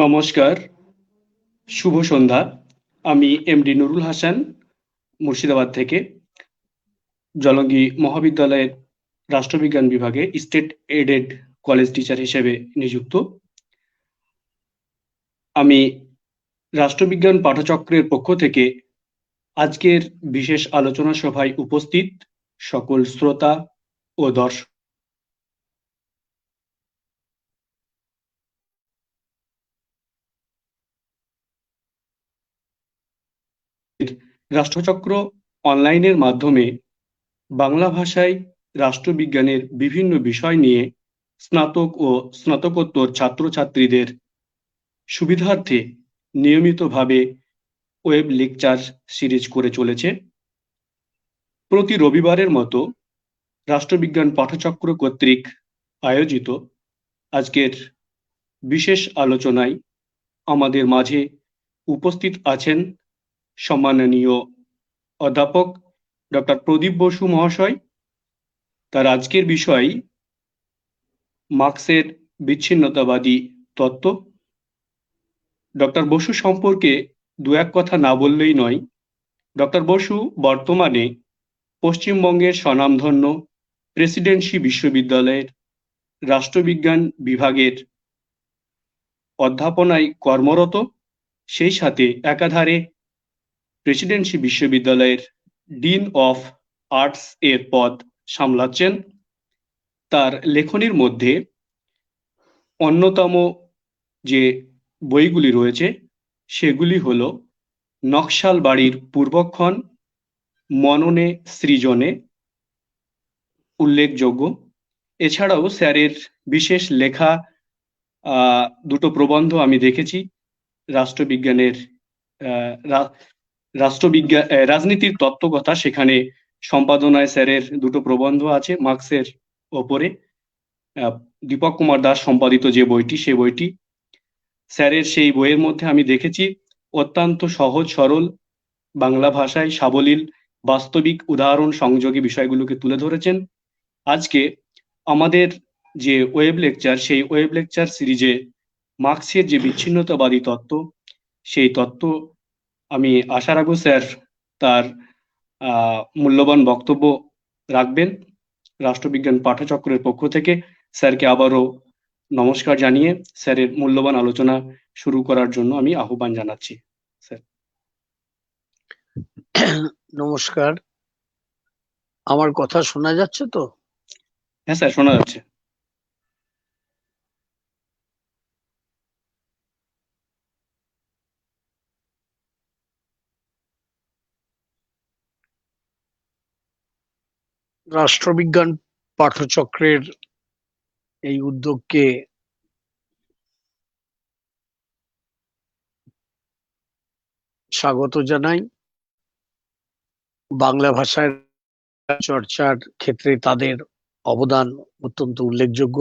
নমস্কার, শুভ সন্ধ্যা। আমি এমডি নুরুল হাসান, মুর্শিদাবাদ থেকে জলঙ্গি মহাবিদ্যালয়ের রাষ্ট্রবিজ্ঞান বিভাগে স্টেট এডেড কলেজ টিচার হিসেবে নিযুক্ত। আমি রাষ্ট্রবিজ্ঞান পাঠচক্রের পক্ষ থেকে আজকের বিশেষ আলোচনা সভায় উপস্থিত সকল শ্রোতা ও দর্শক রাষ্ট্রচক্র অনলাইনের মাধ্যমে বাংলা ভাষায় রাষ্ট্রবিজ্ঞানের বিভিন্ন বিষয় নিয়ে স্নাতক ও স্নাতকোত্তর ছাত্রছাত্রীদের সুবিধার্থে নিয়মিতভাবে ওয়েব লেকচার সিরিজ করে চলেছে। প্রতি রবিবারের মতো রাষ্ট্রবিজ্ঞান পাঠচক্র কর্তৃক আয়োজিত আজকের বিশেষ আলোচনায় আমাদের মাঝে উপস্থিত আছেন সম্মাননীয় অধ্যাপক ডক্টর প্রদীপ বসু মহাশয়। তার আজকের বিষয় মার্ক্সের বিচ্ছিন্নতাবাদী তত্ত্ব। ডক্টর বসু সম্পর্কে দু এক কথা না বললেই নয়। ডক্টর বসু বর্তমানে পশ্চিমবঙ্গের স্বনামধন্য প্রেসিডেন্সি বিশ্ববিদ্যালয়ের রাষ্ট্রবিজ্ঞান বিভাগের অধ্যাপনায় কর্মরত, সেই সাথে একাধারে প্রেসিডেন্সি বিশ্ববিদ্যালয়ের ডিন অফ আর্টস এর পদ সামলাচ্ছেন। তার লেখনীর মধ্যে অন্যতম যে বইগুলি রয়েছে সেগুলি হল নকশাল বাড়ির পূর্বক্ষণ, মননে সৃজনে উল্লেখযোগ্য। এছাড়াও স্যারের বিশেষ লেখা দুটো প্রবন্ধ আমি দেখেছি। রাষ্ট্রবিজ্ঞানের রাজনীতির তত্ত্বকথা, সেখানে সম্পাদনায় স্যারের দুটো প্রবন্ধ আছে মার্ক্সের ওপরে। দীপক কুমার দাস সম্পাদিত যে বইটি, সে বইটি স্যারের সেই বইয়ের মধ্যে আমি দেখেছি অত্যন্ত সহজ সরল বাংলা ভাষায় সাবলীল বাস্তবিক উদাহরণ সংযোগে বিষয়গুলোকে তুলে ধরেছেন। আজকে আমাদের যে ওয়েব লেকচার, সেই ওয়েব লেকচার সিরিজে মার্ক্সের যে বিচ্ছিন্নতাবাদী তত্ত্ব, সেই তত্ত্ব আমি আশা রাখব স্যার তার মূল্যবান বক্তব্য রাখবেন। রাষ্ট্রবিজ্ঞান পাঠচক্রের পক্ষ থেকে স্যারকে আবারও নমস্কার জানিয়ে স্যারের মূল্যবান আলোচনা শুরু করার জন্য আমি আহ্বান জানাচ্ছি। স্যার নমস্কার, আমার কথা শোনা যাচ্ছে তো? হ্যাঁ স্যার, শোনা যাচ্ছে। রাষ্ট্রবিজ্ঞান পাঠচক্রের এই উদ্যোগকে স্বাগত জানাই। বাংলা ভাষার চর্চার ক্ষেত্রে তাদের অবদান অত্যন্ত উল্লেখযোগ্য।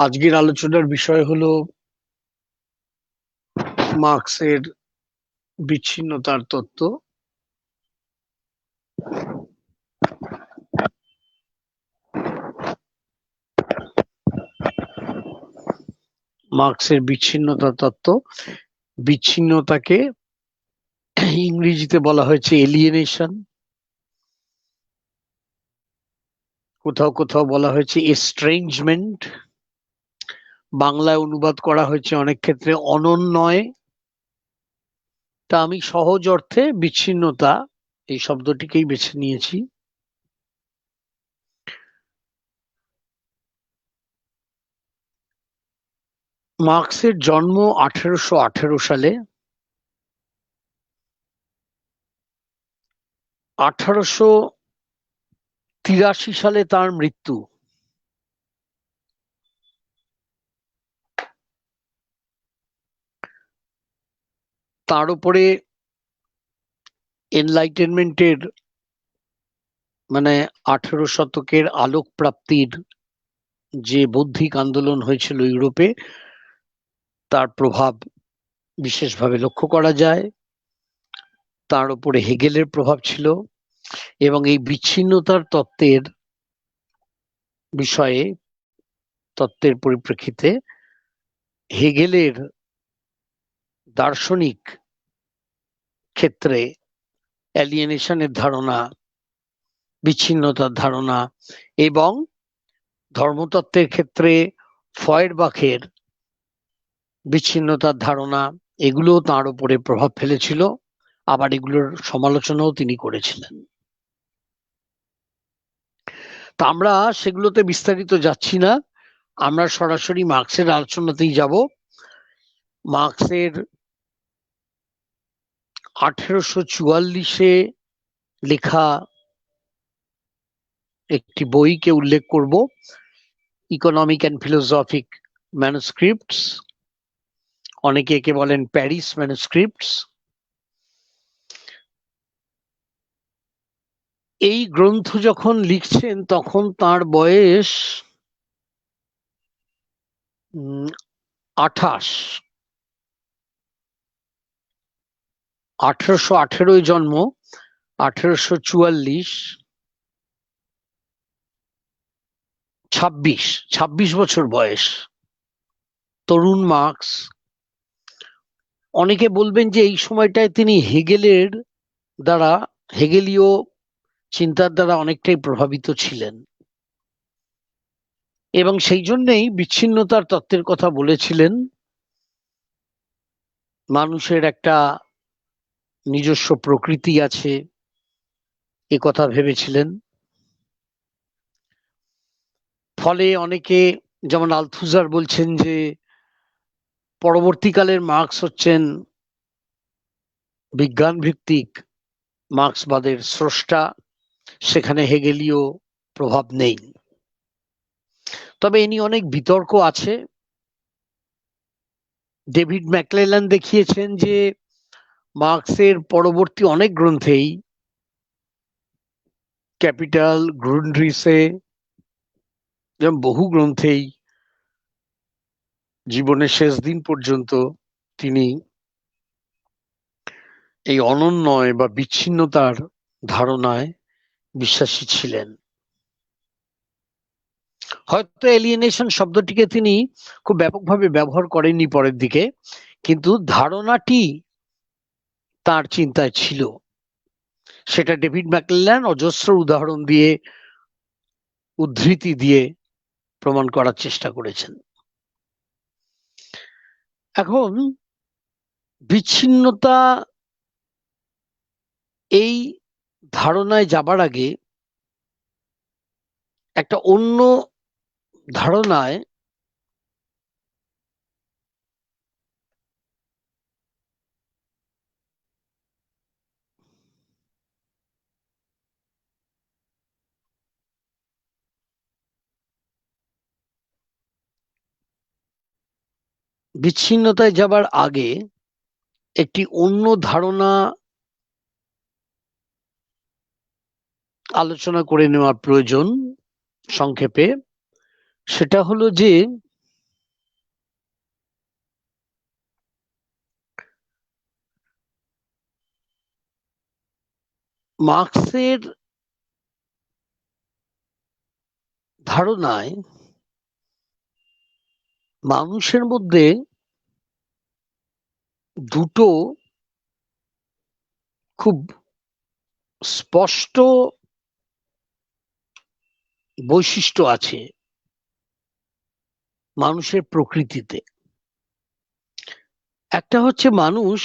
আজকের আলোচনার বিষয় হলো মার্ক্সের বিচ্ছিন্নতার তত্ত্ব। মার্ক্সের বিচ্ছিন্নতা তত্ত্ব, বিচ্ছিন্নতাকে ইংরেজিতে বলা হয়েছে এলিয়েনেশন, কোথাও কোথাও বলা হয়েছে এস্ট্রেঞ্জমেন্ট, বাংলায় অনুবাদ করা হয়েছে অনেক ক্ষেত্রে অনন্যয়। তা আমি সহজ অর্থে বিচ্ছিন্নতা এই শব্দটিকেই বেছে নিয়েছি। মার্ক্সের জন্ম 1818 সালে। 1883 সালে তার মৃত্যু। তার উপরে এনলাইটেনমেন্টের মানে 18 শতকের আলোক প্রাপ্তির যে বৌদ্ধিক আন্দোলন হয়েছিল ইউরোপে, তার প্রভাব বিশেষভাবে লক্ষ্য করা যায়। তার উপরে হেগেলের প্রভাব ছিল, এবং এই বিচ্ছিন্নতার তত্ত্বের বিষয়ে, তত্ত্বের পরিপ্রেক্ষিতে হেগেলের দার্শনিক ক্ষেত্রে অ্যালিয়েনেশনের ধারণা, বিচ্ছিন্নতার ধারণা, এবং ধর্মতত্ত্বের ক্ষেত্রে ফয়েরবাখের বিচ্ছিন্নতার ধারণা, এগুলো তার উপরে প্রভাব ফেলেছিল। আবার এগুলোর সমালোচনাও তিনি করেছিলেন। তা আমরা সেগুলোতে বিস্তারিত যাচ্ছি না, আমরা সরাসরি মার্কসের আলোচনাতেই যাব। মার্কসের 1844-এ লেখা একটি বইকে উল্লেখ করব, ইকোনমিক অ্যান্ড ফিলোসফিক ম্যানুস্ক্রিপ্টস, অনেকে একে বলেন প্যারিস ম্যানুস্ক্রিপ্টস। এই গ্রন্থ যখন লিখছেন তখন তার বয়স 28। 1818 জন্ম, 1844, 26 বছর বয়স, তরুণ মার্কস। অনেকে বলবেন যে এই সময়টায় তিনি হেগেলের দ্বারা, হেগেলীয় চিন্তার দ্বারা অনেকটাই প্রভাবিত ছিলেন, এবং সেই জন্যেই বিচ্ছিন্নতার তত্ত্বের কথা বলেছিলেন। মানুষের একটা নিজস্ব প্রকৃতি আছে, এ কথা ভেবেছিলেন। ফলে অনেকে, যেমন আলথুজার, বলছেন যে পরবর্তীকালের মার্কস হচ্ছেন বিজ্ঞান ভিত্তিক মার্ক্সবাদের স্রষ্টা, সেখানে হেগেলীয় প্রভাব নেই। তবে এ নিয়ে অনেক বিতর্ক আছে। ডেভিড ম্যাকক্লেল্যান দেখিয়েছেন যে মার্কসের পরবর্তী অনেক গ্রন্থেই, ক্যাপিটাল, গ্রুন্ড্রিসে, যেমন বহু গ্রন্থেই জীবনের শেষ দিন পর্যন্ত তিনি এই অনন্যয় বা বিচ্ছিন্নতার ধারণায় বিশ্বাসী ছিলেন। হয়তো এলিয়েনেশন শব্দটিকে তিনি খুব ব্যাপকভাবে ব্যবহার করেননি পরের দিকে, কিন্তু ধারণাটি তার চিন্তায় ছিল। সেটা ডেভিড ম্যাকক্লেল্যান অজস্র উদাহরণ দিয়ে, উদ্ধৃতি দিয়ে প্রমাণ করার চেষ্টা করেছেন। এখন বিচ্ছিন্নতা এই ধারণায় যাবার আগে একটা অন্য ধারণায় বিচ্ছিন্নতায় যাবার আগে একটি অন্য ধারণা আলোচনা করে নেওয়া প্রয়োজন সংক্ষেপে। সেটা হলো যে মার্কসের ধারণায় মানুষের মধ্যে দুটো খুব স্পষ্ট বৈশিষ্ট্য আছে মানুষের প্রকৃতিতে। একটা হচ্ছে মানুষ,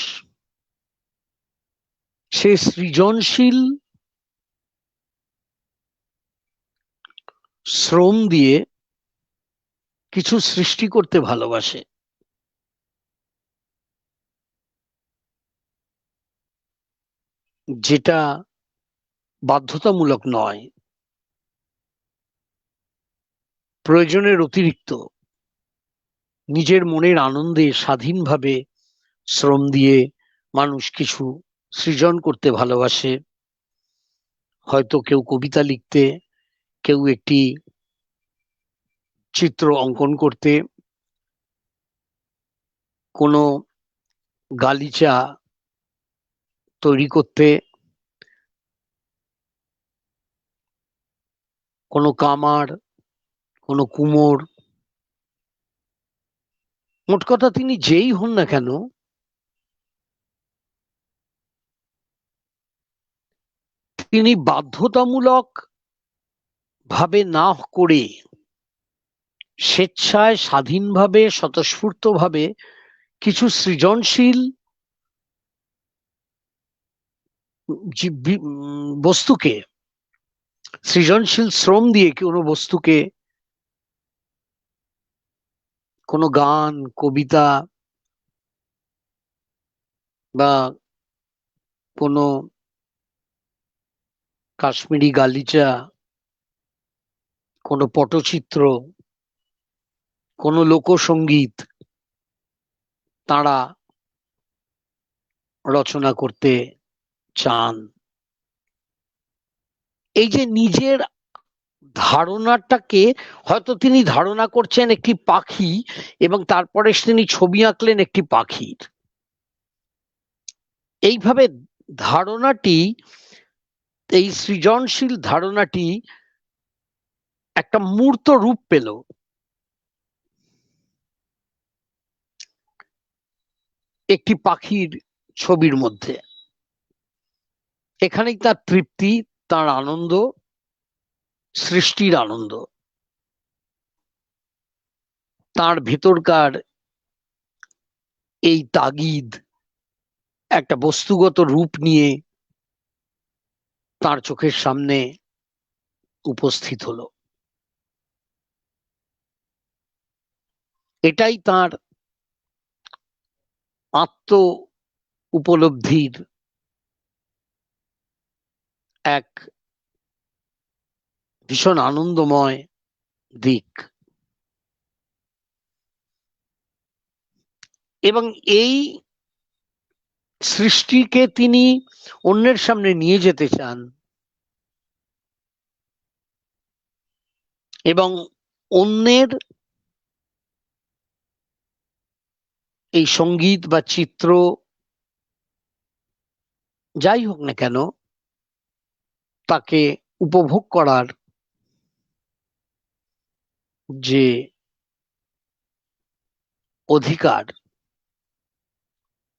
সে সৃজনশীল শ্রম দিয়ে কিছু সৃষ্টি করতে ভালোবাসে, যেটা বাধ্যতামূলক নয়, প্রয়োজনের অতিরিক্ত, নিজের মনের আনন্দে স্বাধীনভাবে শ্রম দিয়ে মানুষ কিছু সৃজন করতে ভালোবাসে। হয়তো কেউ কবিতা লিখতে, কেউ একটি চিত্র অঙ্কন করতে, কোনো গালিচা তৈরি করতে কোনো কামার, কোনো কুমোর, মোট কথা তিনি যেই হন না কেন, তিনি বাধ্যতামূলক ভাবে না করে স্বেচ্ছায়, স্বাধীনভাবে, স্বতঃস্ফূর্তভাবে কিছু সৃজনশীল বস্তুকে, সৃজনশীল শ্রম দিয়ে কোনো বস্তুকে, কোনো গান, কবিতা বা কোনো কাশ্মীরি গালিচা, কোনো পটচিত্র, কোনো লোকসঙ্গীত তারা রচনা করতে চান। এই যে নিজের ধারণাটাকে, হয়তো তিনি ধারণা করছেন একটি পাখি এবং তারপরে তিনি ছবি আঁকলেন একটি পাখির, এইভাবে ধারণাটি, এই সৃজনশীল ধারণাটি একটা মূর্ত রূপ পেল। একটি পাখির ছবির মধ্যে। এখানেই তার তৃপ্তি, তার আনন্দ, সৃষ্টির আনন্দ, তার ভেতরকার এই তাগিদ একটা বস্তুগত রূপ নিয়ে তার চোখের সামনে উপস্থিত হলো। এটাই তার আত্ম উপলব্ধির এক ভীষণ আনন্দময় দিক। এবং এই সৃষ্টিকে তিনি অন্যের সামনে নিয়ে যেতে চান এবং অন্যের এই সঙ্গীত বা চিত্র যাই হোক না কেন, তাকে উপভোগ করার যে অধিকার,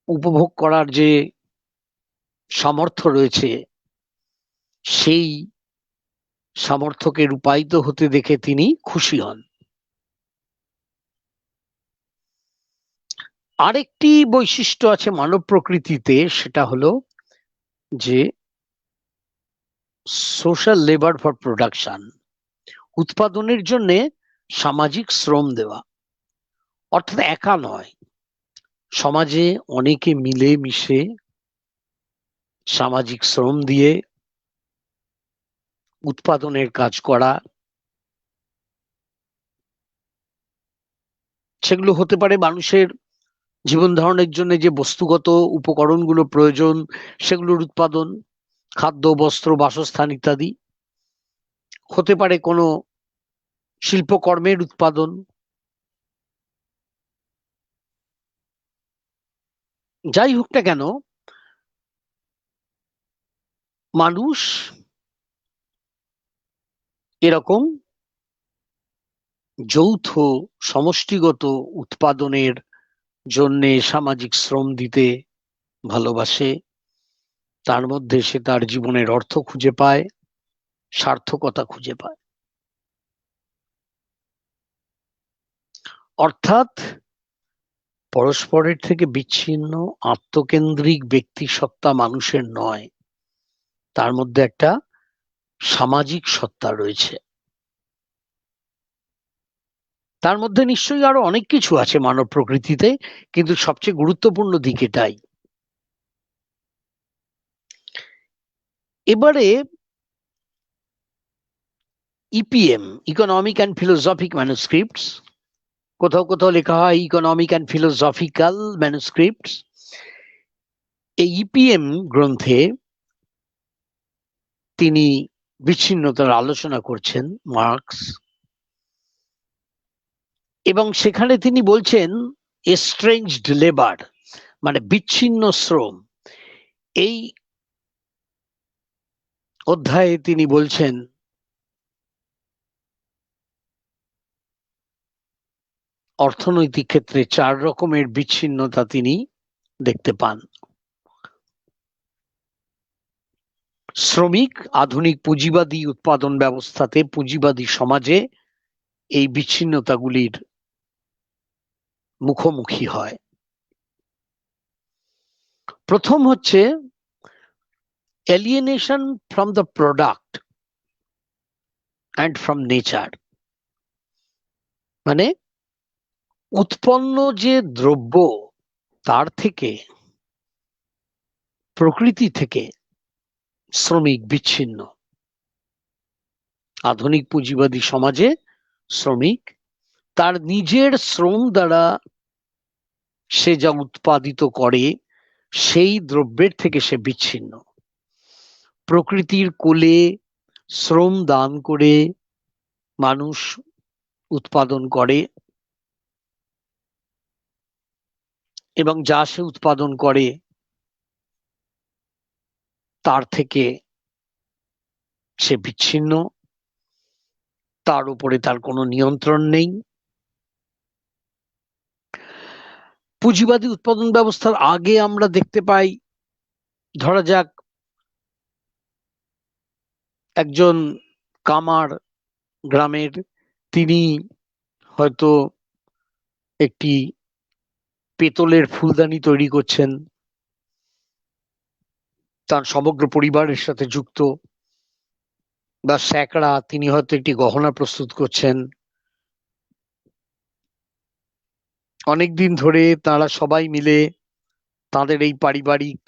উপভোগ করার যে সামর্থ্য রয়েছে, সেই সামর্থ্যকে রূপায়িত হতে দেখে তিনি খুশি হন। আরেকটি বৈশিষ্ট্য আছে মানব প্রকৃতিতে, সেটা হলো যে সোশ্যাল লেবার ফর প্রোডাকশন, উৎপাদনের জন্য সামাজিক শ্রম দেওয়া। অর্থাৎ একা নয়, সমাজে অনেকে মিলে মিশে সামাজিক শ্রম দিয়ে উৎপাদনের কাজ করা। সেগুলো হতে পারে মানুষের জীবন ধারণের জন্য যে বস্তুগত উপকরণগুলো প্রয়োজন সেগুলোর উৎপাদন, খাদ্য, বস্ত্র, বাসস্থান ইত্যাদি। হতে পারে কোনো শিল্পকর্মের উৎপাদন। যাই হোক না কেন, মানুষ এরকম যৌথ সমষ্টিগত উৎপাদনের জন্য সামাজিক শ্রম দিতে ভালোবাসে। তার মধ্যে সে তার জীবনের অর্থ খুঁজে পায়, সার্থকতা খুঁজে পায়। অর্থাৎ পরস্পরের থেকে বিচ্ছিন্ন আত্মকেন্দ্রিক ব্যক্তিসত্তা মানুষের নয়, তার মধ্যে একটা সামাজিক সত্তা রয়েছে। তার মধ্যে নিশ্চয়ই আরো অনেক কিছু আছে মানব প্রকৃতিতে, কিন্তু সবচেয়ে গুরুত্বপূর্ণ দিক এটাই। এবারে ইপিএম, ইকোনমিক অ্যান্ড ফিলোসফিক ম্যানুস্ক্রিপ্টস, কোথাও কোথাও লেখা হয় ইকোনমিক অ্যান্ড ফিলোসফিক্যাল ম্যানুস্ক্রিপ্টস। এই ইপিএম গ্রন্থে তিনি বিচ্ছিন্নতার আলোচনা করছেন মার্কস, এবং সেখানে তিনি বলছেন এস্ট্রেঞ্জড লেবার, মানে বিচ্ছিন্ন শ্রম, এই অধ্যায়ে তিনি বলছেন অর্থনৈতিক ক্ষেত্রে 4 রকমের বিচ্ছিন্নতা তিনি দেখতে পান। শ্রমিক আধুনিক পুঁজিবাদী উৎপাদন ব্যবস্থাতে, পুঁজিবাদী সমাজে এই বিচ্ছিন্নতাগুলির মুখোমুখি হয়। প্রথম হচ্ছে alienation from the product and from nature, মানে উৎপন্ন যে দ্রব্য তার থেকে, প্রকৃতি থেকে শ্রমিক বিচ্ছিন্ন। আধুনিক পুঁজিবাদী সমাজে শ্রমিক তার নিজের শ্রম দ্বারা সে যা উৎপাদিত করে সেই দ্রব্যের থেকে সে বিচ্ছিন্ন। প্রকৃতির কোলে শ্রম দান করে মানুষ উৎপাদন করে এবং যা সে উৎপাদন করে তার থেকে সে বিচ্ছিন্ন, তার উপরে তার কোনো নিয়ন্ত্রণ নেই। পুঁজিবাদী উৎপাদন ব্যবস্থার আগে আমরা দেখতে পাই, ধরা যাক একজন কামার গ্রামের, তিনি হয়তো একটি পেতলের ফুলদানি তৈরি করছেন, তার সমগ্র পরিবারের সাথে যুক্ত। বা স্যাকড়া, তিনি হয়তো একটি গহনা প্রস্তুত করছেন। অনেকদিন ধরে তারা সবাই মিলে তাদের এই পারিবারিক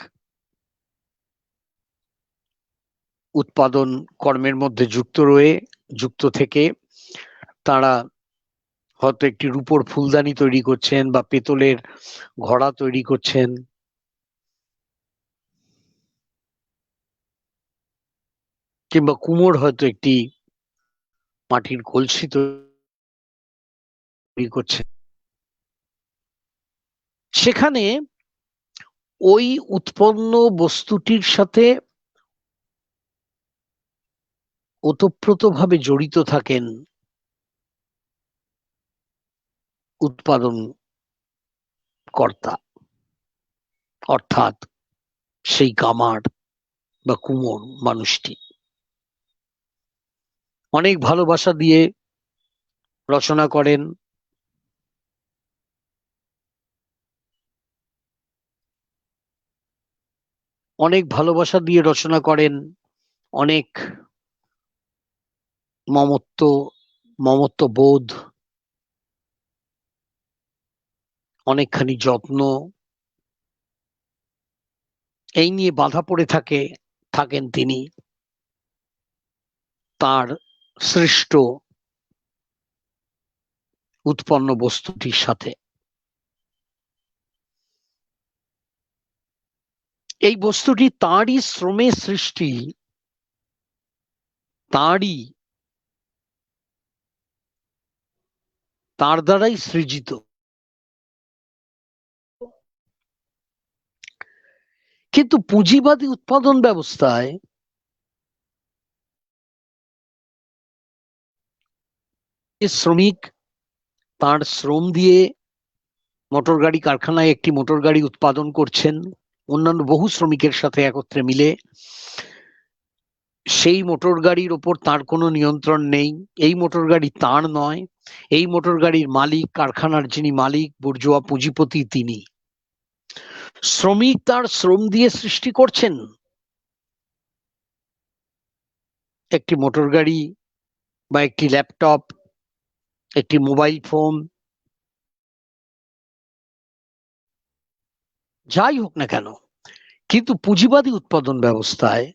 উৎপাদন কর্মের মধ্যে যুক্ত থেকে তারা হয়তো একটি রূপোর ফুলদানি তৈরি করছেন বা পেতলের ঘড়া তৈরি করছেন। কিংবা কুমোর হয়তো একটি মাটির কলসি তৈরি করছেন। সেখানে ওই উৎপন্ন বস্তুটির সাথে ওতপ্রোতভাবে জড়িত থাকেন উৎপাদন কর্তা, অর্থাৎ সেই কামার বা কুমোর মানুষটি। অনেক ভালোবাসা দিয়ে রচনা করেন, অনেক ভালোবাসা দিয়ে রচনা করেন, অনেক মমত্ব বোধ, অনেকখানি যত্ন, এই নিয়ে বাধা পড়ে থাকেন তিনি তার সৃষ্ট উৎপন্ন বস্তুটির সাথে। এই বস্তুটি তাঁরই শ্রমে সৃষ্টি, তার দ্বারাই সৃজিত। কিন্তু পুঁজিবাদী উৎপাদন ব্যবস্থায় শ্রমিক তার শ্রম দিয়ে মোটর গাড়ি কারখানায় একটি মোটর গাড়ি উৎপাদন করছেন, অন্যান্য বহু শ্রমিকের সাথে একত্রে মিলে। সেই মোটর গাড়ির ওপর তার কোনো নিয়ন্ত্রণ নেই, এই মোটর গাড়ি তার নয়, এই মোটর গাড়ির মালিক, কারখানার যিনি মালিক, বুর্জোয়া পুঁজিপতি, তিনি। শ্রমিক তার শ্রম দিয়ে সৃষ্টি করছেন একটি মোটর গাড়ি বা একটি ল্যাপটপ, একটি মোবাইল ফোন, যাই হোক না কেন। কিন্তু পুঁজিবাদী উৎপাদন ব্যবস্থায়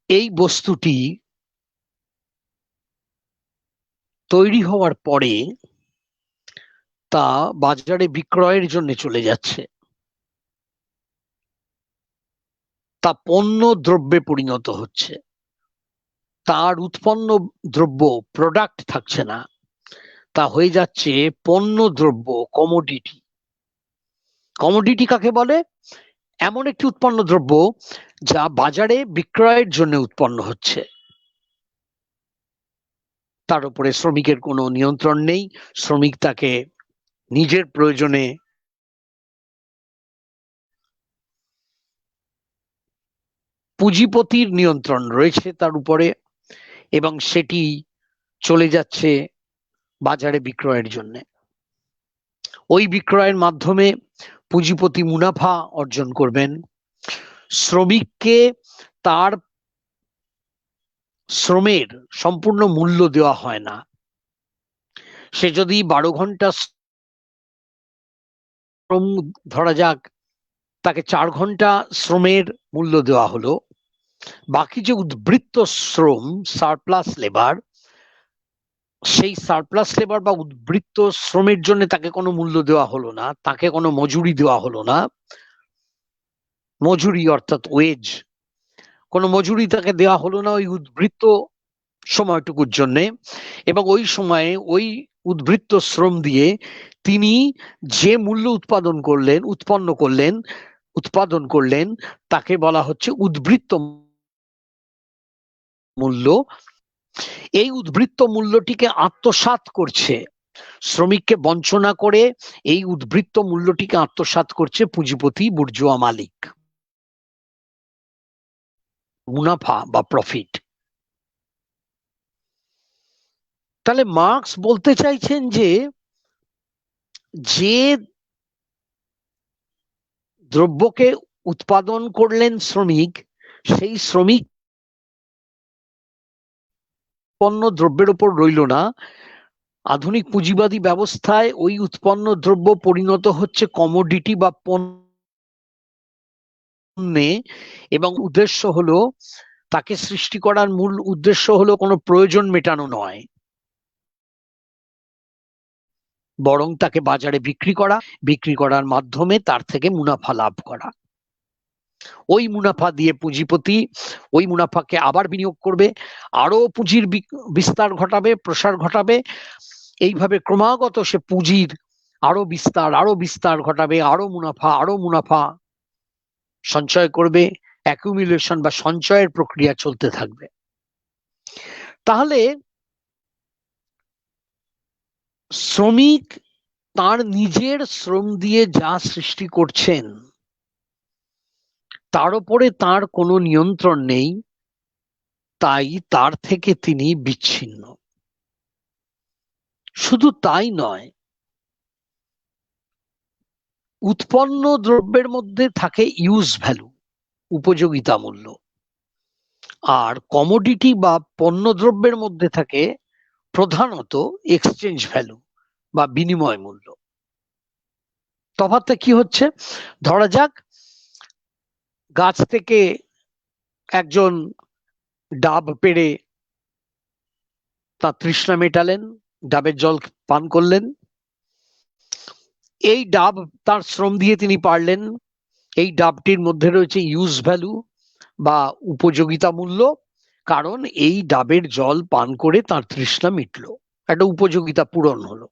এই বস্তুটি তৈরি হওয়ার পরে তা বাজারে বিক্রয়ের জন্য চলে যাচ্ছে, তা পণ্য দ্রব্যে পরিণত হচ্ছে। তার উৎপন্ন দ্রব্য প্রোডাক্ট থাকছে না, তা হয়ে যাচ্ছে পণ্য দ্রব্য, কমোডিটি। কমোডিটি কাকে বলে? এমন একটি উৎপন্ন দ্রব্য যা বাজারে বিক্রয়ের জন্য উৎপন্ন হচ্ছে, তার উপরে শ্রমিকের কোনো নিয়ন্ত্রণ নেই, শ্রমিক তাকে নিজের প্রয়োজনে পুঁজিপতির নিয়ন্ত্রণ রয়েছে তার উপরে, এবং সেটি চলে যাচ্ছে বাজারে বিক্রয়ের জন্য। ওই বিক্রয়ের মাধ্যমে পুঁজিপতি মুনাফা অর্জন করবেন। শ্রমিককে তার শ্রমের সম্পূর্ণ মূল্য দেওয়া হয় না। সে যদি 12 ঘন্টা শ্রম, ধরা যাক তাকে 4 ঘন্টা শ্রমের মূল্য দেওয়া হলো, বাকি যে উদ্বৃত্ত শ্রম, সারপ্লাস লেবার, সেই সারপ্লাস লেবার বা উদ্বৃত্ত শ্রমের জন্য তাকে কোনো মূল্য দেওয়া হলো না, তাকে কোনো মজুরি দেওয়া হলো না। মজুরি অর্থাৎ ওয়েজ, কোনো মজুরি তাকে দেওয়া হলো না ওই উদ্বৃত্ত সময়টুকুর জন্য, এবং ওই সময়ে ওই উদ্বৃত্ত শ্রম দিয়ে তিনি যে মূল্য উৎপাদন করলেন তাকে বলা হচ্ছে উদ্বৃত্ত মূল্য। এই উদ্বৃত্ত মূল্যটিকে আত্মসাৎ করছে, শ্রমিককে বঞ্চনা করে এই উদ্বৃত্ত মূল্যটিকে আত্মসাৎ করছে পুঁজিপতি, বুর্জোয়া মালিক, মুনাফা বা প্রফিট। তাহলে মার্কস বলতে চাইছেন যে দ্রব্যকে উৎপাদন করলেন শ্রমিক, সেই শ্রমিক উৎপন্ন দ্রব্যের উপর রইল না। আধুনিক পুঁজিবাদী ব্যবস্থায় ওই উৎপন্ন দ্রব্য পরিণত হচ্ছে কমোডিটি বা পণ্যে, এবং উদ্দেশ্য হলো, তাকে সৃষ্টি করার মূল উদ্দেশ্য হলো কোনো প্রয়োজন মেটানো নয়, বরং তাকে বাজারে বিক্রি করার মাধ্যমে তার থেকে মুনাফা লাভ করা। ওই মুনাফা দিয়ে পুঁজিপতি ওই মুনাফাকে আবার বিনিয়োগ করবে, আরো পুঁজির বিস্তার ঘটাবে, প্রসার ঘটাবে। এইভাবে ক্রমাগত সে পুঁজির আরো বিস্তার ঘটাবে, আরো মুনাফা সঞ্চয় করবে, অ্যাকুমুলেশন বা সঞ্চয়ের প্রক্রিয়া চলতে থাকবে। তাহলে শ্রমিক তার নিজের শ্রম দিয়ে যা সৃষ্টি করছেন তার উপরে তার কোনো নিয়ন্ত্রণ নেই, তাই তার থেকে তিনি বিচ্ছিন্ন। শুধু তাই নয়, উৎপন্ন দ্রব্যের মধ্যে থাকে ইউজ ভ্যালু, উপযোগিতা মূল্য, আর কমোডিটি বা পণ্য দ্রব্যের মধ্যে থাকে প্রধানত এক্সচেঞ্জ ভ্যালু বা বিনিময় মূল্য। তফাৎটা কি হচ্ছে? ধরা যাক গাছ থেকে একজন ডাব পেড়ে তার তৃষ্ণা মেটালেন, ডাবের জল পান করলেন। এই ডাব তার শ্রম দিয়ে তিনি পারলেন। এই ডাবটির মধ্যে রয়েছে ইউজ ভ্যালু বা উপযোগিতা মূল্য, কারণ এই ডাবের জল পান করে তার তৃষ্ণা মিটলো, একটা উপযোগিতা পূরণ হলো।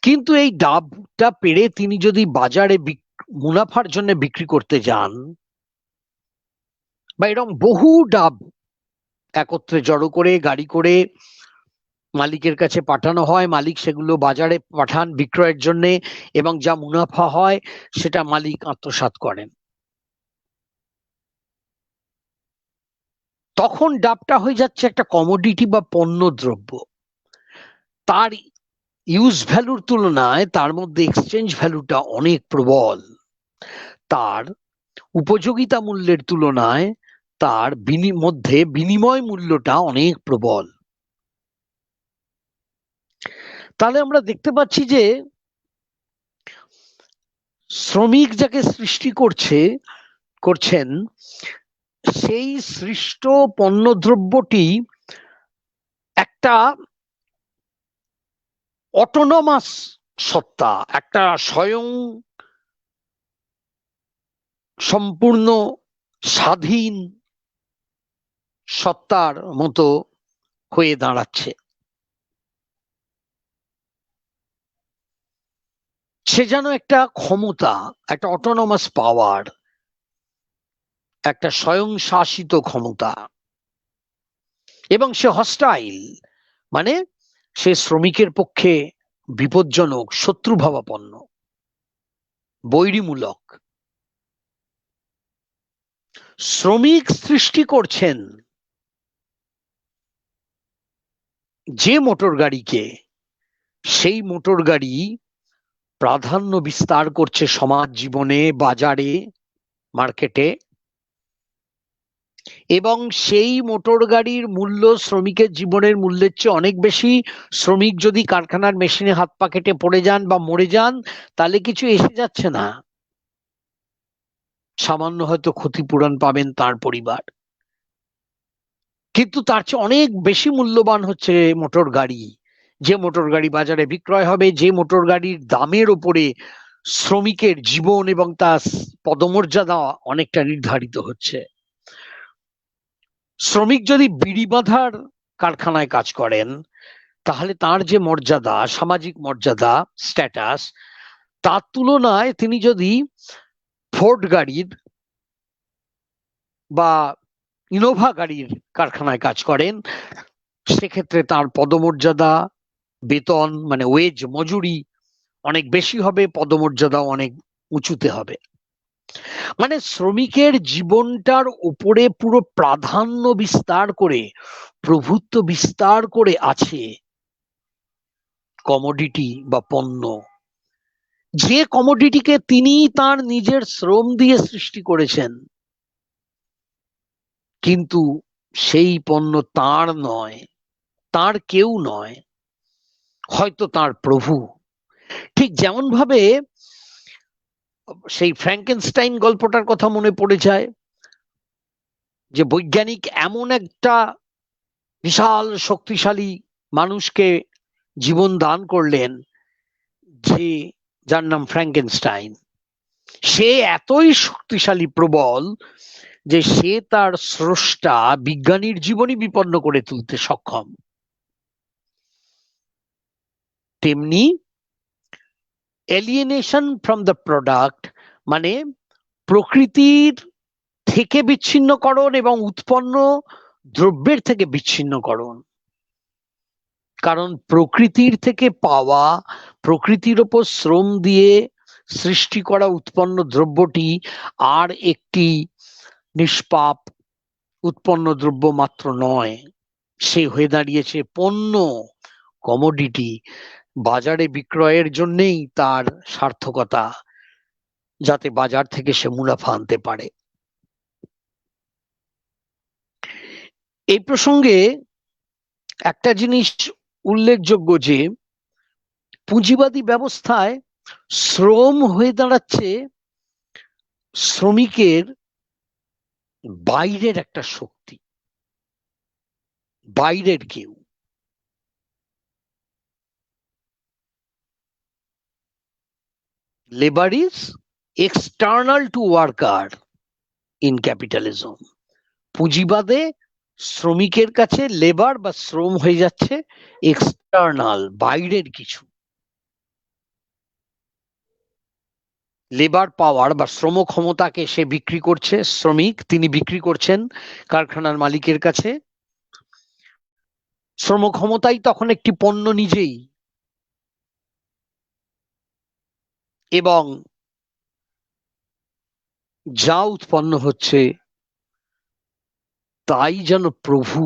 কিন্তু এই ডাবটা পেড়ে তিনি যদি বাজারে মুনাফার জন্য বিক্রি করতে যান, বা এরকম বহু ডাব একত্রে জড়ো করে গাড়ি করে মালিকের কাছে পাঠানো হয়, মালিক সেগুলো বাজারে পাঠান বিক্রয়ের জন্য, এবং যা মুনাফা হয় সেটা মালিক আত্মসাৎ করেন। তখন ডাবটা হয়ে যাচ্ছে একটা কমোডিটি বা পণ্য দ্রব্য। তার ইউজ ভ্যালুর তুলনায় তার মধ্যে এক্সচেঞ্জ ভ্যালুটা অনেক প্রবল, তার উপযোগিতা মূল্যের তুলনায় তার মধ্যে বিনিময় মূল্যটা অনেক প্রবল। তাহলে আমরা দেখতে পাচ্ছি যে শ্রমিক যাকে সৃষ্টি করছেন, সেই সৃষ্ট পণ্যদ্রব্যটি একটা অটোনমাস সত্তা, একটা স্বয়ং সম্পূর্ণ স্বাধীন সত্তার মতো হয়ে দাঁড়াচ্ছে। সে যেন একটা ক্ষমতা, একটা অটোনমাস পাওয়ার, একটা স্বয়ংশাসিত ক্ষমতা, এবং সে হস্টাইল, মানে সে শ্রমিকের পক্ষে বিপজ্জনক, শত্রুভাবাপন্ন, বৈরীমূলক। শ্রমিক সৃষ্টি করছেন যে মোটর গাড়িকে, সেই মোটর গাড়ি প্রাধান্য বিস্তার করছে সমাজ জীবনে, বাজারে, মার্কেটে, এবং সেই মোটর গাড়ির মূল্য শ্রমিকের জীবনের মূল্যের চেয়ে অনেক বেশি। শ্রমিক যদি কারখানার মেশিনে হাত পা কেটে পড়ে যান বা মরে যান, তাহলে কিছু এসে যাচ্ছে না, সামান্য হয়তো ক্ষতিপূরণ পাবেন তার পরিবার, কিন্তু তার চেয়ে অনেক বেশি মূল্যবান হচ্ছে মোটর গাড়ি। যে মোটর গাড়ি বাজারে বিক্রয় হবে, যে মোটর গাড়ির দামের উপরে শ্রমিকের জীবন এবং তার পদমর্যাদা অনেকটা নির্ধারিত হচ্ছে। শ্রমিক যদি বিড়ি বাঁধার কারখানায় কাজ করেন, তাহলে তার যে মর্যাদা, সামাজিক মর্যাদা, স্ট্যাটাস, তার তুলনায় তিনি যদি ফোর্ড গাড়ির বা ইনোভা গাড়ির কারখানায় কাজ করেন, সেক্ষেত্রে তার পদমর্যাদা, বেতন, মানে ওয়েজ, মজুরি অনেক বেশি হবে, পদমর্যাদাও অনেক উঁচুতে হবে। মানে শ্রমিকের জীবনটার উপরে পুরো প্রাধান্য বিস্তার করে, প্রভুত্ব বিস্তার করে আছে কমোডিটি বা পণ্য, যে কমোডিটিকে তিনি তার নিজের শ্রম দিয়ে সৃষ্টি করেছেন, কিন্তু সেই পণ্য তার নয়, তার কেউ নয়, হয়তো তার প্রভু। ঠিক যেমন ভাবে সেই ফ্র্যাঙ্কেনস্টাইন গল্পটার কথা মনে পড়ে যায়, যে বৈজ্ঞানিক এমন একটা বিশাল শক্তিশালী মানুষকে জীবন দান করলেন, যে যার নাম ফ্র্যাঙ্কেনস্টাইন। সে এতই শক্তিশালী, প্রবল, যে সে তার স্রষ্টা বিজ্ঞানীর জীবনই বিপন্ন করে তুলতে সক্ষম। তেমনি এলিয়েনেশন ফ্রম দ্য প্রোডাক্ট, মানে প্রকৃতির থেকে বিচ্ছিন্নকরণ এবং উৎপন্ন দ্রব্যের থেকে বিচ্ছিন্নকরণ। কারণ প্রকৃতির থেকে পাওয়া, প্রকৃতির ওপর শ্রম দিয়ে সৃষ্টি করা উৎপন্ন দ্রব্যটি আর একটি নিষ্পাপ উৎপন্ন দ্রব্য মাত্র নয়, সে হয়ে দাঁড়িয়েছে পণ্য, কমোডিটি। বাজারে বিক্রয়ের জন্যেই তার সার্থকতা, যাতে বাজার থেকে সে মুনাফা আনতে পারে। এই প্রসঙ্গে একটা জিনিস উল্লেখযোগ্য, যে পুঁজিবাদী ব্যবস্থায় শ্রম হয়ে দাঁড়াচ্ছে শ্রমিকের বাইরের একটা শক্তি, বাইরের কেউ। Labour is external to worker in capitalism. পুঁজিবাদে শ্রমিকের কাছে লেবার বা শ্রম হয়ে যাচ্ছে এক্সটার্নাল, বাইরের কিছু। লেবার পাওয়ার বা শ্রম ক্ষমতাকে সে বিক্রি করছে, শ্রমিক তিনি বিক্রি করছেন কারখানার মালিকের কাছে। শ্রম ক্ষমতাই তখন একটি পণ্য নিজেই, এবং যা উৎপন্ন হচ্ছে তাই যেন প্রভু,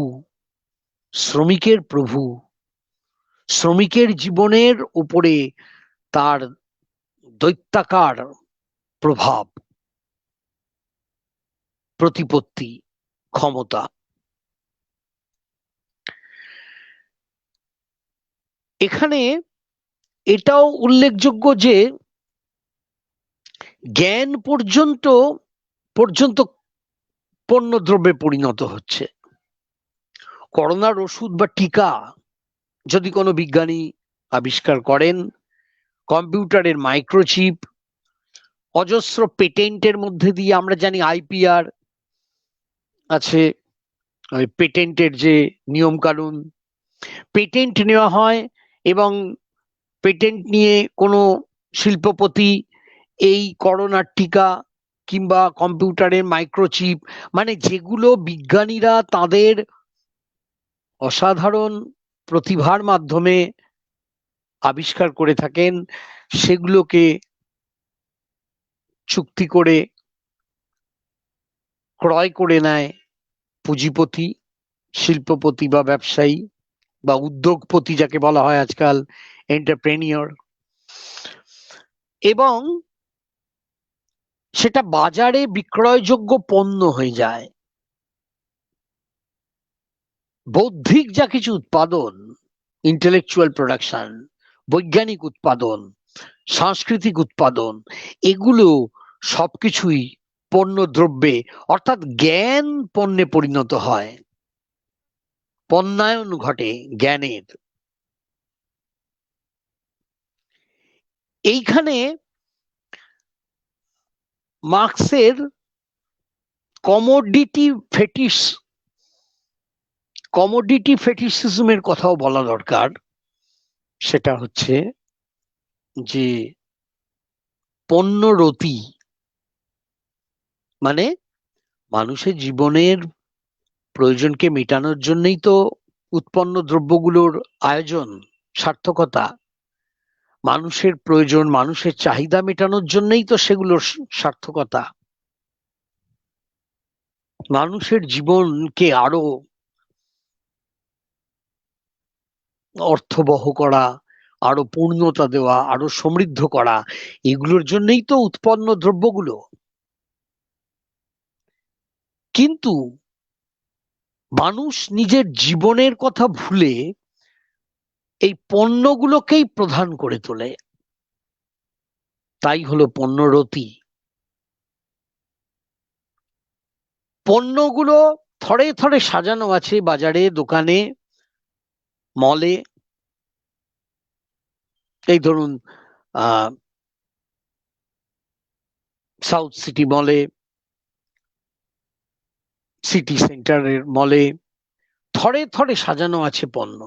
শ্রমিকের প্রভু, শ্রমিকের জীবনের উপরে তার দৈত্যাকার প্রভাব, প্রতিপত্তি, ক্ষমতা। এখানে এটাও উল্লেখযোগ্য যে জ্ঞান পর্যন্ত পর্যন্ত পণ্য দ্রব্যে পরিণত হচ্ছে। করোনার ওষুধ বা টিকা যদি কোনো বিজ্ঞানী আবিষ্কার করেন, কম্পিউটারের মাইক্রোচিপ, অজস্র পেটেন্টের মধ্যে দিয়ে, আমরা জানি আইপিআর আছে, পেটেন্টের যে নিয়ম কানুন, পেটেন্ট নেওয়া হয় এবং পেটেন্ট নিয়ে কোনো শিল্পপতি এই করোনার টিকা কিংবা কম্পিউটারের মাইক্রোচিপ, মানে যেগুলো বিজ্ঞানীরা তাদের অসাধারণ প্রতিভার মাধ্যমে আবিষ্কার করে থাকেন, সেগুলোকে চুক্তি করে ক্রয় করে নেয় পুঁজিপতি, শিল্পপতি বা ব্যবসায়ী বা উদ্যোগপতি যাকে বলা হয় আজকাল, এন্টারপ্রেনিয়র, এবং সেটা বাজারে বিক্রয়যোগ্য পণ্য হয়ে যায়। বৌদ্ধিক যা কিছু উৎপাদন, ইন্টেলেকচুয়াল প্রোডাকশন, বৈজ্ঞানিক উৎপাদন, সাংস্কৃতিক উৎপাদন, এগুলো সবকিছুই পণ্য দ্রব্যে অর্থাৎ জ্ঞান পণ্যে পরিণত হয়, পণ্যায়ন ঘটে জ্ঞানের। এইখানে মার্কসের কমোডিটি ফেটিসিজমের কথাও বলা দরকার। সেটা হচ্ছে যে পণ্যরতি, মানে মানুষের জীবনের প্রয়োজনকে মেটানোর জন্যই তো উৎপন্ন দ্রব্যগুলোর আয়োজন, সার্থকতা। মানুষের প্রয়োজন, মানুষের চাহিদা মেটানোর জন্যই তো সেগুলোর সার্থকতা। মানুষের জীবনকে আরো অর্থবহ করা, আরো পূর্ণতা দেওয়া, আরো সমৃদ্ধ করা, এগুলোর জন্যই তো উৎপন্ন দ্রব্যগুলো। কিন্তু মানুষ নিজের জীবনের কথা ভুলে এই পণ্যগুলোকেই প্রধান করে তোলে, তাই হলো পণ্যরতি। পণ্যগুলো থরে থরে সাজানো আছে বাজারে, দোকানে, মলে। এই ধরুন সাউথ সিটি মলে, সিটি সেন্টারের মলে থরে থরে সাজানো আছে পণ্য।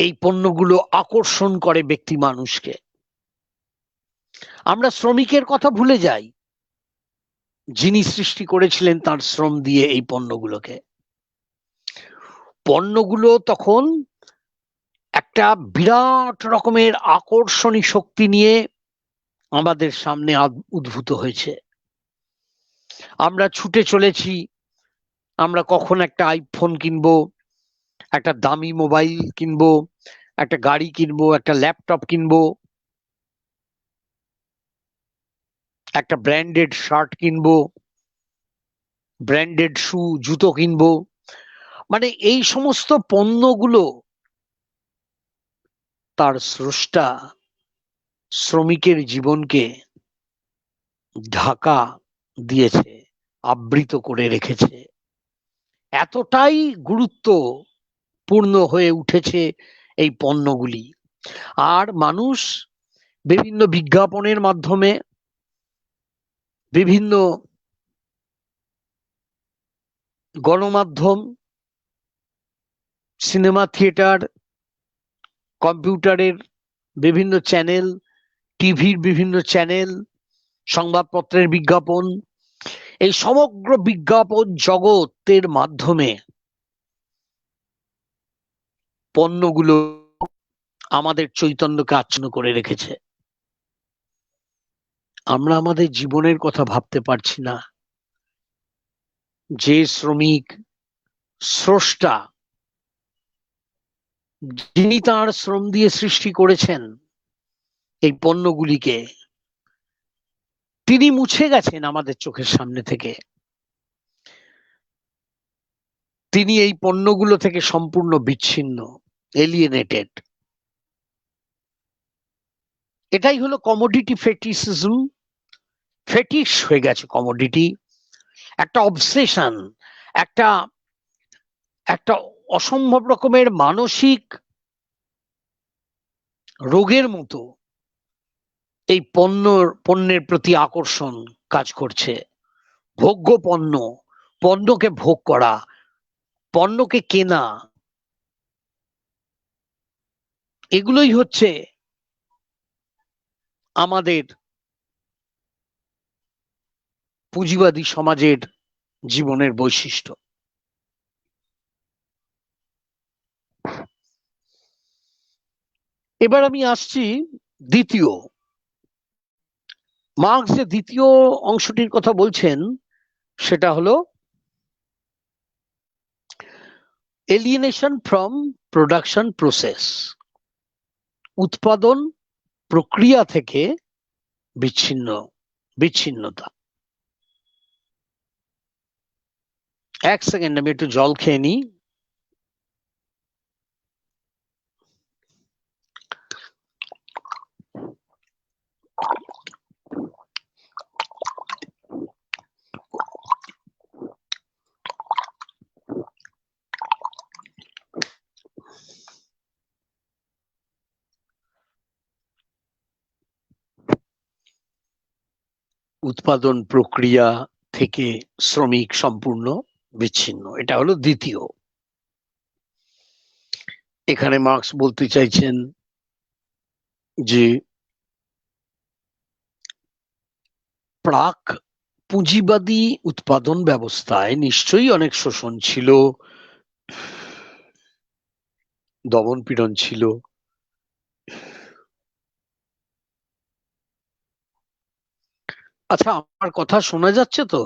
এই পণ্যগুলো আকর্ষণ করে ব্যক্তি মানুষকে। আমরা শ্রমিকের কথা ভুলে যাই, যিনি সৃষ্টি করেছিলেন তার শ্রম দিয়ে এই পণ্যগুলোকে। পণ্যগুলো তখন একটা বিরাট রকমের আকর্ষণী শক্তি নিয়ে আমাদের সামনে উদ্ভূত হয়েছে। আমরা ছুটে চলেছি, আমরা কখন একটা আইফোন কিনবো, একটা দামি মোবাইল কিনবো, একটা গাড়ি কিনবো, একটা ল্যাপটপ কিনবো, একটা ব্র্যান্ডেড শার্ট কিনবো, ব্র্যান্ডেড জুতো কিনবো। মানে এই সমস্ত পণ্যগুলো তার স্রষ্টা শ্রমিকের জীবনকে ঢাকা দিয়েছে, আবৃত করে রেখেছে। এতটাই গুরুত্বপূর্ণ হয়ে উঠেছে এই পণ্যগুলি। আর মানুষ বিভিন্ন বিজ্ঞাপনের মাধ্যমে, বিভিন্ন গণমাধ্যম, সিনেমা থিয়েটার, কম্পিউটারের বিভিন্ন চ্যানেল, টিভির বিভিন্ন চ্যানেল, সংবাদপত্রের বিজ্ঞাপন, এই সমগ্র বিজ্ঞাপন জগতের মাধ্যমে পণ্যগুলো আমাদের চৈতন্যকে আচ্ছন্ন করে রেখেছে। আমরা আমাদের জীবনের কথা ভাবতে পারছি না। যে শ্রমিক, স্রষ্টা, যিনি তার শ্রম দিয়ে সৃষ্টি করেছেন এই পণ্যগুলিকে, তিনি মুছে গেছেন আমাদের চোখের সামনে থেকে। তিনি এই পণ্যগুলো থেকে সম্পূর্ণ বিচ্ছিন্ন, এলিয়েনেটেড। এটাই হলো কমোডিটি ফেটিসিজম। ফেটিশ হয়ে গেছে কমোডিটি, একটা অবসেশন, একটা একটা অসম্ভব রকমের মানসিক রোগের মতো এই পণ্যের প্রতি আকর্ষণ কাজ করছে। ভোগ্য পণ্য, পণ্যকে ভোগ করা, পণ্যকে কেনা, এগুলোই হচ্ছে আমাদের পুঁজিবাদী সমাজের জীবনের বৈশিষ্ট্য। এবার আমি আসছি দ্বিতীয়, মার্কস যে দ্বিতীয় অংশটির কথা বলছেন সেটা হলো এলিয়েনেশন ফ্রম প্রোডাকশন প্রসেস, উৎপাদন প্রক্রিয়া থেকে বিচ্ছিন্নতা। এক সেকেন্ড আমি একটু জল খেয়ে নিই। উৎপাদন প্রক্রিয়া থেকে শ্রমিক সম্পূর্ণ বিচ্ছিন্ন, এটা হলো দ্বিতীয়। এখানে মার্কস বলতে চাইছেন যে প্রাক পুঁজিবাদী উৎপাদন ব্যবস্থায় নিশ্চয়ই অনেক শোষণ ছিল, দমন পীড়ন ছিল, আচ্ছা আমার কথা শোনা যাচ্ছে তো?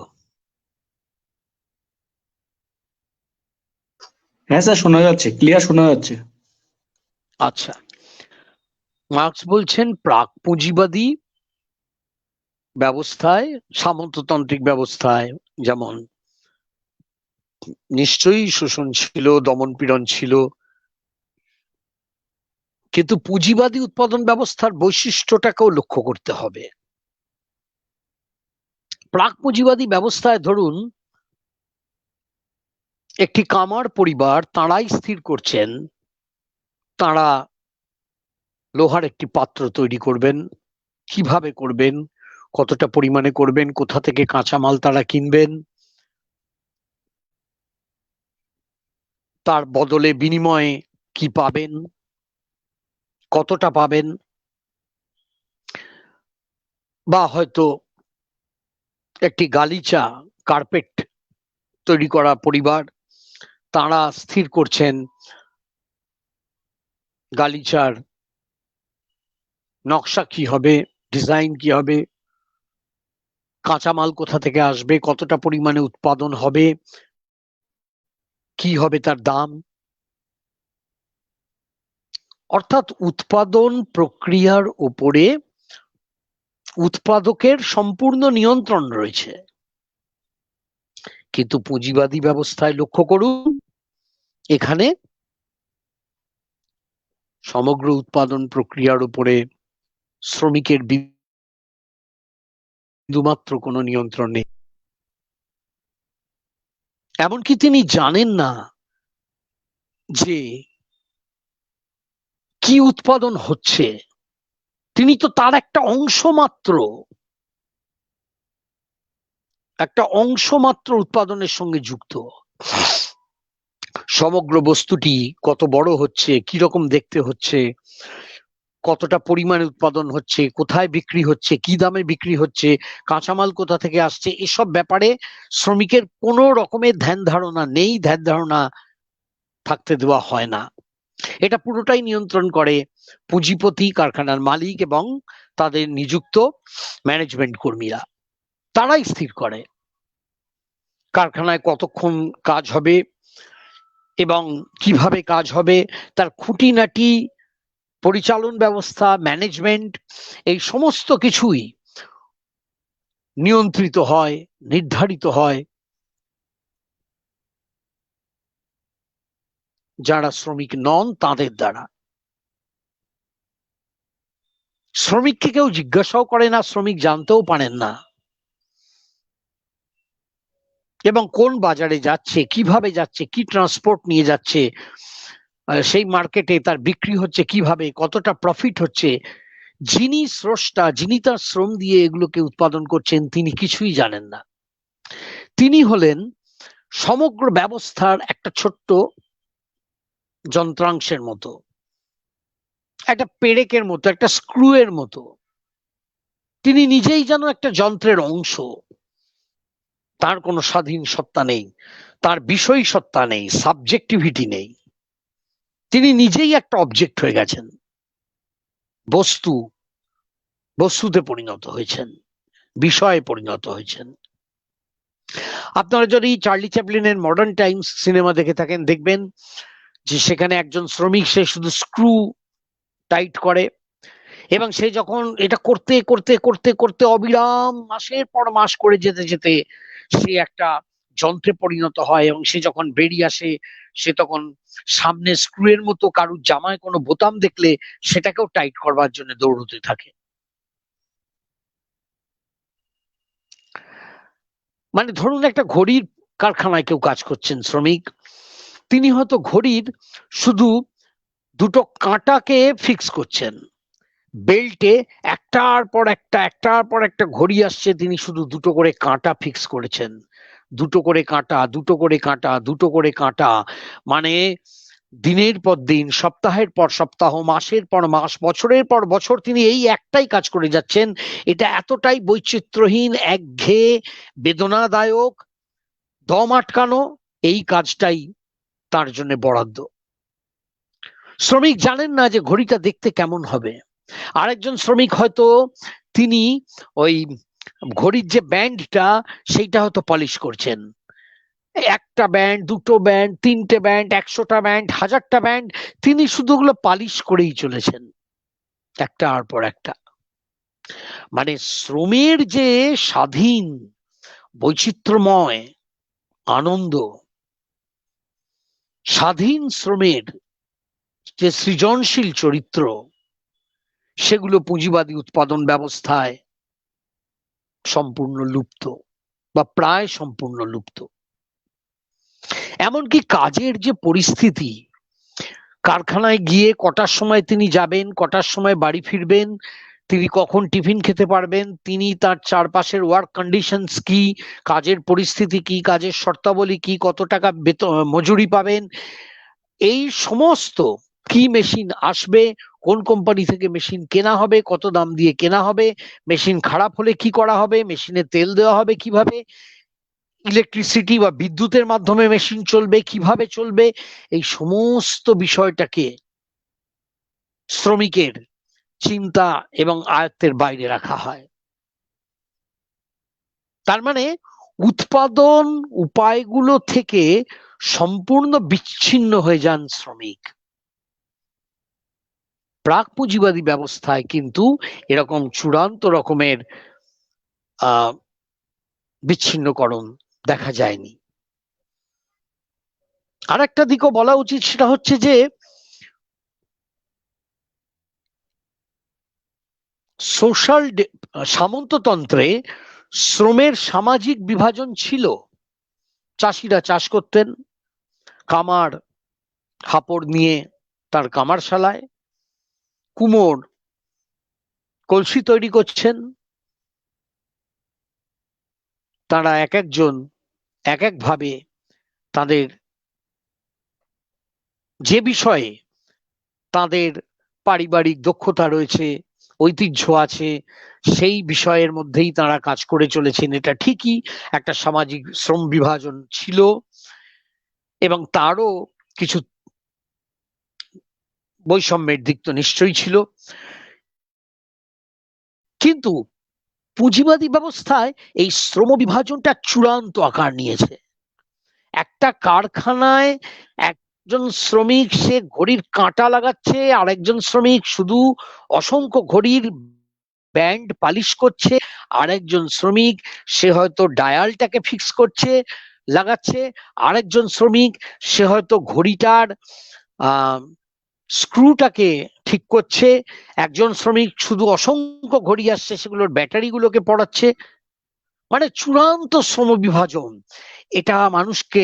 হ্যাঁ স্যার, শোনা যাচ্ছে, ক্লিয়ার শোনা যাচ্ছে। আচ্ছা, মার্কস বলছেন প্রাক পুঁজিবাদী ব্যবস্থায়, সামন্ততান্ত্রিক ব্যবস্থায় যেমন নিশ্চয়ই শোষণ ছিল, দমন পীড়ন ছিল, কিন্তু পুঁজিবাদী উৎপাদন ব্যবস্থার বৈশিষ্ট্যটাকেও লক্ষ্য করতে হবে। প্রাক পুঁজিবাদী ব্যবস্থায় ধরুন একটি কামার পরিবার, তাঁরাই স্থির করছেন তাঁরা লোহার একটি পাত্র তৈরি করবেন, কিভাবে করবেন, কতটা পরিমাণে করবেন, কোথা থেকে কাঁচামাল তারা কিনবেন, তার বদলে বিনিময়ে কি পাবেন, কতটা পাবেন। বা হয়তো একটি গালিচা কার্পেট তৈরি করা পরিবার, তারা স্থির করছেন গালিচার নকশা কি হবে, ডিজাইন কি হবে, কাঁচামাল কোথা থেকে আসবে, কতটা পরিমাণে উৎপাদন হবে, কি হবে তার দাম। অর্থাৎ উৎপাদন প্রক্রিয়ার উপরে উৎপাদকের সম্পূর্ণ নিয়ন্ত্রণ রয়েছে। কিন্তু পুঁজিবাদী ব্যবস্থায় লক্ষ্য করুন, এখানে সমগ্র উৎপাদন প্রক্রিয়ার উপরে শ্রমিকের বিন্দুমাত্র কোনো নিয়ন্ত্রণ নেই। এমনকি তিনি জানেন না যে কি উৎপাদন হচ্ছে, তিনি তো তার একটা অংশ মাত্র উৎপাদনের সঙ্গে যুক্ত। সমগ্র বস্তুটি কত বড় হচ্ছে, কি রকম দেখতে হচ্ছে, কতটা পরিমাণে উৎপাদন হচ্ছে, কোথায় বিক্রি হচ্ছে, কি দামে বিক্রি হচ্ছে, কাঁচামাল কোথা থেকে আসছে, এসব ব্যাপারে শ্রমিকের কোনো রকমের ধ্যান ধারণা নেই, ধ্যান ধারণা থাকতে দেওয়া হয় না। এটা পুরোটাই নিয়ন্ত্রণ করে পুঁজিপতি, কারখানার মালিক এবং তাদের নিযুক্ত ম্যানেজমেন্ট কর্মীরা। তারাই স্থির করে কারখানায় কতক্ষণ কাজ হবে এবং কিভাবে কাজ হবে, তার খুঁটিনাটি পরিচালন ব্যবস্থা, ম্যানেজমেন্ট, এই সমস্ত কিছুই নিয়ন্ত্রিত হয়, নির্ধারিত হয় যারা শ্রমিক নন তাদের দ্বারা। শ্রমিককে কেউ জিজ্ঞাসাও করে না, শ্রমিক জানতেও পারেন না এবং কোন বাজারে যাচ্ছে, কিভাবে যাচ্ছে, কি ট্রান্সপোর্ট নিয়ে যাচ্ছে, সেই মার্কেটে তার বিক্রি হচ্ছে কিভাবে, কতটা প্রফিট হচ্ছে, যিনি স্রষ্টা, যিনি তার শ্রম দিয়ে এগুলোকে উৎপাদন করছেন, তিনি কিছুই জানেন না। তিনি হলেন সমগ্র ব্যবস্থার একটা ছোট্ট যন্ত্রাংশের মতো, একটা পেরেকের মতো, একটা স্ক্রু এর মতো। তিনি নিজেই যেন একটা যন্ত্রের অংশ, তার কোনো স্বাধীন সত্তা নেই, তার বিষয় সত্তা নেই, সাবজেক্টিভিটি নেই, তিনি নিজেই একটা অবজেক্ট হয়ে গেছেন, বস্তুতে পরিণত হয়েছেন, বিষয়ে পরিণত হয়েছেন। আপনারা যদি চার্লি চ্যাপলিনের মডার্ন টাইমস সিনেমা দেখে থাকেন, দেখবেন যে সেখানে একজন শ্রমিক, সে শুধু স্ক্রু টাইট করে, এবং সে যখন এটা করতে করতে করতে করতে অবিরাম মাসের পর মাস করে যেতে যেতে সে একটা যন্ত্রে পরিণত হয়, এবং সে যখন বেরিয়ে আসে সে তখন সামনে স্ক্রু এর মতো কারুর জামায় কোনো বোতাম দেখলে সেটাকেও টাইট করবার জন্য দৌড়তে থাকে। মানে ধরুন একটা ঘড়ির কারখানায় কেউ কাজ করছেন শ্রমিক, তিনি হয়তো ঘড়ির শুধু দুটো কাঁটাকে ফিক্স করছেন, বেল্টে একটার পর একটা ঘড়ি আসছে, তিনি শুধু দুটো করে কাঁটা ফিক্স করেছেন, দুটো করে কাঁটা, দুটো করে কাঁটা, দুটো করে কাঁটা, মানে দিনের পর দিন, সপ্তাহের পর সপ্তাহ, মাসের পর মাস, বছরের পর বছর তিনি এই একটাই কাজ করে যাচ্ছেন। এটা এতটাই বৈচিত্র্যহীন, একঘেয়ে, বেদনাদায়ক, দম আটকানো, এই কাজটাই তার জন্য বরাদ্দ। শ্রমিক জানেন না যে ঘড়িটা দেখতে কেমন হবে। আরেকজন শ্রমিক হয়তো তিনি ওই ঘড়ির যে ব্যান্ডটা সেইটা হয়তো পলিশ করছেন, একটা ব্যান্ড, দুটো ব্যান্ড, তিনটে ব্যান্ড, 100টা ব্যান্ড, 1000টা ব্যান্ড, তিনি শুধু ওগুলো পালিশ করেই চলেছেন একটার পর একটা। মানে শ্রমের যে স্বাধীন, বৈচিত্র্যময় আনন্দ, স্বাধীন শ্রমের যে সৃজনশীল চরিত্র, সেগুলো পুঁজিবাদী উৎপাদন ব্যবস্থায় সম্পূর্ণ লুপ্ত বা প্রায় সম্পূর্ণ লুপ্ত। এমনকি কাজের যে পরিস্থিতি, কারখানায় গিয়ে কটার সময় তিনি যাবেন, কটার সময় বাড়ি ফিরবেন, তিনি কখন টিফিন খেতে পারবেন, তিনি তার চারপাশের ওয়ার্ক কন্ডিশনস কি, কাজের পরিস্থিতি কি, কাজের শর্তাবলী কি, কত টাকা মজুরি পাবেন, এই সমস্ত, কি মেশিন আসবে, কোন কোম্পানি থেকে মেশিন কেনা হবে, কত দাম দিয়ে কেনা হবে, মেশিন খারাপ হলে কি করা হবে, মেশিনে তেল দেওয়া হবে কিভাবে, ইলেকট্রিসিটি বা বিদ্যুতের মাধ্যমে মেশিন চলবে কিভাবে চলবে, এই সমস্ত বিষয়টাকে শ্রমিকের চিন্তা এবং আয়ত্তের বাইরে রাখা হয়। তার মানে উৎপাদন উপায়গুলো থেকে সম্পূর্ণ বিচ্ছিন্ন হয়ে যান শ্রমিক। প্রাক পুঁজিবাদী ব্যবস্থায় কিন্তু এরকম চূড়ান্ত রকমের বিচ্ছিন্নকরণ দেখা যায়নি। আর একটা দিকও বলা উচিত, সেটা হচ্ছে যে সোশ্যাল সামন্ততন্ত্রে শ্রমের সামাজিক বিভাজন ছিল। চাষিরা চাষ করতেন, কামার কাপড় নিয়ে তার কামারশালায়, কুমোর কলসি তৈরি করছেন, তারা এক একজন এক একভাবে তাদের যে বিষয়ে তাদের পারিবারিক দক্ষতা রয়েছে, ঐতিহ্য আছে, সেই বিষয়ের মধ্যেই তারা কাজ করে চলেছেন। এটা ঠিকই একটা সামাজিক শ্রম বিভাজন ছিল, এবং তারও কিছু বৈষম্যের দিক তো নিশ্চয়ই ছিল। কিন্তু পুঁজিবাদী ব্যবস্থায় এই শ্রম বিভাজনটা চূড়ান্ত আকার নিয়েছে। একটা কারখানায় একজন শ্রমিক সে ঘড়ির কাঁটা লাগাচ্ছে, আরেকজন শ্রমিক শুধু অসংখ্য ঘড়ির ব্যান্ড পালিশ করছে, আরেকজন শ্রমিক সে হয়তো ডায়ালটাকে ফিক্স করছে, লাগাচ্ছে, আরেকজন শ্রমিক সে হয়তো ঘড়িটার স্ক্রুটাকে ঠিক করছে, একজন শ্রমিক শুধু অসংখ্য ঘড়ি আসছে সেগুলোর ব্যাটারি গুলোকে পড়াচ্ছে। মানে চূড়ান্ত শ্রম বিভাজন, এটা মানুষকে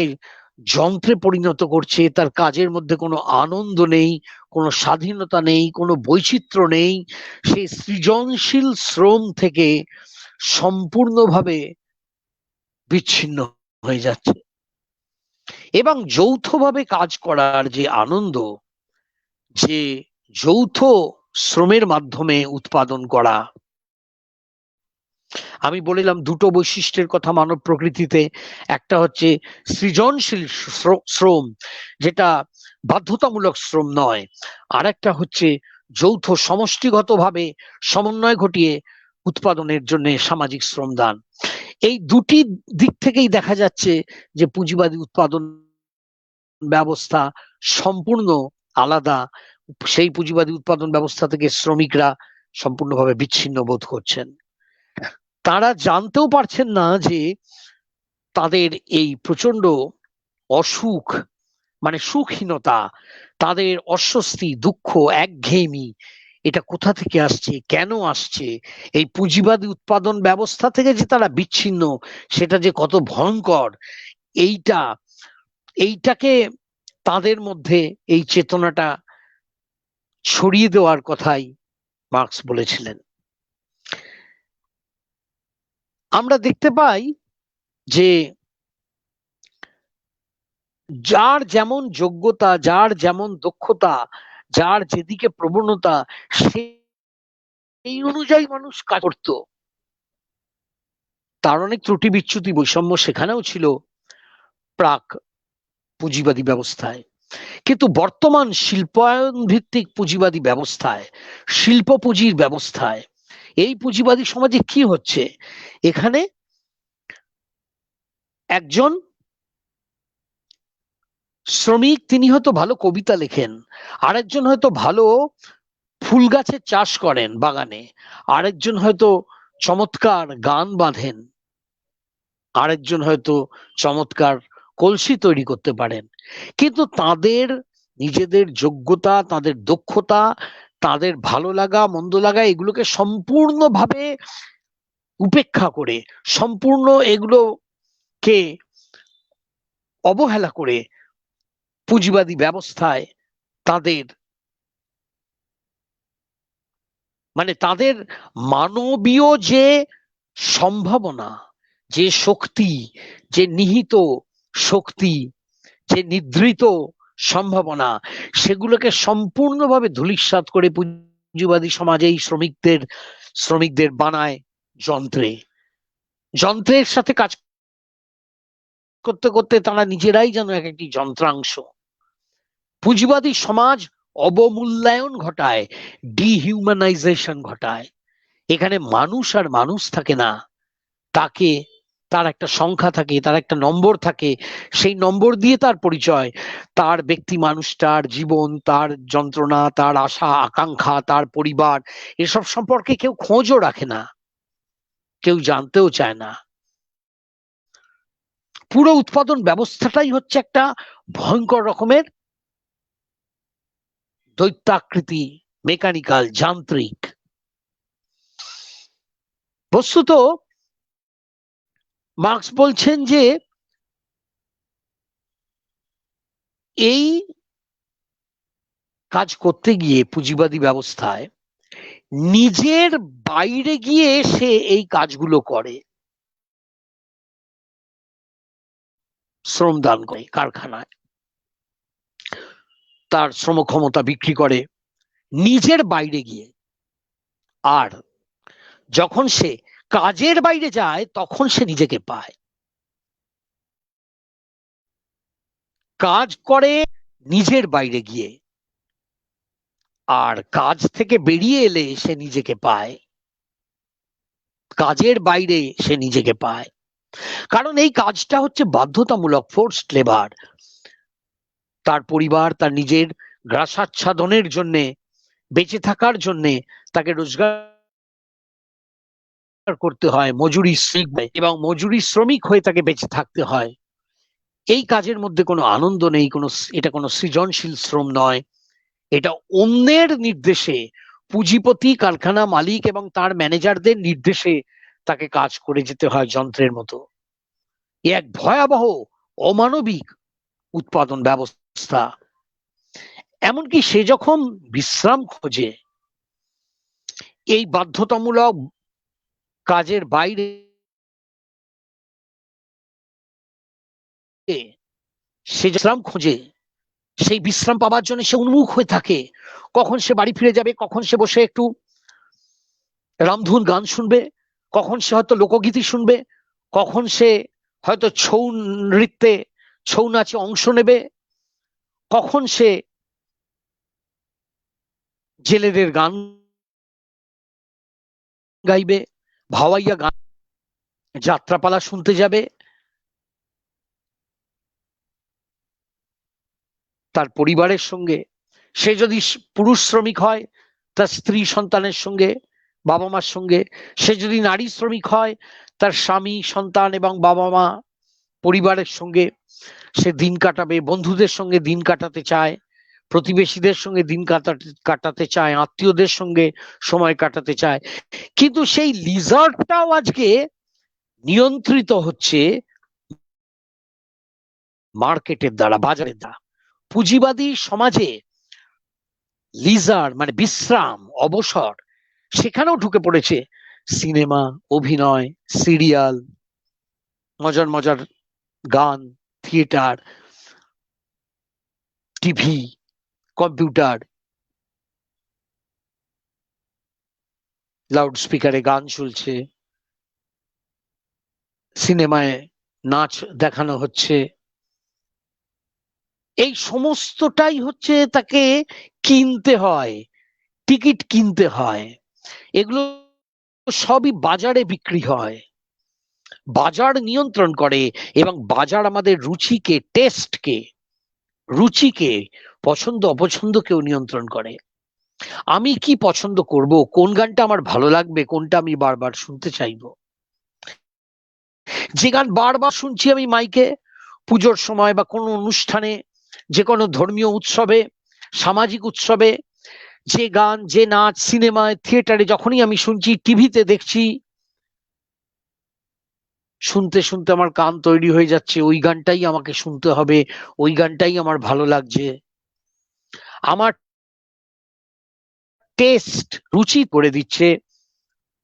যন্ত্রে পরিণত করছে। তার কাজের মধ্যে কোনো আনন্দ নেই, কোনো স্বাধীনতা নেই, কোনো বৈচিত্র্য নেই, সেই সৃজনশীল শ্রম থেকে সম্পূর্ণভাবে বিচ্ছিন্ন হয়ে যাচ্ছে। এবং যৌথভাবে কাজ করার যে আনন্দ, যে যৌথ শ্রমের মাধ্যমে উৎপাদন করা, আমি বলিলাম দুটো বৈশিষ্ট্যের কথা মানব প্রকৃতিতে, একটা হচ্ছে সৃজনশীল শ্রম, যেটা বাধ্যতামূলক শ্রম নয়, আর একটা হচ্ছে যৌথ সমষ্টিগতভাবে সমন্বয় ঘটিয়ে উৎপাদনের জন্য সামাজিক শ্রমদান। এই দুটি দিক থেকেই দেখা যাচ্ছে যে পুঁজিবাদী উৎপাদন ব্যবস্থা সম্পূর্ণ আলাদা। সেই পুঁজিবাদী উৎপাদন ব্যবস্থা থেকে শ্রমিকরা সম্পূর্ণভাবে বিচ্ছিন্ন বোধ করছেন। তারা জানতেও পারছেন না যে তাদের এই প্রচন্ড অসুখ, মানে সুখহীনতা, তাদের অস্বস্তি, দুঃখ, একঘেয়েমি, এটা কোথা থেকে আসছে, কেন আসছে, এই পুঁজিবাদী উৎপাদন ব্যবস্থা থেকে যে তারা বিচ্ছিন্ন, সেটা যে কত ভয়ঙ্কর, এইটাকে তাদের মধ্যে এই চেতনাটা ছড়িয়ে দেওয়ার কথাই মার্কস বলেছিলেন। আমরা দেখতে পাই যে যার যেমন যোগ্যতা, যার যেমন দক্ষতা, যার যেদিকে প্রবণতা, সেই অনুযায়ী মানুষ কাজ করত। তার অনেক ত্রুটি বিচ্যুতি বৈষম্য সেখানেও ছিল প্রাক পুঁজিবাদী ব্যবস্থায়। কিন্তু বর্তমান শিল্পায়ন ভিত্তিক পুঁজিবাদী ব্যবস্থায়, শিল্প পুঁজির ব্যবস্থায়, এই পুঁজিবাদী সমাজে কি হচ্ছে? এখানে একজন শ্রমিক, তিনি হয়তো ভালো কবিতা লেখেন, আরেকজন হয়তো ভালো ফুল গাছের চাষ করেন বাগানে, আরেকজন হয়তো চমৎকার গান বাঁধেন, আরেকজন হয়তো চমৎকার কলসি তৈরি করতে পারেন। কিন্তু তাদের নিজেদের যোগ্যতা, তাদের দক্ষতা, তাদের ভালো লাগা মন্দ লাগা, এগুলোকে সম্পূর্ণভাবে উপেক্ষা করে, সম্পূর্ণ এগুলোকে অবহেলা করে পুঁজিবাদী ব্যবস্থায় তাদের, মানে তাদের মানবীয় যে সম্ভাবনা, যে শক্তি, যে নিহিত শক্তি, যে নিদ্রিত সম্ভাবনা, সেগুলোকে সম্পূর্ণভাবে ধূলিসাৎ করে পুঁজিবাদী সমাজে এই শ্রমিকদের বানায় যন্ত্রের সাথে কাজ করতে করতে তারা নিজেরাই যেন এক একটি যন্ত্রাংশ। পুঁজিবাদী সমাজ অবমূল্যায়ন ঘটায়, ডিহিউম্যানাইজেশন ঘটায়। এখানে মানুষ আর মানুষ থাকে না, তার একটা সংখ্যা থাকে, তার একটা নম্বর থাকে, সেই নম্বর দিয়ে তার পরিচয়, তার ব্যক্তি মানুষটার জীবন, তার যন্ত্রণা, তার আশা আকাঙ্ক্ষা, তার পরিবার, এসব সম্পর্কে কেউ খোঁজও রাখে না, কেউ জানতেও চায় না। পুরো উৎপাদন ব্যবস্থাটাই হচ্ছে একটা ভয়ঙ্কর রকমের দৈত্যাকৃতি, মেকানিক্যাল, যান্ত্রিক। বস্তুত মার্কস বলছেন যে এই কাজ করতে গিয়ে পুঁজিবাদী ব্যবস্থায় নিজের বাইরে গিয়ে সে এই কাজগুলো করে, শ্রমদান করে কারখানায়, তার শ্রম ক্ষমতা বিক্রি করে নিজের বাইরে গিয়ে। আর যখন সে কাজের বাইরে যায় তখন সে নিজেকে পায়, কাজ করে নিজের বাইরে গিয়ে, আর কাজ থেকে বেরিয়ে এলে সে নিজেকে পায়, কাজের বাইরে সে নিজেকে পায়। কারণ এই কাজটা হচ্ছে বাধ্যতামূলক, ফোর্সড লেবার। তার পরিবার, তার নিজের গ্রাসাচ্ছাদনের জন্য, বেঁচে থাকার জন্য তাকে রোজগার করতে হয়, মজুরি শ্রমিক, এবং মজুরি শ্রমিক হয়ে তাকে বেঁচে থাকতে হয়। এই কাজের মধ্যে কোনো আনন্দ নেই, এটা কোনো সৃজনশীল শ্রম নয়, এটা অন্যের নির্দেশে, পুঁজিপতি, কারখানা মালিক এবং তার ম্যানেজারদের নির্দেশে তাকে কাজ করে যেতে হয় যন্ত্রের মতো। এক ভয়াবহ অমানবিক উৎপাদন ব্যবস্থা। এমনকি সে যখন বিশ্রাম খোঁজে এই বাধ্যতামূলক কাজের বাইরে, সে বিশ্রাম খোঁজে, সেই বিশ্রাম পাওয়ার জন্য সে উন্মুখ হয়ে থাকে, কখন সে বাড়ি ফিরে যাবে, কখন সে বসে একটু রামধুন গান শুনবে, কখন সে হয়তো লোকগীতি শুনবে, কখন সে হয়তো ছৌ নৃত্যে, ছৌ নাচে অংশ নেবে, কখন সে জেলেদের গান গাইবে, ভাওয়াইয়া গান, যাত্রাপালা শুনতে যাবে, তার পরিবারের সঙ্গে। সে যদি পুরুষ শ্রমিক হয় তার স্ত্রী সন্তানের সঙ্গে, বাবা মার সঙ্গে। সে যদি নারী শ্রমিক হয় তার স্বামী, সন্তান এবং বাবা মা, পরিবারের সঙ্গে সে দিন কাটাবে, বন্ধুদের সঙ্গে দিন কাটাতে চায়, প্রতিবেশীদের সঙ্গে দিন কাটাতে চায়, আত্মীয়দের সঙ্গে সময় কাটাতে চায়। কিন্তু সেই লিজার্ডটাও আজকে নিয়ন্ত্রিত হচ্ছে মার্কেটের দ্বারা, বাজারের দ্বারা। পুঁজিবাদী সমাজে লিজার মানে বিশ্রাম, অবসর, সেখানেও ঢুকে পড়েছে সিনেমা, অভিনয়, সিরিয়াল, মজার মজার গান, থিয়েটার, টিভি, কম্পিউটার, লাউড স্পিকারে গান চলছে, সিনেমায় নাচ দেখানো হচ্ছে। এই সমস্তটাই হচ্ছে তাকে কিনতে হয়, টিকিট কিনতে হয়। এগুলো সবই বাজারে বিক্রি হয়, বাজার নিয়ন্ত্রণ করে। এবং বাজার আমাদের রুচিকে, টেস্টকে, রুচিকে, পছন্দ অপছন্দকেও নিয়ন্ত্রণ করে। আমি কি পছন্দ করব, কোন গানটা আমার ভালো লাগবে, কোনটা আমি বারবার শুনতে চাইবো। যে গান বারবার শুনছি আমি মাইকে, পুজোর সময় বা কোনো অনুষ্ঠানে, যে কোনো ধর্মীয় উৎসবে, সামাজিক উৎসবে, যে গান, যে নাচ, সিনেমায়, থিয়েটারে যখনই আমি শুনছি, টিভিতে দেখছি, শুনতে শুনতে আমার কান তৈরি হয়ে যাচ্ছে, ওই গানটাই আমাকে শুনতে হবে, ওই গানটাই আমার ভালো লাগছে। আমার টেস্ট, রুচি করে দিচ্ছে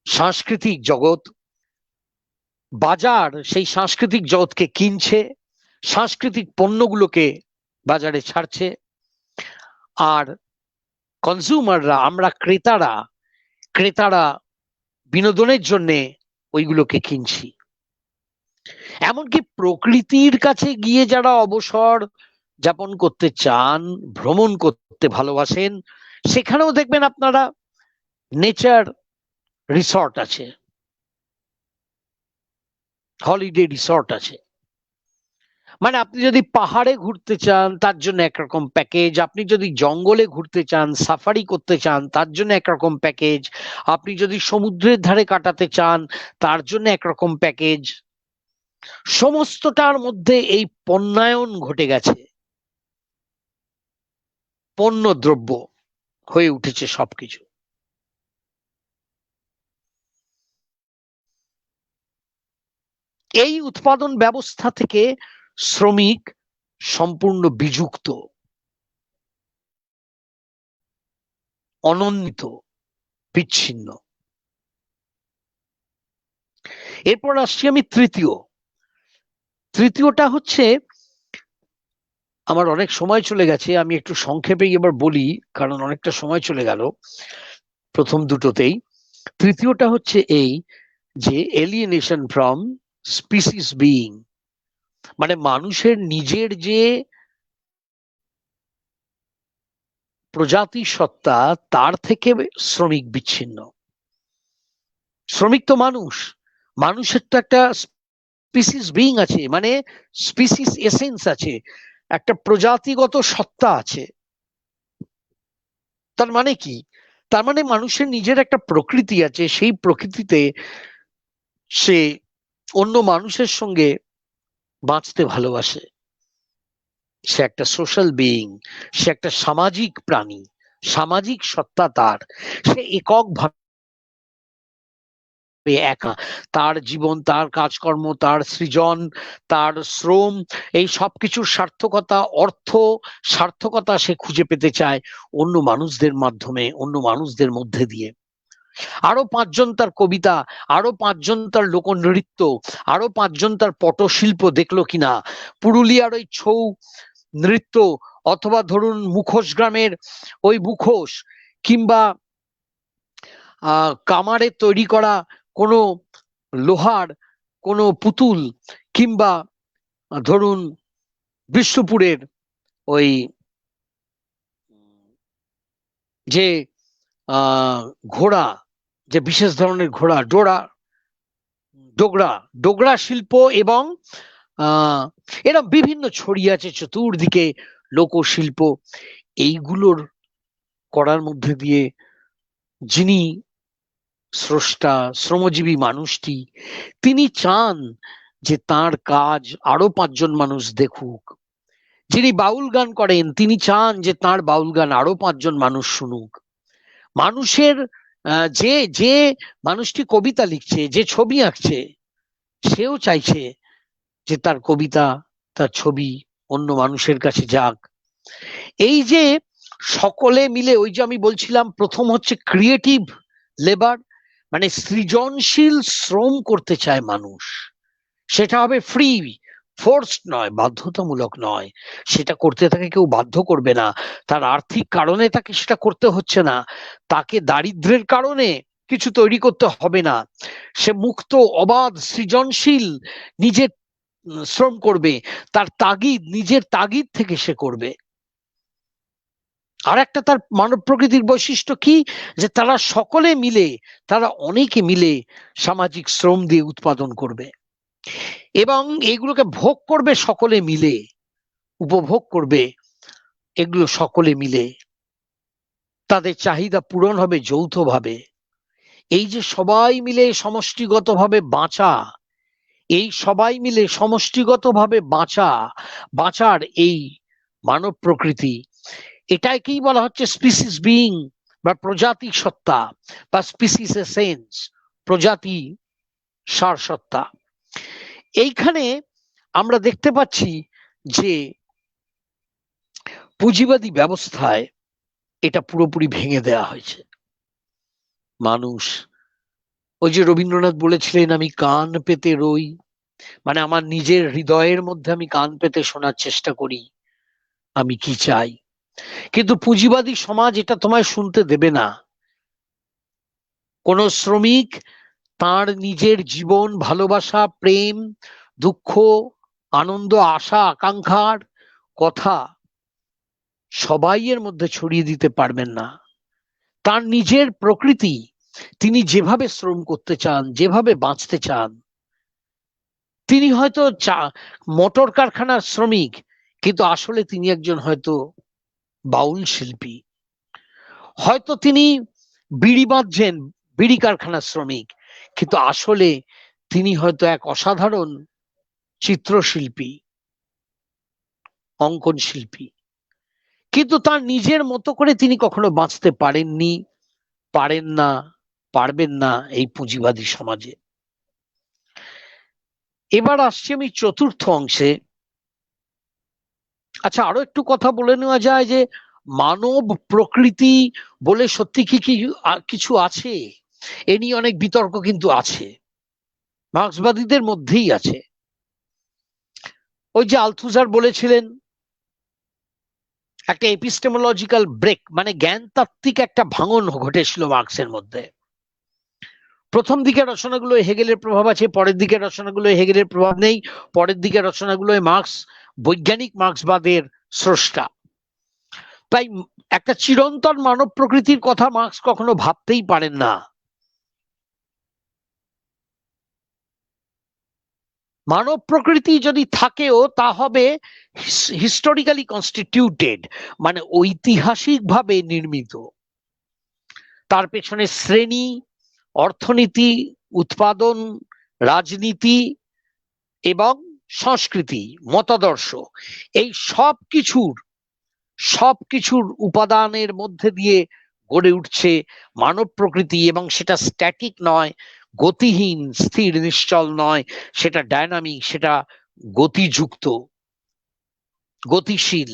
সাংস্কৃতিক জগৎ। বাজার সেই সাংস্কৃতিক জগৎকে কিনছে, সাংস্কৃতিক পণ্যগুলোকে বাজারে ছাড়ছে। আর কনজিউমাররা, আমরা ক্রেতারা বিনোদনের জন্য ওইগুলোকে কিনছি। এমনকি প্রকৃতির কাছে গিয়ে যারা অবসর যাপন করতে চান, ভ্রমণ করতে ভালোবাসেন, সেখানেও দেখবেন আপনারা নেচার রিসর্ট আছে, হলিডে রিসর্ট আছে। মানে আপনি যদি পাহাড়ে ঘুরতে চান তার জন্য একরকম প্যাকেজ, আপনি যদি জঙ্গলে ঘুরতে চান, সাফারি করতে চান, তার জন্য একরকম প্যাকেজ, আপনি যদি সমুদ্রের ধারে কাটাতে চান তার জন্য একরকম প্যাকেজ। সমস্তটার মধ্যে এই পণ্যায়ন ঘটে গেছে, পণ্য দ্রব্য হয়ে উঠেছে সবকিছু। এই উৎপাদন ব্যবস্থা থেকে শ্রমিক সম্পূর্ণ বিযুক্ত, অনন্বিত, বিচ্ছিন্ন। এরপর আসছি আমি তৃতীয়টা হচ্ছে, আমার অনেক সময় চলে গেছে, আমি একটু সংক্ষেপেই এবার বলি কারণ অনেকটা সময় চলে গেল প্রথম দুটোতেই। তৃতীয়টা হচ্ছে এই যে এলিয়েনেশন ফ্রম স্পিসিস বিইং, মানে মানুষের নিজের যে প্রজাতি সত্তা, তার থেকে শ্রমিক বিচ্ছিন্ন। শ্রমিক তো মানুষের তো একটা স্পিসিস বিইং আছে, মানে স্পিসিস এসেন্স আছে, একটা প্রজাতিগত সত্তা আছে। তার মানে কি? তার মানে মানুষের নিজের একটা প্রকৃতি আছে, সেই প্রকৃতিতে সে অন্য মানুষের সঙ্গে বাঁচতে ভালোবাসে। সে একটা সোশ্যাল বিইং, সে একটা সামাজিক প্রাণী, সামাজিক সত্তা তার। সে এককভাবে একা, তার জীবন, তার কাজকর্ম, তার সৃজন, তার শ্রম, এই সবকিছুর সার্থকতা, অর্থ সার্থকতা সে খুঁজে পেতে চায় অন্য মানুষদের মাধ্যমে, অন্য মানুষদের মধ্যে দিয়ে। আরো পাঁচজন তার কবিতা, আরো পাঁচজন তার লোকনৃত্য, আরো পাঁচজন তার পটশিল্প দেখলো কিনা, পুরুলিয়ার ওই ছৌ নৃত্য, অথবা ধরুন মুখোশ গ্রামের ওই মুখোশ, কিংবা কামারে তৈরি করা কোনো লোহার কোনো পুতুল, কিংবা ধরুন বিষ্ণুপুরের ওই যে ঘোড়া, যে বিশেষ ধরনের ঘোড়া, ডোগরা শিল্প, এবং এরা বিভিন্ন ছড়িয়ে আছে চতুর্দিকে লোকশিল্প। এইগুলোর করার মধ্যে দিয়ে যিনি স্রষ্টা, শ্রমজীবী মানুষটি, তিনি চান যে তার কাজ আরো 5 জন মানুষ দেখুক। যিনি বাউল গান করেন, তিনি চান যে তার বাউল গান আরো 5 জন মানুষ শুনুক। মানুষের যে যে মানুষটি কবিতা লিখছে, যে ছবি আঁকছে, সেও চাইছে যে তার কবিতা, তার ছবি অন্য মানুষের কাছে যাক। এই যে সকলে মিলে, ওই যে আমি বলছিলাম, প্রথম হচ্ছে ক্রিয়েটিভ লেবার, মানে সৃজনশীল শ্রম করতে চায় মানুষ। সেটা হবে ফ্রি, ফোর্সড নয়, বাধ্যতামূলক নয়। সেটা করতে তাকে কেউ বাধ্য করবে না। তার আর্থিক কারণে তাকে সেটা করতে হচ্ছে না, তাকে দারিদ্র্যের কারণে কিছু তৈরি করতে হবে না। সে মুক্ত, অবাধ, সৃজনশীল নিজের শ্রম করবে, তার তাগিদ, নিজের তাগিদ থেকে সে করবে। আর একটা তার মানব প্রকৃতির বৈশিষ্ট্য কি, যে তারা সকলে মিলে, তারা অনেকে মিলে সামাজিক শ্রম দিয়ে উৎপাদন করবে, এবং এগুলোকে ভোগ করবে সকলে মিলে, উপভোগ করবে এগুলো সকলে মিলে। তাদের চাহিদা পূরণ হবে যৌথভাবে। এই যে সবাই মিলে সমষ্টিগতভাবে বাঁচা, এই সবাই মিলে সমষ্টিগতভাবে বাঁচার এই মানব প্রকৃতি, এটাকেই বলা হচ্ছে স্পিসিস বিইং, বা প্রজাতি সত্তা, বা স্পিসিস এসেন্স, প্রজাতি সার সত্তা। এইখানে আমরা দেখতে পাচ্ছি যে পুঁজিবাদী ব্যবস্থায় এটা পুরোপুরি ভেঙে দেওয়া হয়েছে। মানুষ, ওই যে রবীন্দ্রনাথ বলেছিলেন, আমি কান পেতে রই, মানে আমার নিজের হৃদয়ের মধ্যে আমি কান পেতে শোনার চেষ্টা করি আমি কি চাই। কিন্তু পুঁজিবাদী সমাজ এটা তোমায় শুনতে দেবে না। কোন শ্রমিক তার নিজের জীবন, ভালোবাসা, প্রেম, দুঃখ, আনন্দ, আশা, আকাঙ্ক্ষার কথা সবাইয়ের মধ্যে ছড়িয়ে দিতে পারবেন না। তার নিজের প্রকৃতি, তিনি যেভাবে শ্রম করতে চান, যেভাবে বাঁচতে চান, তিনি হয়তো মোটর কারখানার শ্রমিক, কিন্তু আসলে তিনি একজন হয়তো বাউল শিল্পী। হয়তো তিনি বিড়ি বাঁধছেন, বিড়ি কারখানার শ্রমিক, কিন্তু আসলে তিনি হয়তো এক অসাধারণ চিত্রশিল্পী, অঙ্কন শিল্পী। কিন্তু তার নিজের মতো করে তিনি কখনো বাঁচতে পারেননি, পারেন না, পারবেন না এই পুঁজিবাদী সমাজে। এবার আসছি আমি চতুর্থ অংশে। আচ্ছা, আরো একটু কথা বলে নেওয়া যায় যে মানব প্রকৃতি বলে সত্যি কি কিছু আছে? এ নিয়ে অনেক বিতর্ক কিন্তু আছে, মার্ক্সবাদীদের মধ্যেই আছে। ওই যে আলথুজার বলেছিলেন, একটা এপিস্টেমোলজিক্যাল ব্রেক, মানে জ্ঞানতাত্ত্বিক একটা ভাঙন ঘটেছিল মার্ক্সের মধ্যে। প্রথম দিকের রচনাগুলো হেগেলের প্রভাব আছে, পরের দিকের রচনাগুলো হেগেলের প্রভাব নেই, পরের দিকের রচনাগুলো মার্ক্স বৈজ্ঞানিক মার্ক্সবাদের স্রষ্টা। তাই একটা চিরন্তন মানব প্রকৃতির কথা মার্ক্স কখনো ভাবতেই পারেন না। মানব প্রকৃতি যদি থাকেও তা হবে হিস্টোরিক্যালি কনস্টিটিউটেড, মানে ঐতিহাসিকভাবে নির্মিত। তার পেছনে শ্রেণী, অর্থনীতি, উৎপাদন, রাজনীতি এবং সংস্কৃতি, মতাদর্শ, এই সবকিছুর উপাদানের মধ্যে দিয়ে গড়ে উঠছে মানব প্রকৃতি। এবং সেটা স্ট্যাটিক নয়, গতিহীন, স্থির নিশ্চল নয়, সেটা ডায়নামিক, সেটা গতিযুক্ত, গতিশীল।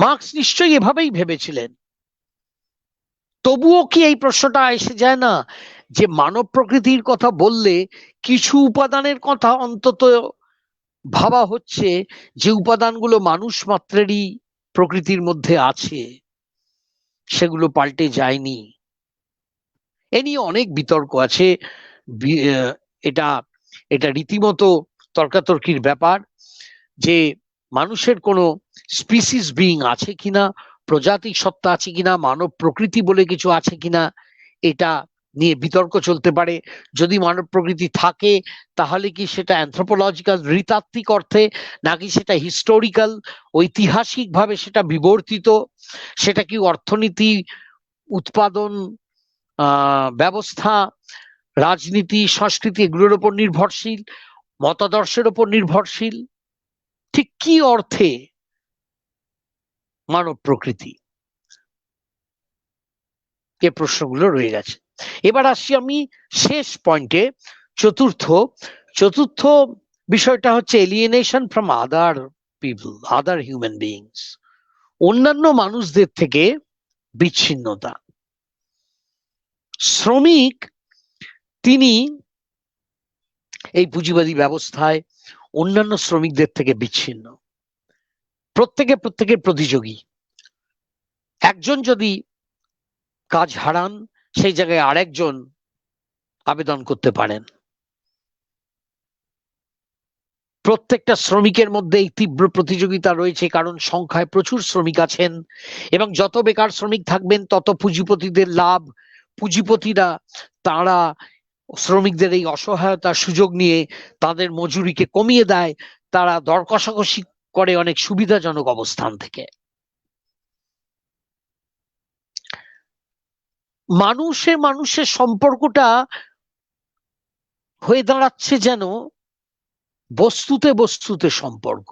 মার্ক্স নিশ্চয়ই এভাবেই ভেবেছিলেন। তবুও কি এই প্রশ্নটা এসে যায় না যে মানব প্রকৃতির কথা বললে কিছু উপাদানের কথা অন্তত ভাবা হচ্ছে, যে উপাদানগুলো মানুষ মাত্রেরই প্রকৃতির মধ্যে আছে, সেগুলো পাল্টে যায়নি। এ নিয়ে অনেক বিতর্ক আছে। এটা এটা রীতিমতো তর্কাতর্কির ব্যাপার যে মানুষের কোনো স্পিসিস বিইং আছে কিনা, প্রজাতি সত্তা আছে কিনা, মানব প্রকৃতি বলে কিছু আছে কিনা, এটা নিয়ে বিতর্ক চলতে পারে। যদি মানব প্রকৃতি থাকে তাহলে কি সেটা অ্যানথ্রোপোলজিক্যাল নৃতাত্ত্বিক অর্থে, নাকি সেটা হিস্টোরিক্যাল ঐতিহাসিক ভাবে সেটা বিবর্তিত, সেটা কি অর্থনীতি, উৎপাদন ব্যবস্থা, রাজনীতি, সংস্কৃতি এগুলোর উপর নির্ভরশীল, মতাদর্শের উপর নির্ভরশীল, ঠিক কি অর্থে মানব প্রকৃতি, এ প্রশ্নগুলো রয়ে গেছে। এবার আসছি আমি শেষ পয়েন্টে, চতুর্থ বিষয়টা হচ্ছে alienation from other people, other human beings, অন্যান্য মানুষদের থেকে বিচ্ছিন্নতা। শ্রমিক তিনি এই পুঁজিবাদী ব্যবস্থায় অন্যান্য শ্রমিকদের থেকে বিচ্ছিন্ন, প্রত্যেকের প্রতিযোগী। একজন যদি কাজ হারান, সেই জায়গায় আরেকজন আবেদন করতে পারেন। প্রত্যেকটা শ্রমিকের মধ্যে এই তীব্র প্রতিযোগিতা রয়েছে, কারণ সংখ্যায় প্রচুর শ্রমিক আছেন এবং যত বেকার শ্রমিক থাকবেন তত পুঁজিপতিদের লাভ। পুঁজিপতিরা তারা শ্রমিকদের এই অসহায়তার সুযোগ নিয়ে তাদের মজুরিকে কমিয়ে দেয়, তারা দর কষাকষি করে অনেক সুবিধাজনক অবস্থান থেকে। মানুষের সম্পর্কটা হয়ে দাঁড়াচ্ছে যেন বস্তুতে সম্পর্ক।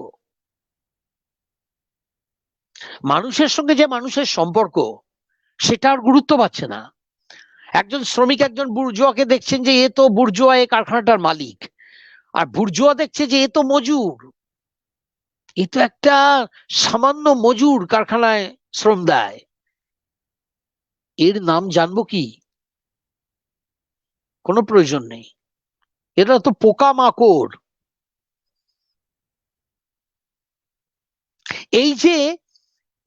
মানুষের সঙ্গে যে মানুষের সম্পর্ক সেটা আর গুরুত্ব পাচ্ছে না। একজন শ্রমিক একজন বুর্জোয়াকে দেখছেন যে এ তো বুর্জোয়া, এ কারখানাটার মালিক, আর বুর্জোয়া দেখছে যে এ তো মজুর, এ তো একটা সামান্য মজুর, কারখানায় শ্রম দেয়, এর নাম জানবো কি? কোনো প্রয়োজন নেই, এরা তো পোকা মাকড়।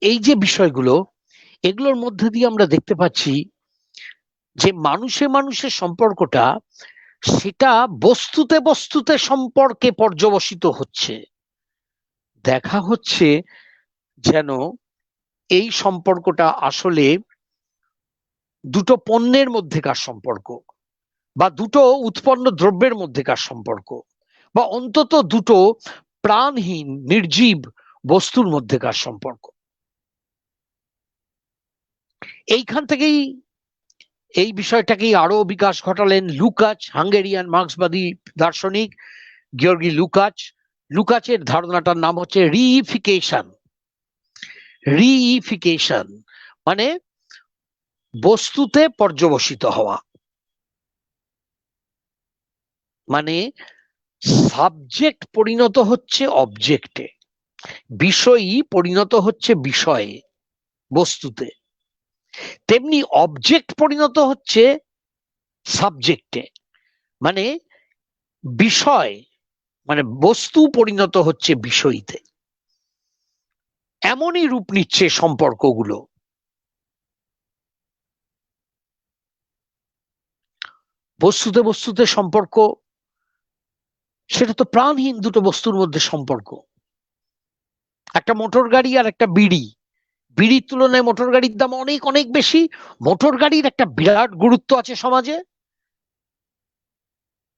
এই যে বিষয়গুলো, এগুলোর মধ্যে দিয়ে আমরা দেখতে পাচ্ছি যে মানুষের সম্পর্কটা সেটা বস্তুতে সম্পর্কে পর্যবসিত হচ্ছে। দেখা হচ্ছে যেন এই সম্পর্কটা আসলে দুটো পণ্যের মধ্যেকার সম্পর্ক, বা দুটো উৎপন্ন দ্রব্যের মধ্যেকার সম্পর্ক, বা অন্তত দুটো প্রাণহীন নির্জীব বস্তুর মধ্যেকার সম্পর্ক। এইখান থেকেই এই বিষয়টাকেই আরো বিকাশ ঘটালেন লুকাচ, হাঙ্গেরিয়ান মার্ক্সবাদী দার্শনিক গিয়র্গি লুকাচ। লুকাচের ধারণাটার নাম হচ্ছে রিইফিকেশন, মানে বস্তুতে পর্যবসিত হওয়া, মানে সাবজেক্ট পরিণত হচ্ছে অবজেক্টে, বিষয়ই পরিণত হচ্ছে বিষয়ে, বস্তুতে, তেমনি অবজেক্ট পরিণত হচ্ছে সাবজেক্টে, মানে বিষয়, মানে বস্তু পরিণত হচ্ছে বিষয়ীতে। এমনই রূপ নিচ্ছে সম্পর্কগুলো। বস্তুতে সম্পর্ক, সেটা তো প্রাণহীন দুটো বস্তুর মধ্যে সম্পর্ক। একটা মোটর গাড়ি আর একটা বিড়ি, বিড়ির তুলনায় মোটর গাড়ির দাম অনেক অনেক বেশি। মোটর গাড়ির একটা বিরাট গুরুত্ব আছে সমাজে,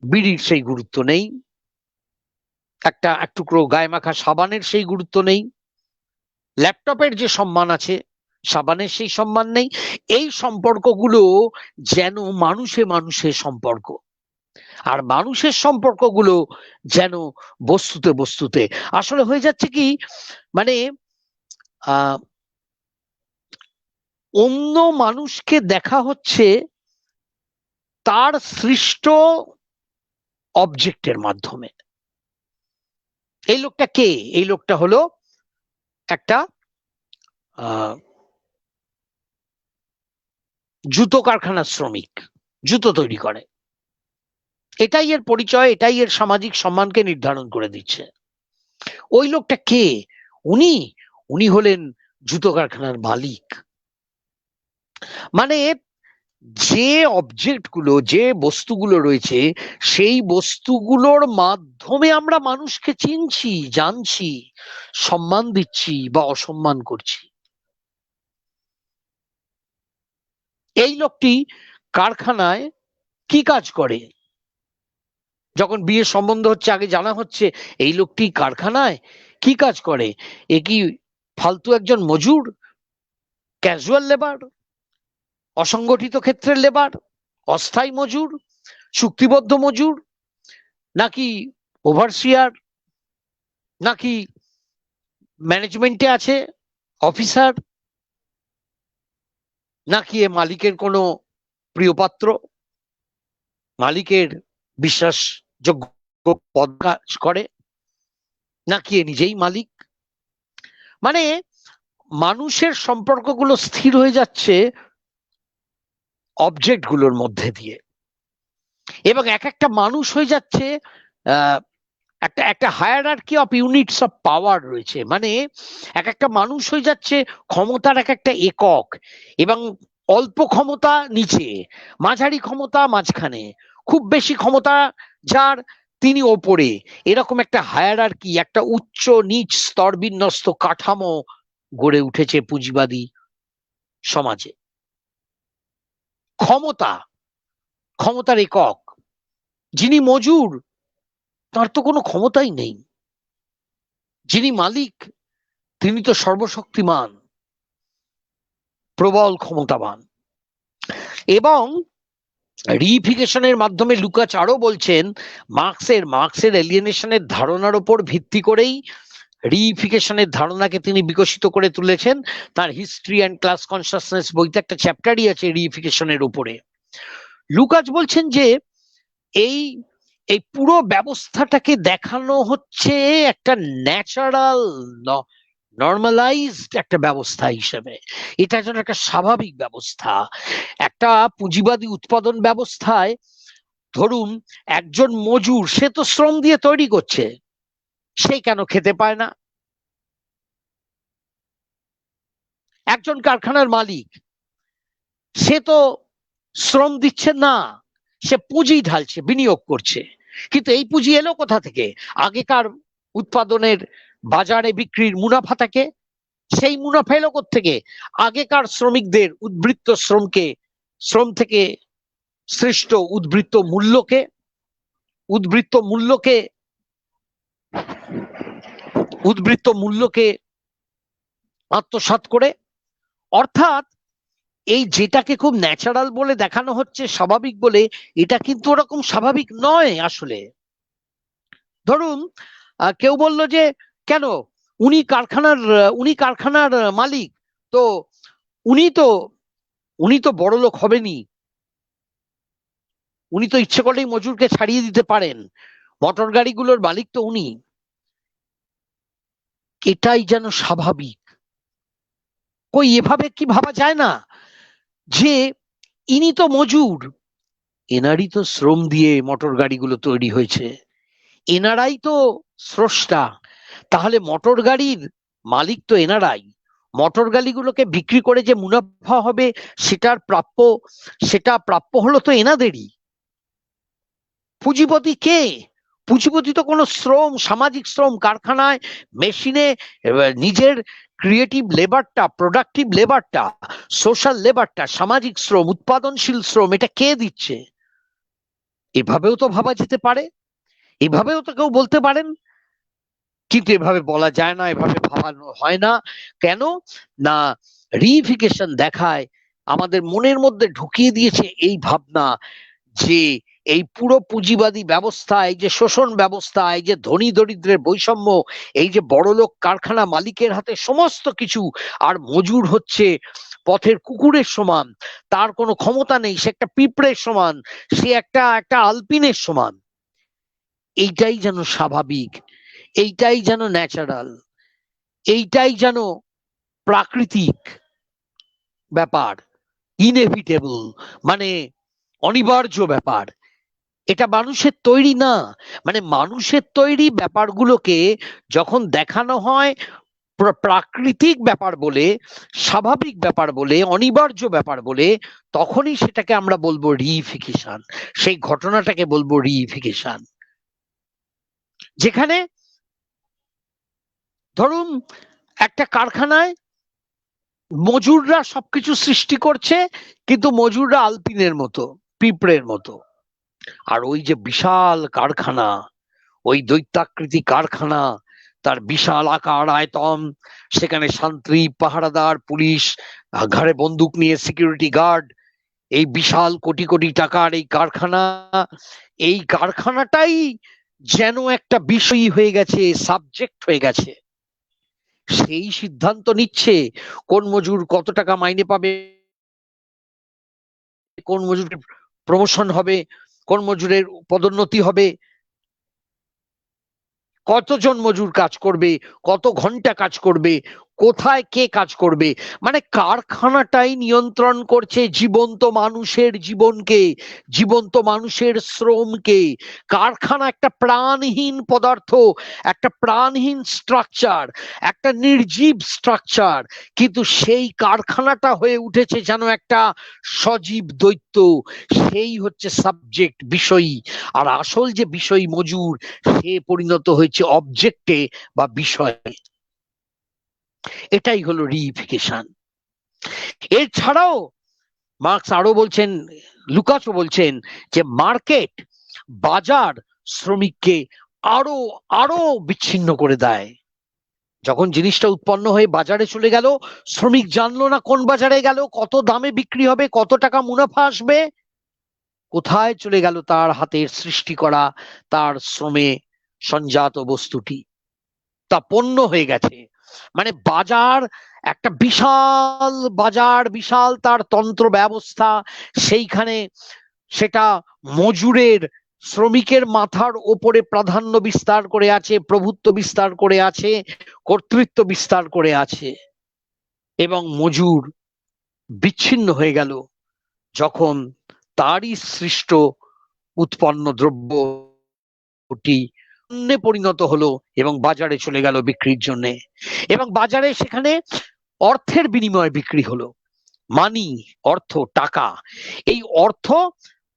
বিড়ির সেই গুরুত্ব নেই। একটা এক টুকরো গায়ে মাখা সাবানের সেই গুরুত্ব নেই। ল্যাপটপের যে সম্মান আছে, সাবানের সেই সম্মান নেই। এই সম্পর্কগুলো যেন মানুষের সম্পর্ক, আর মানুষের সম্পর্কগুলো যেন বস্তুতে। আসলে হয়ে যাচ্ছে কি, মানে অন্য মানুষকে দেখা হচ্ছে তার সৃষ্ট অবজেক্টের মাধ্যমে। এই লোকটা কে? এই লোকটা হলো একটা জুতো কারখানার শ্রমিক, জুতো তৈরি করে। এটাই এর পরিচয়, এটাই এর সামাজিক সম্মানকে নির্ধারণ করে দিচ্ছে। ওই লোকটা কে? উনি হলেন জুতো কারখানার মালিক। মানে যে অবজেক্টগুলো, যে বস্তুগুলো রয়েছে, সেই বস্তুগুলোর মাধ্যমে আমরা মানুষকে চিনছি, জানছি, সম্মান দিচ্ছি বা অসম্মান করছি। এই লোকটি কারখানায় কি কাজ করে? যখন বিয়ের সম্বন্ধ হচ্ছে, আগে জানা হচ্ছে এই লোকটি কারখানায় কি কাজ করে। এ কি ফালতু একজন মজুর, ক্যাজুয়াল লেবার, অসংগঠিত ক্ষেত্রের লেবার, অস্থায়ী মজুর, চুক্তিবদ্ধ মজুর, নাকি ওভারসিয়ার, নাকি ম্যানেজমেন্টে আছে অফিসার, নাকি এ মালিকের কোনো প্রিয়পাত্র, মালিকের বিশ্বাসযোগ্য পদ কাজ করে, নাকি এ নিজেই মালিক? মানে মানুষের সম্পর্কগুলো স্থির হয়ে যাচ্ছে অবজেক্ট গুলোর মধ্যে দিয়ে, এবং এক একটা মানুষ হয়ে যাচ্ছে আহ একটা একটা hierarchy of units of power রয়েছে। মানে এক একটা মানুষ হয়ে যাচ্ছে ক্ষমতার এক একটা একক, এবং অল্প ক্ষমতা নিচে, মাঝারি ক্ষমতা মাঝখানে, খুব বেশি ক্ষমতা যার তিনি ওপরে। এরকম একটা হায়ারার্কি, একটা উচ্চ নিচ স্তর বিন্যস্ত কাঠামো গড়ে উঠেছে পুঁজিবাদী সমাজে। ক্ষমতা, ক্ষমতার একক। যিনি মজুর, তার তো কোনো ক্ষমতাই নেই। যিনি মালিক, তিনি তো সর্বশক্তিমান, প্রবল ক্ষমতাবান। এবং রিইফিকেশনের মাধ্যমে লুকাচ আরো বলছেন, মার্কসের এলিয়েনেশনের ধারণার উপর ভিত্তি করেই রিইফিকেশনের ধারণাকে তিনি বিকশিত করে তুলেছেন। তার হিস্ট্রি অ্যান্ড ক্লাস কনসাসনেস বইতে একটা চ্যাপ্টারই আছে রিইফিকেশনের উপরে। লুকাচ বলছেন যে এই এই পুরো ব্যবস্থাটাকে দেখানো হচ্ছে একটা ন্যাচারাল, নর্মালাইজড একটা ব্যবস্থা হিসেবে। এটা যেন একটা স্বাভাবিক ব্যবস্থা। একটা পুঁজিবাদী উৎপাদন ব্যবস্থায় ধরুন একজন মজুর, সে তো শ্রম দিয়ে তৈরি করছে, সে কেন খেতে পায় না? একজন কারখানার মালিক, সে তো শ্রম দিচ্ছে না, সে পুঁজি ঢালছে, বিনিয়োগ করছে। কিন্তু এই পুঁজি এলো কোথা থেকে? আগেকার উৎপাদনের বাজারে বিক্রির মুনাফা থেকে। সেই মুনাফা এলো থেকে আগেকার শ্রমিকদের উদ্বৃত্ত শ্রম থেকে সৃষ্ট উদ্বৃত্ত মূল্যকে উদ্বৃত্ত মূল্যকে আত্মসাৎ করে। অর্থাৎ এই যেটাকে খুব ন্যাচারাল বলে দেখানো হচ্ছে, স্বাভাবিক বলে, এটা কিন্তু ওরকম স্বাভাবিক নয় আসলে। ধরুন কেউ বলল যে কেন, উনি কারখানার মালিক, তো উনি তো উনি তো বড় লোক হবেনি, উনি তো ইচ্ছে করলেই মজুরকে ছাড়িয়ে দিতে পারেন, মোটর গাড়িগুলোর মালিক তো উনি। এটাই যেন স্বাভাবিক। কই, এভাবে কি ভাবা যায় না যে ইনি তো মজুর, এনারই তো শ্রম দিয়ে মোটর গাড়িগুলো তৈরি হয়েছে, এনারাই তো স্রষ্টা, তাহলে মোটর গাড়ির মালিক তো এনারাই। মোটর গাড়িগুলোকে বিক্রি করে যে মুনাফা হবে, সেটা প্রাপ্য হলো তো এনাদেরই। পুঁজিপতি কে? পুঁজিপতি তো কোনো শ্রম, সামাজিক শ্রম, কারখানায় মেশিনে নিজের ক্রিয়েটিভ লেবারটা, প্রোডাক্টিভ লেবারটা, সোশ্যাল লেবারটা, সামাজিক শ্রম, উৎপাদনশীল শ্রম, এটা কে দিচ্ছে? এভাবেও তো ভাবা যেতে পারে, এভাবেও তো কেউ বলতে পারেন। কিন্তু এভাবে বলা যায় না, এভাবে ভাবানো হয় না। কেন না, রিইফিকেশন দেখায়, আমাদের মনের মধ্যে ঢুকিয়ে দিয়েছে এই ভাবনা যে এই পুরো পুঁজিবাদী ব্যবস্থা, এই যে শোষণ ব্যবস্থা, এই যে ধনী দরিদ্রের বৈষম্য, এই যে বড়লোক কারখানা মালিকের হাতে সমস্ত কিছু, আর মজুর হচ্ছে পথের কুকুরের সমান, তার কোনো ক্ষমতা নেই, সে একটা পিঁপড়ের সমান, সে একটা আলপিনের সমান। এইটাই যেন স্বাভাবিক, এইটাই যেন ন্যাচারাল, এইটাই যেন প্রাকৃতিক ব্যাপার, ইনএভিটেবল, মানে অনিবার্য ব্যাপার। এটা মানুষের তৈরি না। মানে মানুষের তৈরি ব্যাপারগুলোকে যখন দেখানো হয় প্রাকৃতিক ব্যাপার বলে, স্বাভাবিক ব্যাপার বলে, অনিবার্য ব্যাপার বলে, তখনই সেটাকে আমরা বলবো রিইফিকেশন। সেই ঘটনাটাকে বলবো রিইফিকেশন। যেখানে ধরুন একটা কারখানায় মজুররা সবকিছু সৃষ্টি করছে, কিন্তু মজুররা আলপিনের মতো, পিঁপড়ের মতো। আর ওই যে বিশাল কারখানা, ওই দৈত্যাকৃতি কারখানা, তার বিশাল আকার আয়তন, সেখানে শান্তি পাহারাদার, পুলিশ, ঘাড়ে বন্দুক নিয়ে সিকিউরিটি গার্ড, এই বিশাল কোটি কোটি টাকার এই কারখানা, এই কারখানাটাই যেন একটা বিষয় হয়ে গেছে, সাবজেক্ট হয়ে গেছে। সেই সিদ্ধান্ত নিচ্ছে কোন মজুর কত টাকা মাইনে পাবে, কোন মজুরের প্রমোশন হবে, কোন মজুরের পদোন্নতি হবে, কতজন মজুর কাজ করবে, কত ঘন্টা কাজ করবে, কোথায় কে কাজ করবে। মানে কারখানাটাই নিয়ন্ত্রণ করছে জীবন্ত মানুষের জীবনকে, জীবন্ত মানুষের শ্রমকে। কারখানা একটা প্রাণহীন পদার্থ, একটা প্রাণহীন স্ট্রাকচার, একটা নির্জীব স্ট্রাকচার, কিন্তু সেই কারখানাটা হয়ে উঠেছে যেন একটা সজীব দৈত্য। সেই হচ্ছে সাবজেক্ট, বিষয়ী। আর আসল যে বিষয় মজুর, সে পরিণত হয়েছে অবজেক্টে বা বিষয়ে। এটাই হলো রিইফিকেশন। এছাড়াও মার্কস আরো বলছেন, লুকাসও বলছেন যে মার্কেট, বাজার শ্রমিককে আরো আরো বিচ্ছিন্ন করে দেয়। যখন জিনিসটা উৎপন্ন হয়ে বাজারে চলে গেল, শ্রমিক জানলো না কোন বাজারে গেল, কত দামে বিক্রি হবে, কত টাকা মুনাফা আসবে, কোথায় চলে গেল তার হাতের সৃষ্টি করা, তার শ্রমে সঞ্জাত বস্তুটি, তা পণ্য হয়ে গেছে। মানে বাজার একটা বিশাল বাজার, বিশাল তার তন্ত্র ব্যবস্থা, সেইখানে সেটা মজুরের, শ্রমিকের মাথার ওপরে প্রাধান্য বিস্তার করে আছে, প্রভুত্ব বিস্তার করে আছে, কর্তৃত্ব বিস্তার করে আছে। এবং মজুর বিচ্ছিন্ন হয়ে গেল যখন তারই সৃষ্ট উৎপন্ন দ্রব্যটি পণ্যে পরিণত হলো এবং বাজারে চলে গেল বিক্রির জন্য। এবং বাজারে সেখানে অর্থের বিনিময়ে বিক্রি হলো, মানি, অর্থ, টাকা। এই অর্থ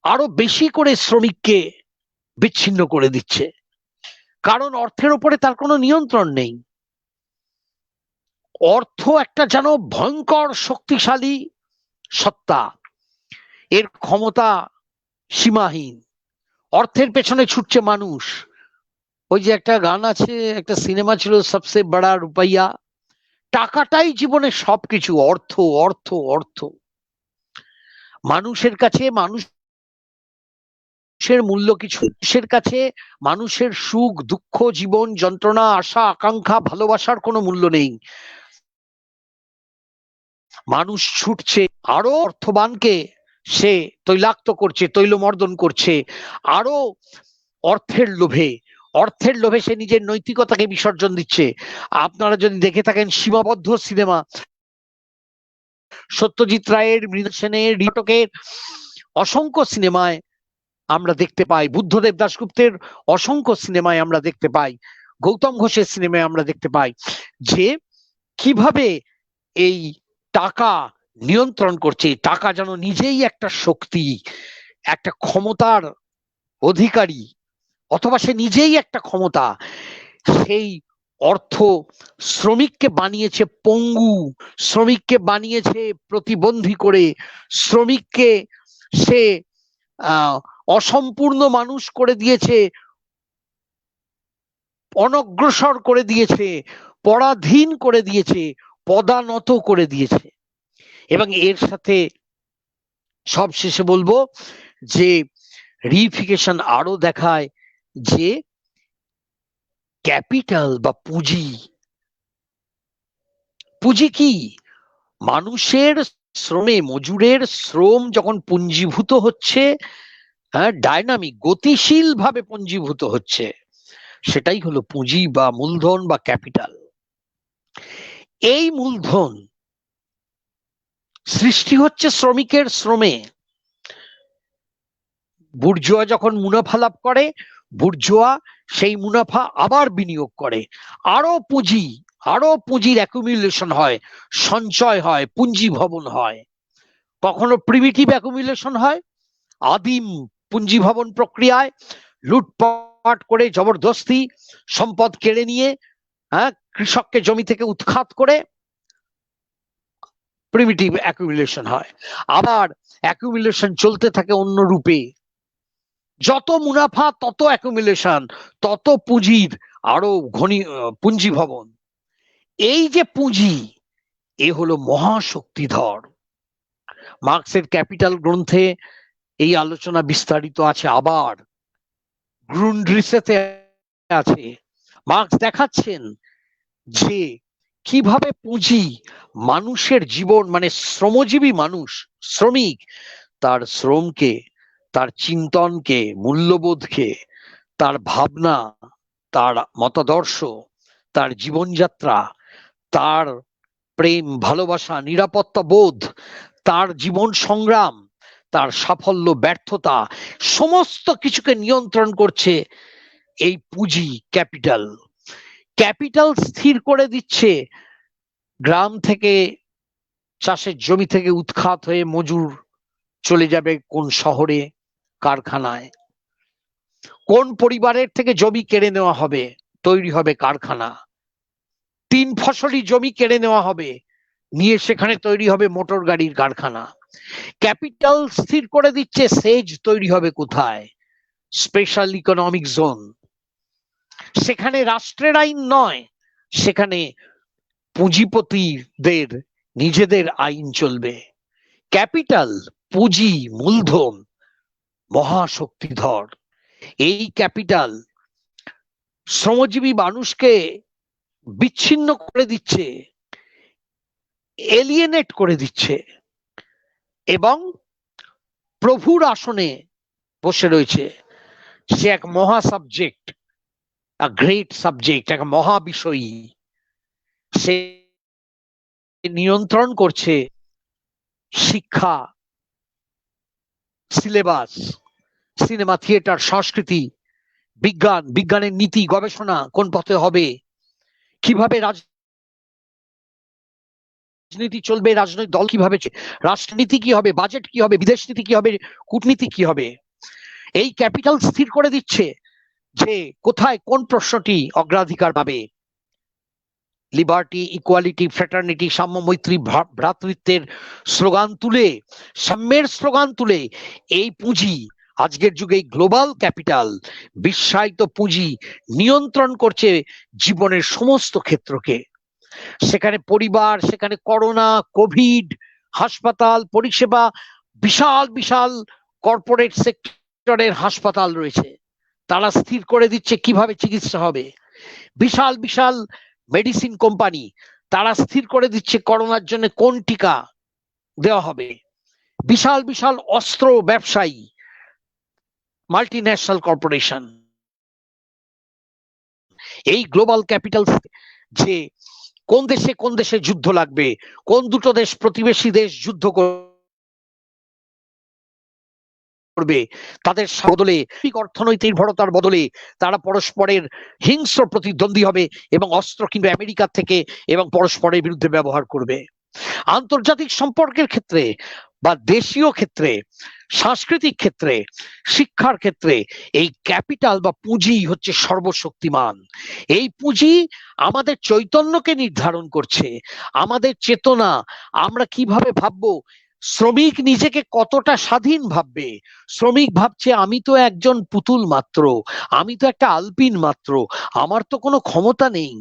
আরো বেশি করে শ্রমিককে বিচ্ছিন্ন করে দিচ্ছে, কারণ অর্থের উপরে তার কোনো নিয়ন্ত্রণ নেই। অর্থ একটা যেন ভয়ঙ্কর শক্তিশালী সত্তা, এর ক্ষমতা সীমাহীন। অর্থের পেছনে ছুটছে মানুষ। ওই যে একটা গান আছে, একটা সিনেমা ছিল, সবসে বড়া রুপাইয়া। টাকাটাই জীবনের সবকিছু, অর্থ, অর্থ, অর্থ। মানুষের কাছে মানুষের মূল্য কিছু, মানুষের কাছে মানুষের সুখ দুঃখ, জীবন যন্ত্রণা, আশা আকাঙ্ক্ষা, ভালোবাসার কোনো মূল্য নেই। মানুষ ছুটছে আরো অর্থবানকে, সে তৈলাক্ত করছে, তৈলমর্দন করছে আরো অর্থের লোভে। অর্থের লোভে সে নিজের নৈতিকতাকে বিসর্জন দিচ্ছে। আপনারা যদি দেখে থাকেন সীমাবদ্ধ সিনেমা, সত্যজিৎ রায়ের, মৃণাল সেনের, নাটকের অসংখ্য সিনেমায় আমরা দেখতে পাই, বুদ্ধদেব দাশগুপ্তের অসংখ্য সিনেমায় আমরা দেখতে পাই, গৌতম ঘোষের সিনেমায় আমরা দেখতে পাই যে কিভাবে এই টাকা নিয়ন্ত্রণ করছে। টাকা যেন নিজেই একটা শক্তি, একটা ক্ষমতার অধিকারী, অথবা সে নিজেই একটা ক্ষমতা। সেই অর্থ শ্রমিককে বানিয়েছে পঙ্গু, শ্রমিককে বানিয়েছে প্রতিবন্ধী করে, শ্রমিককে সে অসম্পূর্ণ মানুষ করে দিয়েছে, অনগ্রসর করে দিয়েছে, পরাধীন করে দিয়েছে, পদানত করে দিয়েছে। এবং এর সাথে সবশেষে বলবো যে রিইফিকেশন আরো দেখায় যে ক্যাপিটাল বা পুঁজি, পুঁজি কি? মানুষের শ্রমে, মজুরের শ্রম যখন পুঞ্জীভূত হচ্ছে, হ্যাঁ, ডাইনামিক, গতিশীল ভাবে পুঞ্জীভূত হচ্ছে, সেটাই হলো পুঁজি বা মূলধন বা ক্যাপিটাল। এই মূলধন সৃষ্টি হচ্ছে শ্রমিকের শ্রমে। বুর্জোয়া যখন মুনাফা লাভ করে, বুর্জোয়া সেই মুনাফা আবার বিনিয়োগ করে, আরো পুঁজি, আরো পুঁজির অ্যাকুমুলেশন হয়, সঞ্চয় হয়, পুঞ্জি ভবন হয়। কখনো প্রিমিটিভ অ্যাকুমুলেশন হয়, আদিম পুঞ্জি ভবন প্রক্রিয়ায় লুটপাট করে জবরদস্তি সম্পদ কেড়ে নিয়ে, কৃষককে জমি থেকে উৎখাত করে প্রিমিটিভ অ্যাকুমুলেশন হয়। আবার অ্যাকুমুলেশন চলতে থাকে অন্য রূপে, যত মুনাফা তত অ্যাকুমুলেশন, তত পুঁজির আরো পুঞ্জি ভবন। এই যে পুঁজি, এ হলো মহাশক্তিধর। মার্কসের ক্যাপিটাল গ্রন্থে এই আলোচনা বিস্তারিত আছে, আবার গ্রুন্ড্রিসেতে আছে। মার্কস দেখাচ্ছেন যে কিভাবে পুঁজি মানুষের জীবন, মানে শ্রমজীবী মানুষ, শ্রমিক, তার শ্রমকে, তার চিন্তনকে, মূল্যবোধকে, তার ভাবনা, তার মতাদর্শ, তার জীবনযাত্রা, তার প্রেম, ভালোবাসা, নিরাপত্তা বোধ, তার জীবন সংগ্রাম, তার সাফল্য, ব্যর্থতা, সমস্ত কিছুকে নিয়ন্ত্রণ করছে এই পুঁজি, ক্যাপিটাল। ক্যাপিটাল স্থির করে দিচ্ছে গ্রাম থেকে, চাষের জমি থেকে উৎখাত হয়ে মজুর চলে যাবে কোন শহরে, কারখানায়। কোন পরিবারের থেকে জমি কেড়ে নেওয়া হবে, তৈরি হবে কারখানা। 3 ফসলি জমি কেড়ে নেওয়া হবে, নিয়ে সেখানে তৈরি হবে মোটর গাড়ির কারখানা। ক্যাপিটাল স্থির করে দিচ্ছে সেজ তৈরি হবে কোথায়, স্পেশাল ইকোনমিক জোন। সেখানে রাষ্ট্রের আইন নয়, সেখানে পুঁজিপতিদের নিজেদের আইন চলবে। ক্যাপিটাল, পুঁজি, মূলধন মহাশক্তিধর। এই ক্যাপিটাল শ্রমজীবী মানুষকে বিচ্ছিন্ন করে দিচ্ছে, এলিয়েনেট করে দিচ্ছে, এবং প্রভুর আসনে বসে রয়েছে। সে এক মহা সাবজেক্ট, গ্রেট সাবজেক্ট, এক মহা বিষয়ী। সে নিয়ন্ত্রণ করছে শিক্ষা, সিলেবাস, সিনেমা, থিয়েটার, সংস্কৃতি, বিজ্ঞান, বিজ্ঞানের নীতি, গবেষণা কোন পথে হবে, কিভাবে রাজনীতি চলবে, রাজনৈতিক দল কিভাবে, রাষ্ট্রনীতি কি হবে, বাজেট কি হবে, বিদেশ নীতি কি হবে, কূটনীতি কি হবে। এই ক্যাপিটাল স্থির করে দিচ্ছে যে কোথায় কোন প্রশ্নটি অগ্রাধিকার পাবে। লিবার্টি, ইকুয়ালিটি, ফ্র্যাটার্নিটি, সাম্য, মৈত্রী, ভ্রাতৃত্বের স্লোগান তুলে, সাম্যের স্লোগান তুলে এই পুঁজি, আজকের যুগে গ্লোবাল ক্যাপিটাল, বিশ্বায়িত পুঁজি নিয়ন্ত্রণ করছে জীবনের সমস্ত ক্ষেত্রকে। সেখানে পরিবার, সেখানে করোনা, কোভিড, হাসপাতাল, পরিষেবা, বিশাল বিশাল কর্পোরেট সেক্টরের হাসপাতাল রয়েছে, তারা স্থির করে দিচ্ছে কিভাবে চিকিৎসা হবে। বিশাল বিশাল মেডিসিন কোম্পানি, তারা স্থির করে দিচ্ছে করোনার জন্য কোন টিকা দেওয়া হবে। বিশাল বিশাল অস্ত্র ব্যবসায়ী, মাল্টিন্যাশনাল কর্পোরেশন, এই গ্লোবাল ক্যাপিটাল, যে কোন দেশে যুদ্ধ লাগবে, কোন দুটো দেশ, প্রতিবেশী দেশ যুদ্ধ করবে, তাদের বদলে, অর্থনৈতিক নির্ভরতার বদলে তারা পরস্পরের হিংস্র প্রতিদ্বন্দ্বী হবে এবং অস্ত্র কিংবা আমেরিকা থেকে এবং পরস্পরের বিরুদ্ধে ব্যবহার করবে। আন্তর্জাতিক সম্পর্কের ক্ষেত্রে বা দেশীয় ক্ষেত্রে, সাংস্কৃতিক ক্ষেত্রে, শিক্ষার ক্ষেত্রে এই ক্যাপিটাল বা পুঁজি হচ্ছে সর্বশক্তিমান। এই পুঁজি আমাদের চৈতন্যকে নির্ধারণ করছে, আমাদের চেতনা, আমরা কিভাবে ভাববো। শ্রমিক নিজেকে কতটা স্বাধীন ভাববে। শ্রমিক ভাবছে আমি তো একজন পুতুল মাত্র, আমি তো একটা আলপিন মাত্র, আমার তো কোনো ক্ষমতা নেই।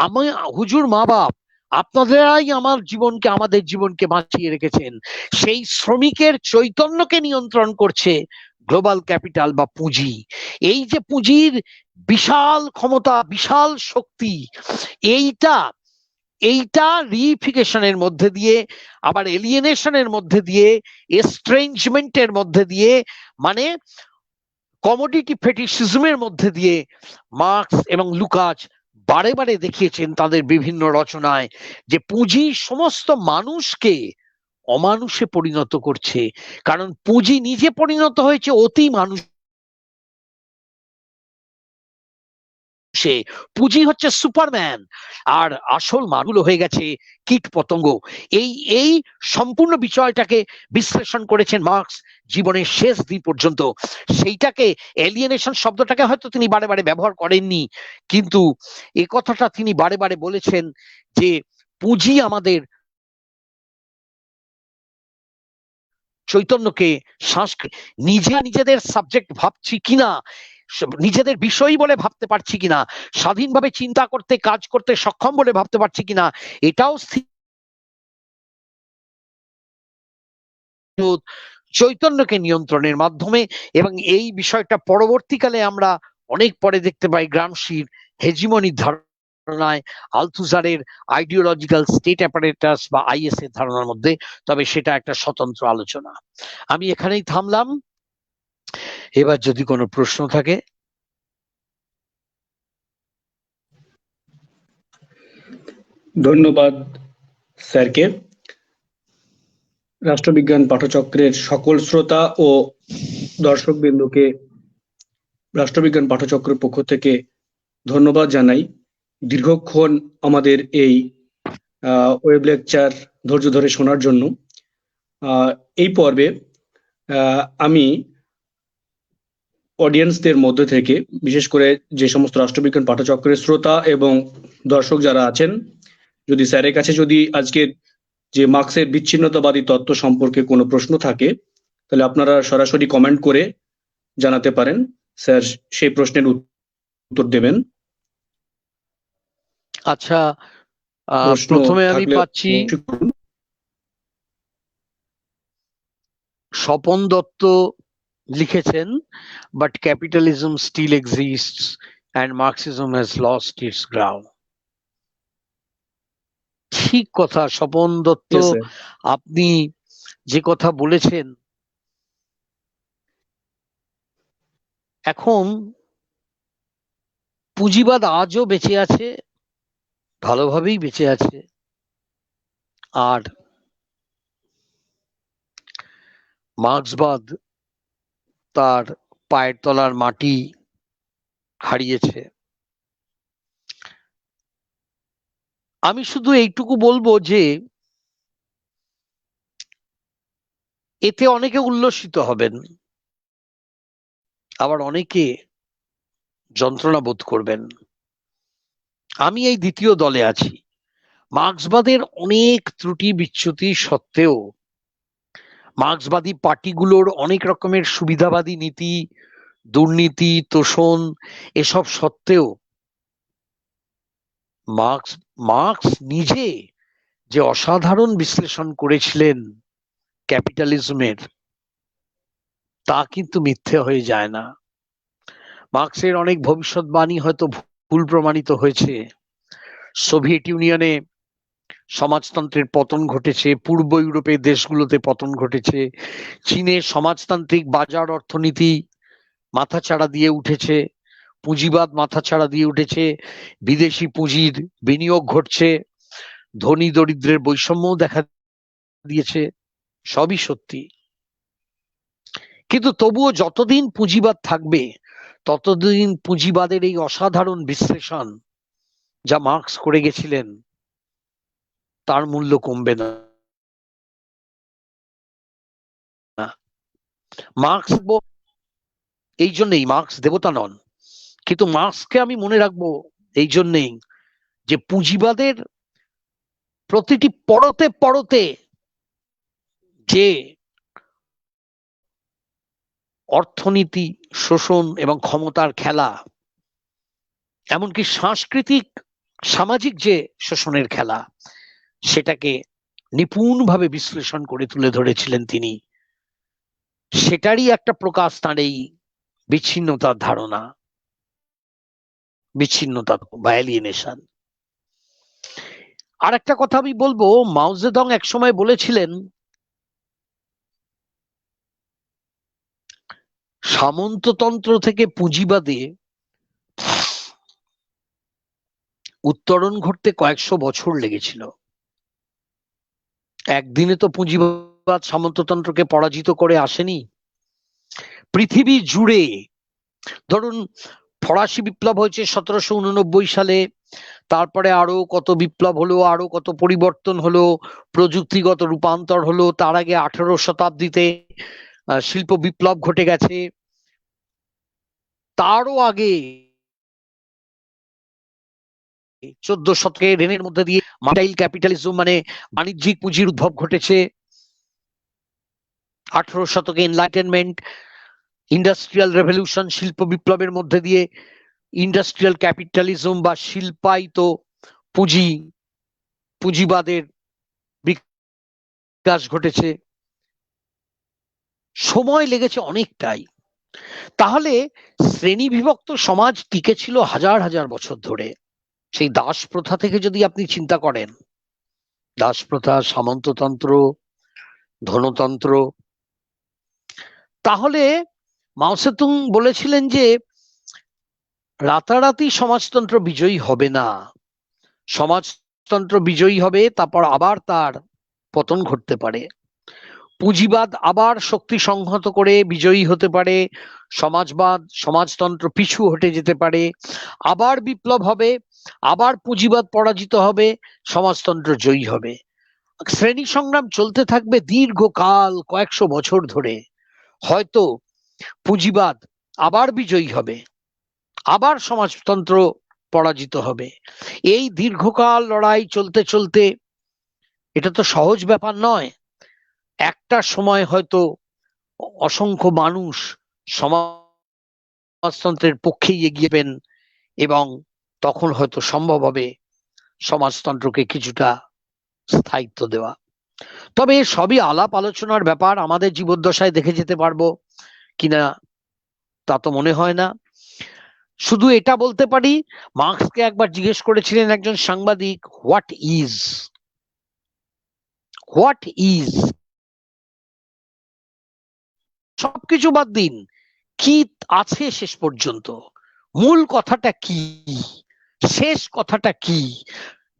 আমি, হুজুর মা বাপ, আপনারাই আমাদের জীবনকে বাঁচিয়ে রেখেছেন। সেই শ্রমিকের চৈতন্যকে নিয়ন্ত্রণ করছে গ্লোবাল ক্যাপিটাল বা পুঁজি। এই যে পুঁজির বিশাল ক্ষমতা, বিশাল শক্তি, এইটা রিফিকেশনের মধ্যে দিয়ে, আবার এলিয়েনেশনের মধ্যে দিয়ে, এস্ট্রেঞ্জমেন্টের মধ্যে দিয়ে, মানে কমোডিটি ফেটিসিজমের মধ্যে দিয়ে মার্কস এবং লুকাচ বারে বারে দেখিয়েছেন তাদের বিভিন্ন রচনায় যে পুঁজি সমস্ত মানুষকে অমানুষে পরিণত করছে। কারণ পুঁজি নিজে পরিণত হয়েছে অতি মানুষে। হচ্ছে, পুঁজি হচ্ছে সুপারম্যান, আর আসল মানুষগুলো হয়ে গেছে কীট পতঙ্গ। এই এই সম্পূর্ণ বিষয়টাকে বিশ্লেষণ করেছেন মার্কস জীবনের শেষ দিন পর্যন্ত। সেইটাকে, এলিয়েনেশন শব্দটাকে হয়তো তিনি বারে বারে ব্যবহার করেননি, কিন্তু এ কথাটা তিনি বারে বারে বলেছেন যে পুঁজি আমাদের চৈতন্যকে নিজেদের সাবজেক্ট ভাবছি কিনা, নিজেদের বিষয় বলে ভাবতে পারছি কিনা, স্বাধীনভাবে চিন্তা করতে কাজ করতে সক্ষম বলে ভাবতে পারছি কিনা, এটাও চৈতন্যকে নিয়ন্ত্রণের মাধ্যমে। এবং এই বিষয়টা পরবর্তীকালে আমরা অনেক পরে দেখতে পাই গ্রামশির হেজিমনির ধারণায়, আলথুজারের আইডিওলজিক্যাল স্টেট অ্যাপারেটাস বা আইএস এর ধারণার মধ্যে। তবে সেটা একটা স্বতন্ত্র আলোচনা। আমি এখানেই থামলাম, এবার যদি কোনো প্রশ্ন থাকে। ধন্যবাদ স্যারকে। রাষ্ট্রবিজ্ঞান পাঠচক্রের সকল শ্রোতা ও দর্শকবৃন্দকে রাষ্ট্রবিজ্ঞান পাঠচক্রের পক্ষ থেকে ধন্যবাদ জানাই দীর্ঘক্ষণ আমাদের এই ওয়েব লেকচার ধৈর্য ধরে শোনার জন্য। এই পর্বে আমি অডিয়েন্সদের মধ্যে থেকে, বিশেষ করে যে সমস্ত রাষ্ট্রবিজ্ঞান পাঠচক্রের শ্রোতা এবং দর্শক যারা আছেন, যদি স্যারের কাছে যদি আজকের যে মার্কসের বিচ্ছিন্নতাবাদী তত্ত্ব সম্পর্কে কোনো প্রশ্ন থাকে, তাহলে আপনারা সরাসরি কমেন্ট করে জানাতে পারেন, স্যার সেই প্রশ্নের উত্তর দেবেন। আচ্ছা, প্রশ্ন প্রথমে আমি থাকলে পাচ্ছি স্বপন দত্ত লিখেছেন, but capitalism still exists and Marxism has lost its ground. ঠিক কথা স্বপন দত্ত, Yes, sir. আপনি যে কথা বলেছেন, এখন পুঁজিবাদ আজও বেঁচে আছে, ভালোভাবেই বেঁচে আছে, আর মার্ক্সবাদ তার পায়ের তলার মাটি হারিয়েছে। আমি শুধু এইটুকু বলবো যে এতে অনেকে উল্লসিত হবেন, আবার অনেকে যন্ত্রণা বোধ করবেন। আমি এই দ্বিতীয় দলে আছি। মার্ক্সবাদের অনেক ত্রুটি বিচ্যুতি সত্ত্বেও, মার্ক্সবাদী পার্টিগুলোর অনেক রকমের সুবিধাবাদী নীতি, দুর্নীতি, তোষণ, এসব সত্ত্বেও মার্ক্স নিজে যে অসাধারণ বিশ্লেষণ করেছিলেন ক্যাপিটালিজমের, তা কিন্তু মিথ্যে হয়ে যায় না। মার্ক্সের অনেক ভবিষ্যৎবাণী হয়তো ভুল প্রমাণিত হয়েছে। সোভিয়েত ইউনিয়নে সমাজতন্ত্রের পতন ঘটেছে, পূর্ব ইউরোপের দেশগুলোতে পতন ঘটেছে, চীনের সমাজতান্ত্রিক বাজার অর্থনীতি মাথাচাড়া দিয়ে উঠেছে, পুঁজিবাদ মাথাচাড়া দিয়ে উঠেছে, বিদেশি পুঁজির বিনিয়োগ ঘটছে, ধনী দরিদ্রের বৈষম্য দেখা দিয়েছে, সবই সত্যি। কিন্তু তবুও যতদিন পুঁজিবাদ থাকবে, ততদিন পুঁজিবাদের এই অসাধারণ বিশ্লেষণ যা মার্ক্স করে গেছিলেন, তার মূল্য কমবে না। মার্ক্স এই জন্যই, মার্ক্স দেবতা নন, কিন্তু মার্ক্সকে আমি মনে রাখবো এই জন্যেই যে পুঁজিবাদের প্রতিটি পরতে পরতে যে অর্থনীতি, শোষণ এবং ক্ষমতার খেলা, এমনকি সাংস্কৃতিক সামাজিক যে শোষণের খেলা, সেটাকে নিপুণভাবে বিশ্লেষণ করে তুলে ধরেছিলেন তিনি। সেটারই একটা প্রকাশ তার এই বিচ্ছিন্নতার ধারণা, বিচ্ছিন্নতা বা এলিয়েনেশন। আর একটা কথা আমি বলবো, মাও জেদং এক সময় বলেছিলেন, সামন্ততন্ত্র থেকে পুঁজিবাদে উত্তরণ ঘটতে কয়েকশো বছর লেগেছিল। একদিনে তো পুঁজিবাদ সামন্ততন্ত্রকে পরাজিত করে আসেনি। পৃথিবী জুড়ে, ধরুন ফরাসি বিপ্লব হয়েছে 1789 সালে, তারপরে আরো কত বিপ্লব হলো, আরো কত পরিবর্তন হলো, প্রযুক্তিগত রূপান্তর হলো। তার আগে 18 শতাব্দীতে শিল্প বিপ্লব ঘটে গেছে। তারও আগে 14 শতকে রেনের মধ্যে দিয়ে মার্কেন্টাইল ক্যাপিটালিজম মানে বাণিজ্যিক পুঁজির উদ্ভব ঘটেছে। 18 শতকে এনলাইটেনমেন্ট, ইন্ডাস্ট্রিয়াল রেভলিউশন, শিল্প বিপ্লবের মধ্যে দিয়ে ইন্ডাস্ট্রিয়াল ক্যাপিটালিজম বা শিল্পায়িত পুঁজিবাদের বিকাশ ঘটেছে। সময় লেগেছে অনেকটাই। তাহলে শ্রেণী বিভক্ত সমাজ টিকে ছিল হাজার হাজার বছর ধরে। সেই দাস প্রথা থেকে যদি আপনি চিন্তা করেন, দাস প্রথা, সামন্ততন্ত্র, ধনতন্ত্র, তাহলে মাও সেতুং বলেছিলেন যে রাতারাতি সমাজতন্ত্র বিজয়ী হবে না। সমাজতন্ত্র বিজয়ী হবে, তারপর আবার তার পতন ঘটতে পারে। পুঁজিবাদ আবার শক্তি সংহত করে বিজয়ী হতে পারে, সমাজতন্ত্র পিছু হটে যেতে পারে, আবার বিপ্লব হবে, আবার পুঁজিবাদ পরাজিত হবে, সমাজতন্ত্র জয়ী হবে। শ্রেণী সংগ্রাম চলতে থাকবে দীর্ঘকাল, কয়েকশো বছর ধরে। হয়তো পুঁজিবাদ আবার বিজয়ী হবে, আবার সমাজতন্ত্র পরাজিত হবে। এই দীর্ঘকাল লড়াই চলতে চলতে, এটা তো সহজ ব্যাপার নয়। একটা সময় হয়তো অসংখ্য মানুষ সমাজতন্ত্রের পক্ষেই এগিয়েবেন এবং তখন হয়তো সম্ভব হবে সমাজতন্ত্রকে কিছুটা স্থায়িত্ব দেওয়া। তবে সবই আলাপ আলোচনার ব্যাপার। আমাদের জীবদ্দশায় দেখে যেতে পারবো কিনা তা তো মনে হয় না। শুধু এটা বলতে পারি, মার্কসকে একবার জিজ্ঞেস করেছিলেন একজন সাংবাদিক, হোয়াট ইজ, সবকিছু বাদ দিন, কি আছে শেষ পর্যন্ত, মূল কথাটা কি, শেষ কথাটা কি,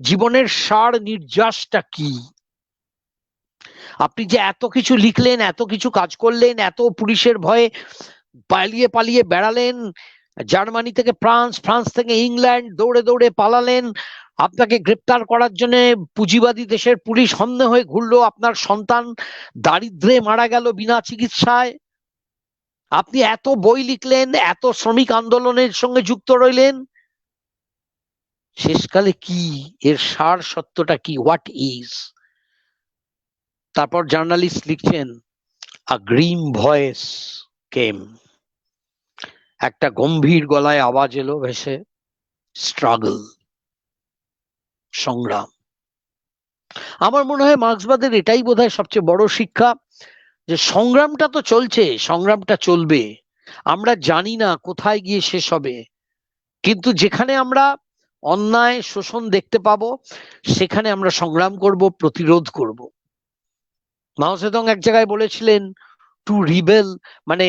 জীবনের সার নির্যাসটা কি? আপনি যে এত কিছু লিখলেন, এত কিছু কাজ করলেন, এত পুলিশের ভয়ে পালিয়ে পালিয়ে বেড়ালেন, জার্মানি থেকে ফ্রান্স, ফ্রান্স থেকে ইংল্যান্ড, দৌড়ে দৌড়ে পালালেন, আপনাকে গ্রেপ্তার করার জন্য পুঁজিবাদী দেশের পুলিশ হন্যে হয়ে ঘুরলো, আপনার সন্তান দারিদ্রে মারা গেল বিনা চিকিৎসায়, আপনি এত বই লিখলেন, এত শ্রমিক আন্দোলনের সঙ্গে যুক্ত রইলেন, শেষকালে কি, এর সার সত্যটা কি, হোয়াট ইজ? তারপর জার্নালিস্ট লিখছেন, আ গ্রিম ভয়েস কেম, একটা গম্ভীর গলায় আওয়াজ এলো ভেসে, স্ট্রাগল, সংগ্রাম। আমার মনে হয় মার্ক্সবাদের এটাই বোধহয় সবচেয়ে বড় শিক্ষা, যে সংগ্রামটা তো চলছে, সংগ্রামটা চলবে, আমরা জানি না কোথায় গিয়ে শেষ হবে, কিন্তু যেখানে আমরা অন্যায় শোষণ দেখতে পাবো সেখানে আমরা সংগ্রাম করব, প্রতিরোধ করব। মাও সেতুং এক জায়গায় বলেছিলেন, টু রিবেল মানে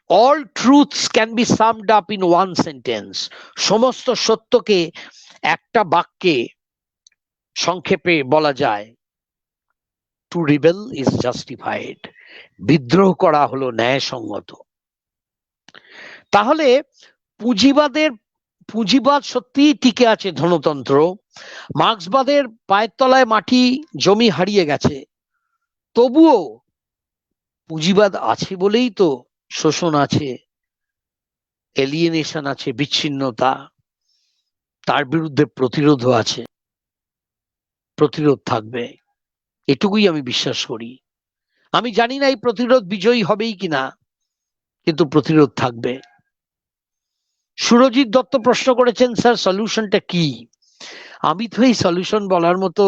all truths can be summed up in one sentence, সমস্ত সত্যকে একটা বাক্যে সংক্ষেপে বলা যায়, টু রিবেল ইজ জাস্টিফাইড, বিদ্রোহ করা হলো ন্যায়সঙ্গত। তাহলে পুঁজিবাদ সত্যিই টিকে আছে, ধনতন্ত্র, মার্ক্সবাদের পায়ের তলায় মাটি জমি হারিয়ে গেছে, তবুও পুঁজিবাদ আছে বলেই তো শোষণ আছে, এলিয়েনেশন আছে, বিচ্ছিন্নতা, তার বিরুদ্ধে প্রতিরোধও আছে, প্রতিরোধ থাকবে, এটুকুই আমি বিশ্বাস করি। আমি জানি না এই প্রতিরোধ বিজয়ী হবেই কিনা, কিন্তু প্রতিরোধ থাকবে। সুরজিৎ দত্ত প্রশ্ন করেছেন, স্যার সলিউশনটা কি? আমি তো এই সলিউশন বলার মতো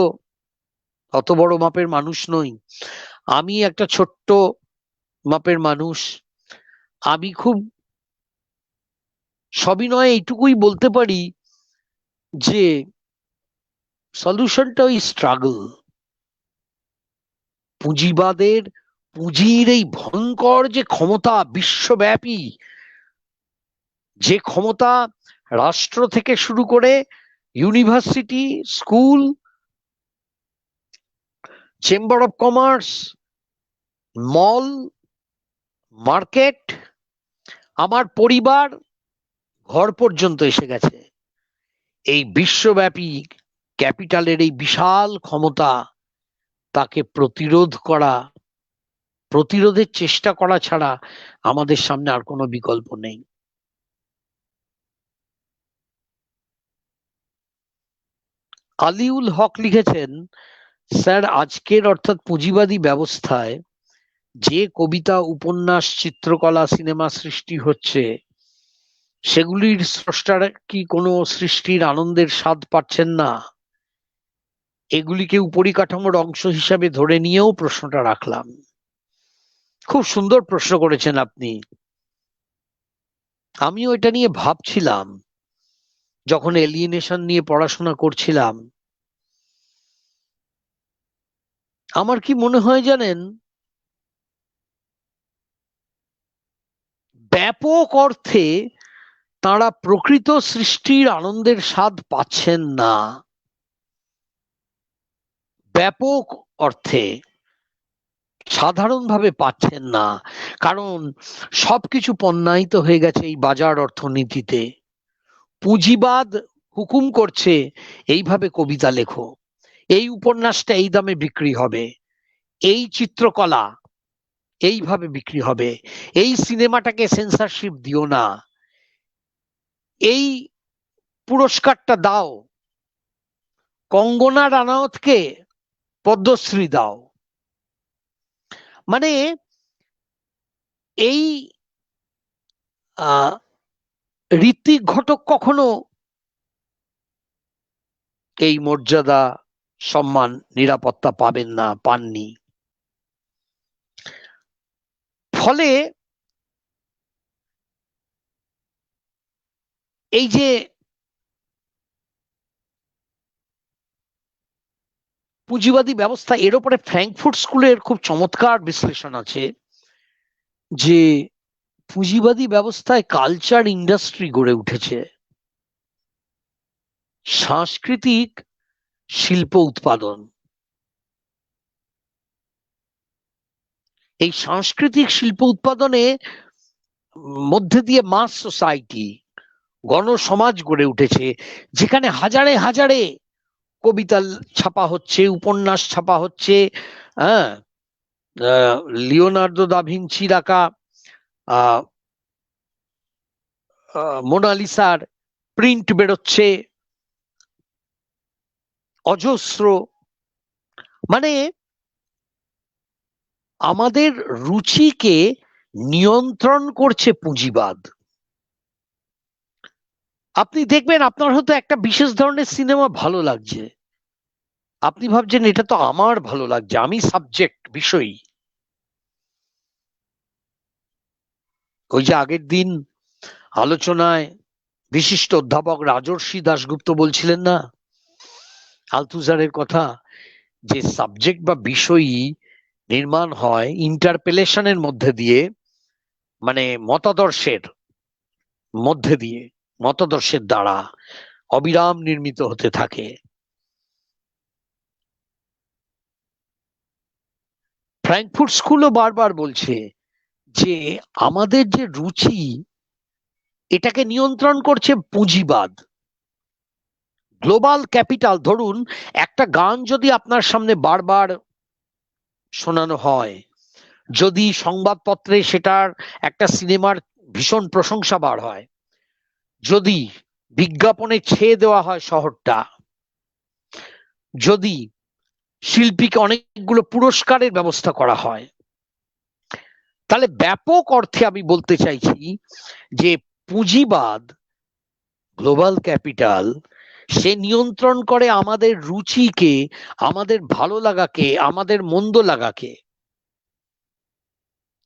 অত বড় মাপের মানুষ নই, আমি একটা ছোট্ট মাপের মানুষ। আমি খুব সবিনয়ে এইটুকুই বলতে পারি যে সলিউশনটা ওই স্ট্রাগল। পুঁজির এই ভয়ঙ্কর যে ক্ষমতা, বিশ্বব্যাপী যে ক্ষমতা, রাষ্ট্র থেকে শুরু করে university, school, chamber of commerce, mall, market, আমার পরিবার, ঘর পর্যন্ত এসে গেছে। এই বিশ্বব্যাপী ক্যাপিটালের এই বিশাল ক্ষমতা, তাকে প্রতিরোধের চেষ্টা করা ছাড়া আমাদের সামনে আর কোনো বিকল্প নেই। আলিউল হক লিখেছেন, স্যার, আজকের অর্থাৎ পুঁজিবাদী ব্যবস্থায় যে কবিতা, উপন্যাস, চিত্রকলা, সিনেমা সৃষ্টি হচ্ছে, সেগুলির স্রষ্টারা কি কোনো সৃষ্টির আনন্দের স্বাদ পাচ্ছেন না? এগুলিকে উপরিকাঠামোর অংশ হিসাবে ধরে নিয়েও প্রশ্নটা রাখলাম। খুব সুন্দর প্রশ্ন করেছেন আপনি। আমিও এটা নিয়ে ভাবছিলাম যখন এলিয়েনেশন নিয়ে পড়াশোনা করছিলাম। আমার কি মনে হয় জানেন, ব্যাপক অর্থে তারা প্রকৃত সৃষ্টির আনন্দের স্বাদ পাচ্ছেন না। ব্যাপক অর্থে, সাধারণভাবে পাচ্ছেন না। কারণ সবকিছু পণ্যায়িত হয়ে গেছে এই বাজার অর্থনীতিতে। পুঁজিবাদ হুকুম করছে এইভাবে কবিতা লেখো, এই উপন্যাসটা এই দামে বিক্রি হবে, এই চিত্রকলা এইভাবে বিক্রি হবে, এই সিনেমাটাকে সেন্সরশিপ দিও না, এই পুরস্কারটা দাও, কঙ্গনা রানাওয়াতকে পদ্মশ্রী দাও। মানে এই ঋত্বিক ঘটক কখনো এই মর্যাদা, সম্মান, নিরাপত্তা পাবেন না, পাননি। ফলে এই যে পুঁজিবাদী ব্যবস্থা, এর উপরে ফ্র্যাঙ্কফুর্ট স্কুলের খুব চমৎকার বিশ্লেষণ আছে যে পুঁজিবাদী ব্যবস্থায় কালচার ইন্ডাস্ট্রি গড়ে উঠেছে, সাংস্কৃতিক শিল্প উৎপাদন। এই সাংস্কৃতিক শিল্প উৎপাদনে মধ্যে দিয়ে মাস সোসাইটি, গণসমাজ গড়ে উঠেছে, যেখানে হাজারে হাজারে কবিতা ছাপা হচ্ছে, উপন্যাস ছাপা হচ্ছে, হ্যাঁ, লিওনার্দো দা ভিঞ্চির আঁকা মোনালিসার প্রিন্ট বেরোচ্ছে অজস্র। মানে আমাদের রুচিকে নিয়ন্ত্রণ করছে পুঁজিবাদ। আপনি দেখবেন আপনার হয়তো একটা বিশেষ ধরনের সিনেমা ভালো লাগছে, আপনি ভাবছেন এটা তো আমার ভালো লাগছে, আমি সাবজেক্ট, বিষয়ী। ওই যে আগের দিন আলোচনায় বিশিষ্ট অধ্যাপক রাজর্ষি দাশগুপ্ত বলছিলেন না আলথুজারের কথা, যে সাবজেক্ট বা বিষয়ী নির্মাণ হয় ইন্টারপেলেশনের মধ্যে দিয়ে, মানে মতাদর্শের দ্বারা অবিরাম নির্মিত হতে থাকে। ফ্র্যাঙ্কফুর্ট স্কুলও বারবার বলছে যে আমাদের যে রুচি, এটাকে নিয়ন্ত্রণ করছে পুঁজিবাদ, গ্লোবাল ক্যাপিটাল। ধরুন একটা গান যদি আপনার সামনে বারবার শোনানো হয়, যদি সংবাদপত্রে সেটার একটা সিনেমার ভীষণ প্রশংসা বার হয়, যদি বিজ্ঞাপনে ছেয়ে দেওয়া হয় শহরটা, যদি শিল্পীকে অনেকগুলো পুরস্কারের ব্যবস্থা করা হয়, তাহলে ব্যাপক অর্থে আমি বলতে চাইছি যে পুঁজিবাদ, গ্লোবাল ক্যাপিটাল, সে নিয়ন্ত্রণ করে আমাদের রুচিকে, আমাদের ভালো লাগাকে, আমাদের মন্দ লাগাকে।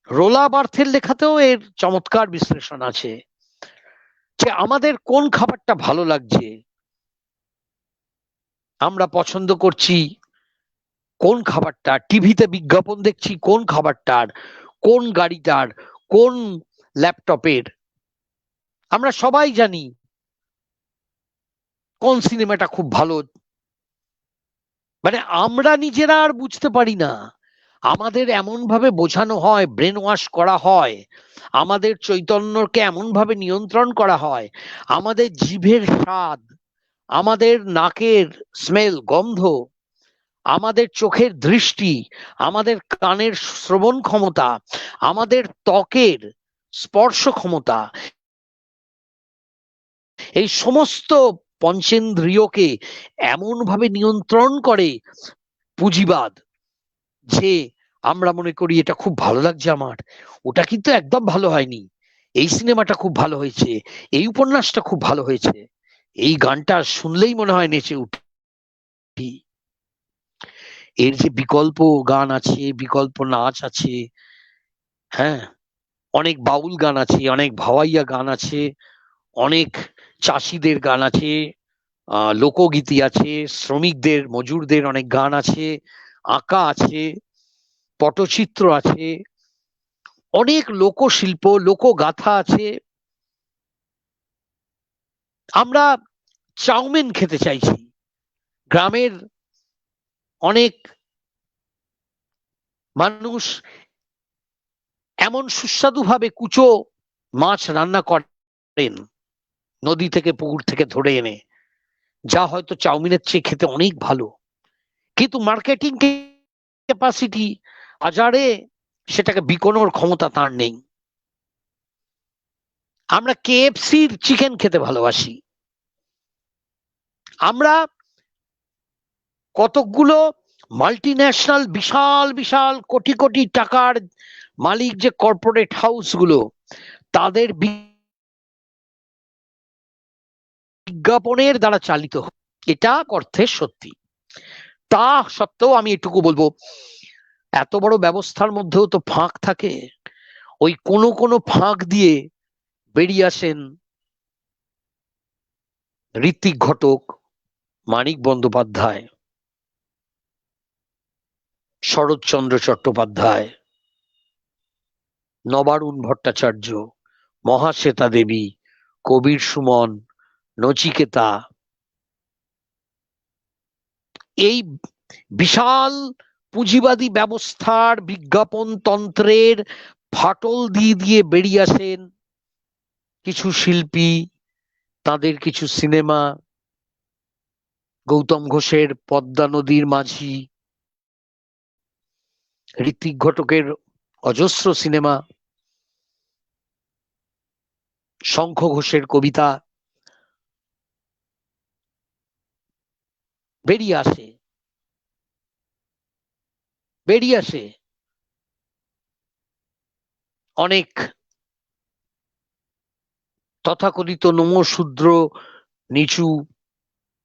রোলা বার্থের লেখাতেও এর চমৎকার বিশ্লেষণ আছে যে আমাদের কোন খাবারটা ভালো লাগছে, আমরা পছন্দ করছি কোন খাবারটা, টিভিতে বিজ্ঞাপন দেখছি কোন খাবারটার, কোন গাড়িটার, কোন ল্যাপটপের। আমরা সবাই জানি কোন সিনেমাটা খুব ভালো। মানে আমরা নিজেরা আর বুঝতে পারি না, আমাদের এমন ভাবে বোঝানো হয়, ব্রেন ওয়াশ করা হয়, আমাদের চৈতন্যকে এমন ভাবে নিয়ন্ত্রণ করা হয়, আমাদের জিভের স্বাদ, আমাদের নাকের স্মেল, গন্ধ, আমাদের চোখের দৃষ্টি, আমাদের কানের শ্রবণ ক্ষমতা, আমাদের ত্বকের স্পর্শ ক্ষমতা, এই সমস্ত পঞ্চেন্দ্রিয়কে এমন ভাবে নিয়ন্ত্রণ করে পুঁজিবাদ যে আমরা মনে করি এটা খুব ভালো লাগছে আমার, ওটা কিন্তু একদম ভালো হয়নি, এই সিনেমাটা খুব ভালো হয়েছে, এই উপন্যাসটা খুব ভালো হয়েছে, এই গানটা শুনলেই মনে হয় নেচে উঠি। এর যে বিকল্প গান আছে, বিকল্প নাচ আছে, হ্যাঁ, অনেক বাউল গান আছে, অনেক ভাওয়াইয়া গান আছে, অনেক চাষিদের গান আছে, লোকগীতি আছে, শ্রমিকদের মজুরদের অনেক গান আছে, আঁকা আছে, পটচিত্র আছে, অনেক লোকশিল্প, লোকগাথা আছে। আমরা চাউমিন খেতে চাইছি, গ্রামের অনেক মানুষ এমন সুস্বাদু ভাবে কুচো মাছ রান্না করেন নদী থেকে পুকুর থেকে ধরে এনে, যা হয়তো চাউমিনের চেয়ে খেতে অনেক ভালো, কিন্তু মার্কেটিং ক্যাপাসিটি, বাজারে সেটাকে বিকোনোর ক্ষমতা তার নেই। আমরা কেএফসির চিকেন খেতে ভালোবাসি, আমরা কতকগুলো মাল্টিন্যাশনাল বিশাল বিশাল কোটি কোটি টাকার মালিক যে কর্পোরেট হাউস গুলো, তাদের বিজ্ঞাপনের দ্বারা চালিত, এটা অর্থে সত্যি। তা সত্ত্বেও আমি এটুকু বলবো, এত বড় ব্যবস্থার মধ্যেও তো ফাঁক থাকে, ওই কোনো কোনো ফাঁক দিয়ে বেরিয়ে আসেন ঋত্বিক ঘটক, মানিক বন্দ্যোপাধ্যায়, শরৎচন্দ্র চট্টোপাধ্যায়, নবারুণ ভট্টাচার্য, মহাশ্বেতা দেবী, কবির সুমন, নচিকেতা। এই বিশাল পুঁজিবাদী ব্যবস্থার বিজ্ঞাপন তন্ত্রের ফাটল দিয়ে দিয়ে বেরিয়ে আসেন কিছু শিল্পী, তাদের কিছু সিনেমা, গৌতম ঘোষের পদ্মা নদীর মাঝি, ঋত্বিক ঘটকের অজস্র সিনেমা, শঙ্খ ঘোষের কবিতা বেরিয়ে আসে, বেরিয়ে আসে অনেক তথাকথিত নমশূদ্র, নিচু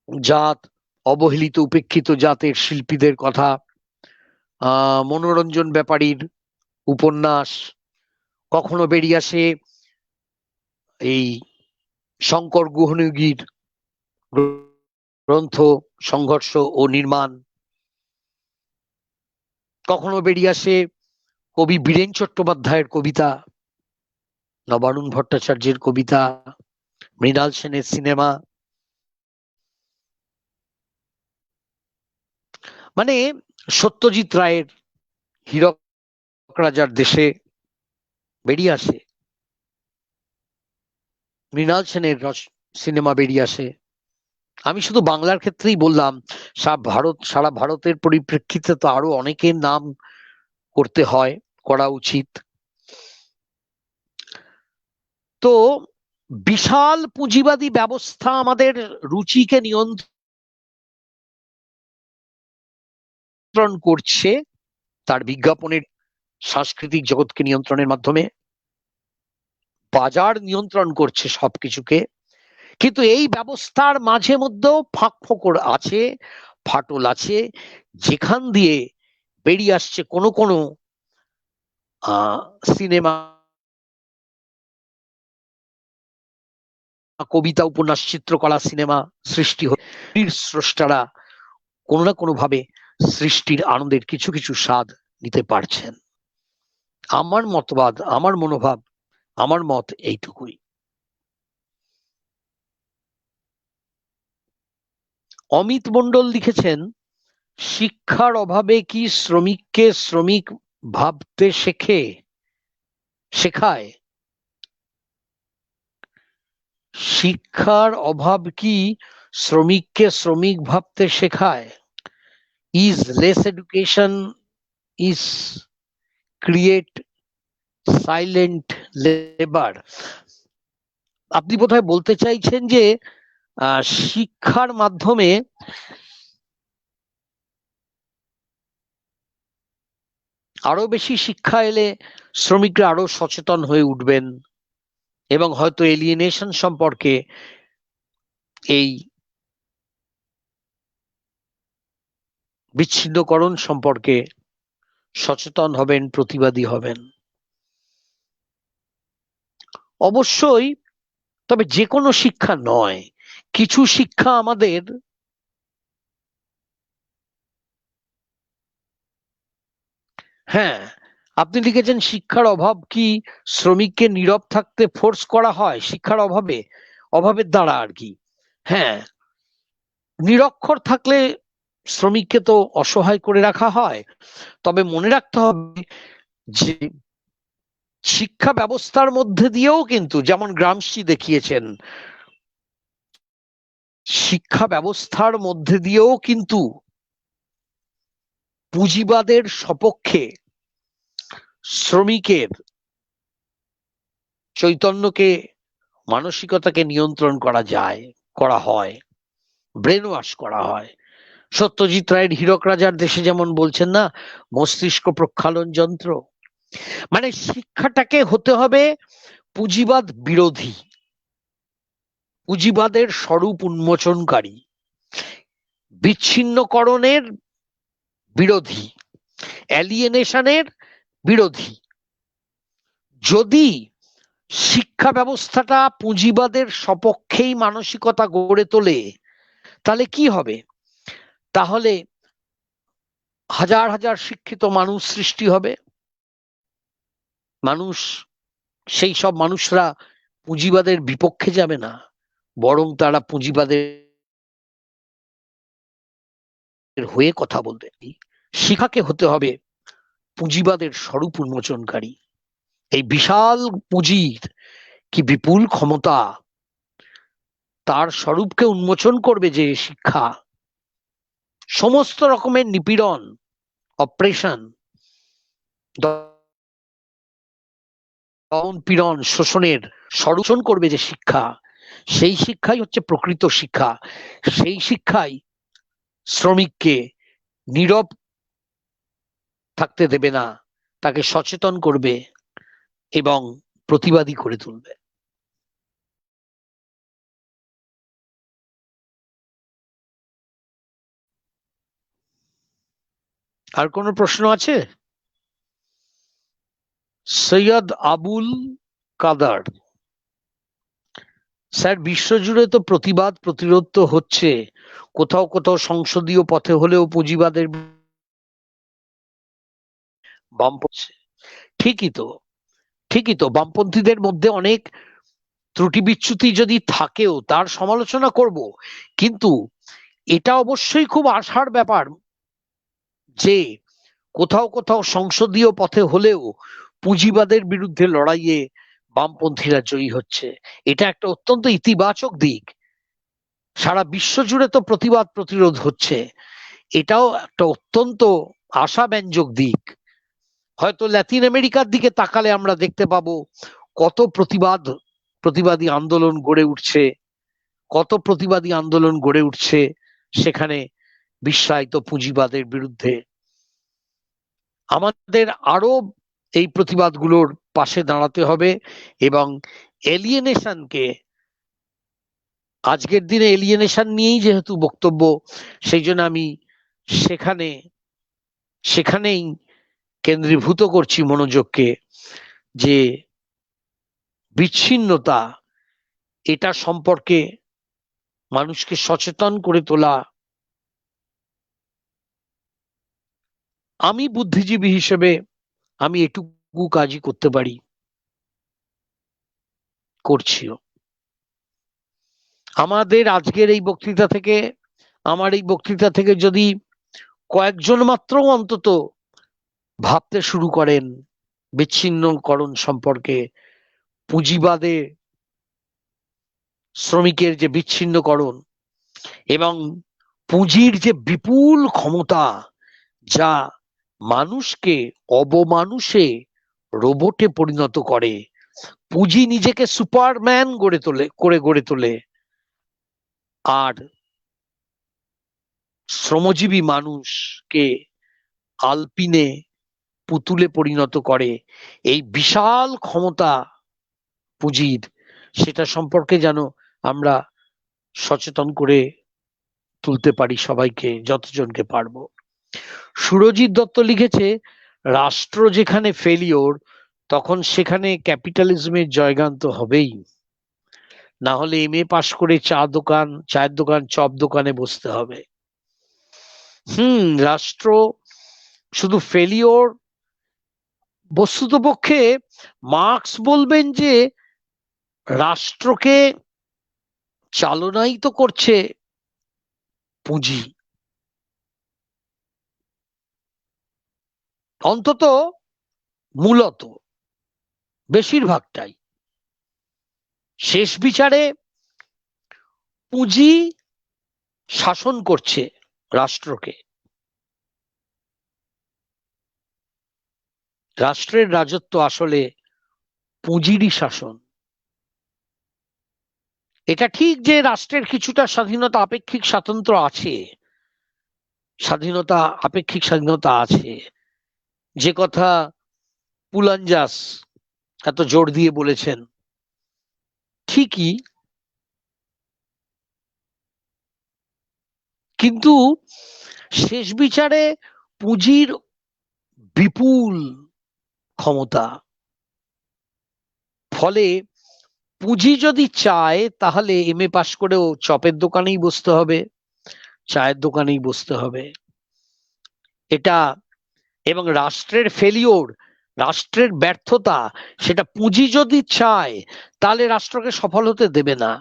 জাত, অবহেলিত উপেক্ষিত জাতের শিল্পীদের কথা, মনোরঞ্জন ব্যাপারীর উপন্যাস, কখনো বেরিয়ে আসে এই শঙ্কর গুহনগীর গ্রন্থ সংঘর্ষ ও নির্মাণ, কখনো বেরিয়ে আসে কবি বীরেন চট্টোপাধ্যায়ের কবিতা, নবারুণ ভট্টাচার্যের কবিতা, মৃণাল সেনের সিনেমা। মানে সত্যজিৎ রায়ের হীরক রাজার দেশে বেরিয়ে আসে, মৃণাল সেনের সিনেমা বেরিয়ে আসে। আমি শুধু বাংলার ক্ষেত্রেই বললাম, সারা ভারতের পরিপ্রেক্ষিতে তো আরো অনেকের নাম করতে হয়, করা উচিত। তো বিশাল পুঁজিবাদী ব্যবস্থা আমাদের রুচিকে নিয়ন্ত্রণ করছে তার বিজ্ঞাপনের সাংস্কৃতিক জগৎকে নিয়ন্ত্রণের মাধ্যমে, বাজার নিয়ন্ত্রণ করছে সবকিছুকে। কিন্তু এই ব্যবস্থার মাঝে মধ্যেও ফাঁক ফোকর আছে, ফাটল আছে, যেখান দিয়ে বেরিয়ে আসছে কোনো কোনো সিনেমা, কবিতা, উপন্যাস, চিত্রকলা, সিনেমা সৃষ্টি হচ্ছে, স্রষ্টারা কোনো না কোনো ভাবে সৃষ্টির আনন্দের কিছু কিছু স্বাদ নিতে পারছেন। আমার মতবাদ, আমার মনোভাব, আমার মত এইটুকুই। অমিত মন্ডল লিখেছেন, শিক্ষার অভাবে কি শ্রমিককে শ্রমিক ভাবতে শেখায়? শিক্ষার অভাব কি শ্রমিককে শ্রমিক ভাবতে শেখায়? Is less education is create silent labour? আপনি বোধহয় বলতে চাইছেন যে শিক্ষার মাধ্যমে আরো বেশি শিক্ষা এলে শ্রমিকরা আরো সচেতন হয়ে উঠবেন এবং হয়তো এলিয়েনেশন সম্পর্কে, এই বিচ্ছিন্নকরণ সম্পর্কে সচেতন হবেন, প্রতিবাদী হবেন। অবশ্যই, তবে যে কোনো শিক্ষা নয়, কিছু শিক্ষা আমাদের হ্যাঁ, আপনি লিখেছেন শিক্ষার অভাব কি শ্রমিককে নীরব থাকতে ফোর্স করা হয় শিক্ষার অভাবের দ্বারা আর কি। হ্যাঁ, নিরক্ষর থাকলে শ্রমিককে তো অসহায় করে রাখা হয়। তবে মনে রাখতে হবে যে শিক্ষা ব্যবস্থার মধ্যে দিয়েও কিন্তু, যেমন গ্রামসি দেখিয়েছেন, শিক্ষা ব্যবস্থার মধ্যে দিয়েও কিন্তু পুঁজিবাদের সপক্ষে শ্রমিকের চৈতন্যকে, মানসিকতাকে নিয়ন্ত্রণ করা হয়, ব্রেন ওয়াশ করা হয়। সত্যজিৎ রায়ের হীরক রাজার দেশে যেমন বলছেন না, মস্তিষ্ক প্রক্ষালন যন্ত্র। মানে শিক্ষাটাকে হতে হবে পুঁজিবাদ বিরোধী, পুঁজিবাদের স্বরূপ উন্মোচনকারী, বিচ্ছিন্নকরণের বিরোধী, অ্যালিয়েনেশনের বিরোধী। যদি শিক্ষা ব্যবস্থাটা পুঁজিবাদের সপক্ষেই মানসিকতা গড়ে তোলে, তাহলে কি হবে? তাহলে হাজার হাজার শিক্ষিত মানুষ সৃষ্টি হবে। সেই সব মানুষরা পুঁজিবাদের বিপক্ষে যাবে না, বরং তারা পুঁজিবাদের হয়ে কথা বলবে। শিক্ষাকে হতে হবে পুঁজিবাদের স্বরূপ উন্মোচনকারী। এই বিশাল পুঁজির কি বিপুল ক্ষমতা, তার স্বরূপকে উন্মোচন করবে যে শিক্ষা। সমস্ত রকমের নিপীড়ন, অপারেশন, দমন পীড়ন, শোষণের সরূপণ করবে যে শিক্ষা, সেই শিক্ষাই হচ্ছে প্রকৃত শিক্ষা। সেই শিক্ষাই শ্রমিককে নীরব থাকতে দেবে না, তাকে সচেতন করবে এবং প্রতিবাদী করে তুলবে। আর কোনো প্রশ্ন আছে? সৈয়দ আবুল কাদার: স্যার, বিশ্বজুড়ে তো প্রতিবাদ প্রতিরোধ তো হচ্ছে, কোথাও কোথাও সংসদীয় পথে হলেও পুঁজিবাদের বামপন্থী। ঠিকই তো বামপন্থীদের মধ্যে অনেক ত্রুটি বিচ্যুতি যদি থাকেও তার সমালোচনা করব, কিন্তু এটা অবশ্যই খুব আশার ব্যাপার যে কোথাও কোথাও সংসদীয় পথে হলেও পুঁজিবাদের বিরুদ্ধে লড়াইয়ে বামপন্থীরা জয়ী হচ্ছে। এটা একটা অত্যন্ত ইতিবাচক দিক। সারা বিশ্ব জুড়ে তো প্রতিবাদ প্রতিরোধ হচ্ছে, এটাও একটা অত্যন্ত আশাব্যঞ্জক দিক। হয়তো ল্যাটিন আমেরিকার দিকে তাকালে আমরা দেখতে পাবো কত প্রতিবাদী আন্দোলন গড়ে উঠছে সেখানে বিশ্বায়িত পুঁজিবাদের বিরুদ্ধে। আমাদের আরো এই প্রতিবাদগুলোর পাশে দাঁড়াতে হবে এবং এলিয়েনেশনকে, আজকের দিনে এলিয়েনেশন নিয়েই যেহেতু বক্তব্য, সেই জন্য আমি সেখানেই কেন্দ্রীভূত করছি মনোযোগকে, যে বিচ্ছিন্নতা, এটা সম্পর্কে মানুষকে সচেতন করে তোলা আমি বুদ্ধিজীবী হিসেবে আমি এটুকু কাজই করতে পারি, করছিও। আমার এই বক্তৃতা থেকে যদি কয়েকজন মাত্র অন্তত ভাবতে শুরু করেন বিচ্ছিন্নকরণ সম্পর্কে, পুঁজিবাদে শ্রমিকের যে বিচ্ছিন্নকরণ এবং পুঁজির যে বিপুল ক্ষমতা যা মানুষকে অবমানুষে রোবটে পরিণত করে। পুঁজি নিজেকে সুপারম্যান গড়ে তোলে আর শ্রমজীবী মানুষকে আলপিনে পুতুলে পরিণত করে। এই বিশাল ক্ষমতা পুঁজির, সেটা সম্পর্কে যেন আমরা সচেতন করে তুলতে পারি সবাইকে, যতজনকে পারবো। সুরজিৎ দত্ত লিখেছে, রাষ্ট্র যেখানে ফেলিওর তখন সেখানে ক্যাপিটালিজমের জয়গান তো হবেই, না হলে এমএ পাশ করে চায়ের দোকান চপ দোকানে বসতে হবে। রাষ্ট্র শুধু ফেলিওর, বস্তুতপক্ষে মার্কস বলবেন যে রাষ্ট্রকে চালনাই তো করছে পুঁজি, অন্তত মূলত বেশিরভাগটাই। শেষ বিচারে পুঁজি শাসন করছে রাষ্ট্রকে। রাষ্ট্রের রাজত্ব আসলে পুঁজিরই শাসন। এটা ঠিক যে রাষ্ট্রের কিছুটা স্বাধীনতা আপেক্ষিক স্বাতন্ত্র্য আছে, আপেক্ষিক স্বাধীনতা আছে, যে কথা পুলাঞ্জাস এত জোর দিয়ে বলেছেন। ঠিকই, কিন্তু শেষ বিচারে পুঁজির বিপুল ক্ষমতা, ফলে পুঁজি যদি চায় তাহলে এমএ পাশ করেও চপের দোকানেই বসতে হবে, চায়ের দোকানেই বসতে হবে। এটা, এবং রাষ্ট্রের ফেলিওর, রাষ্ট্রের ব্যর্থতা, সেটা পুঁজি যদি চায় তাহলে রাষ্ট্রকে সফল হতে দেবে না।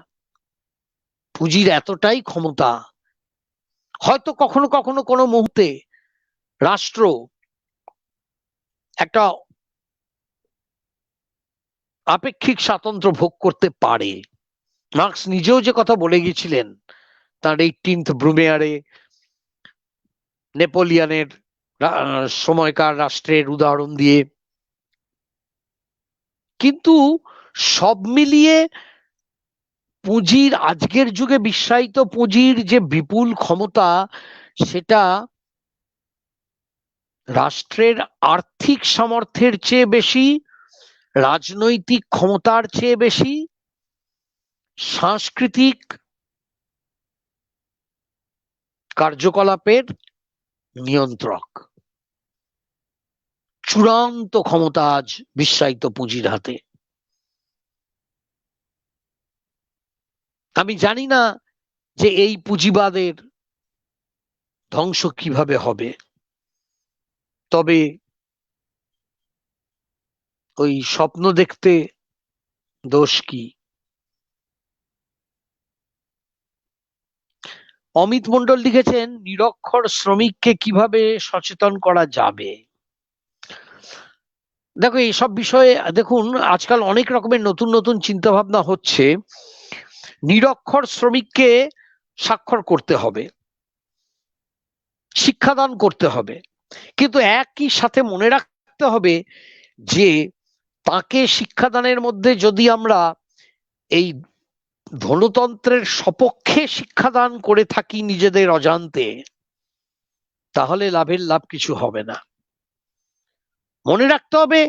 পুঁজির এতটাই ক্ষমতা। হয়তো কখনো কখনো কোনো মুহূর্তে রাষ্ট্র একটা আপেক্ষিক স্বাতন্ত্র্য ভোগ করতে পারে। মার্কস নিজেও যে কথা বলে গিয়েছিলেন তার 18th ব্রুমেয়ারে নেপোলিয়নের সময়কার রাষ্ট্রের উদাহরণ দিয়ে। কিন্তু সব মিলিয়ে পুঁজির, আজকের যুগে বিশ্বায়িত পুঁজির যে বিপুল ক্ষমতা, সেটা রাষ্ট্রের আর্থিক সামর্থ্যের চেয়ে বেশি, রাজনৈতিক ক্ষমতার চেয়ে বেশি, সাংস্কৃতিক কার্যকলাপের নিয়ন্ত্রক। চূড়ান্ত ক্ষমতা আজ বিশ্বায়িত পুঁজির হাতে। আমি জানি না যে এই পুঁজিবাদের ধ্বংস কিভাবে হবে, তবে ওই স্বপ্ন দেখতে দোষ কি? অমিত মন্ডল লিখেছেন, নিরক্ষর শ্রমিককে কিভাবে সচেতন করা যাবে? দেখো, এইসব বিষয়ে দেখুন আজকাল অনেক রকমের নতুন নতুন চিন্তা ভাবনা হচ্ছে। নিরক্ষর শ্রমিককে স্বাক্ষর করতে হবে, শিক্ষাদান করতে হবে, কিন্তু একই সাথে মনে রাখতে হবে যে তাকে শিক্ষাদানের মধ্যে যদি আমরা এই ধনতন্ত্রের সপক্ষে শিক্ষাদান করে থাকি নিজেদের অজান্তে, তাহলে লাভের লাভ কিছু হবে না। মনে রাখতে হবে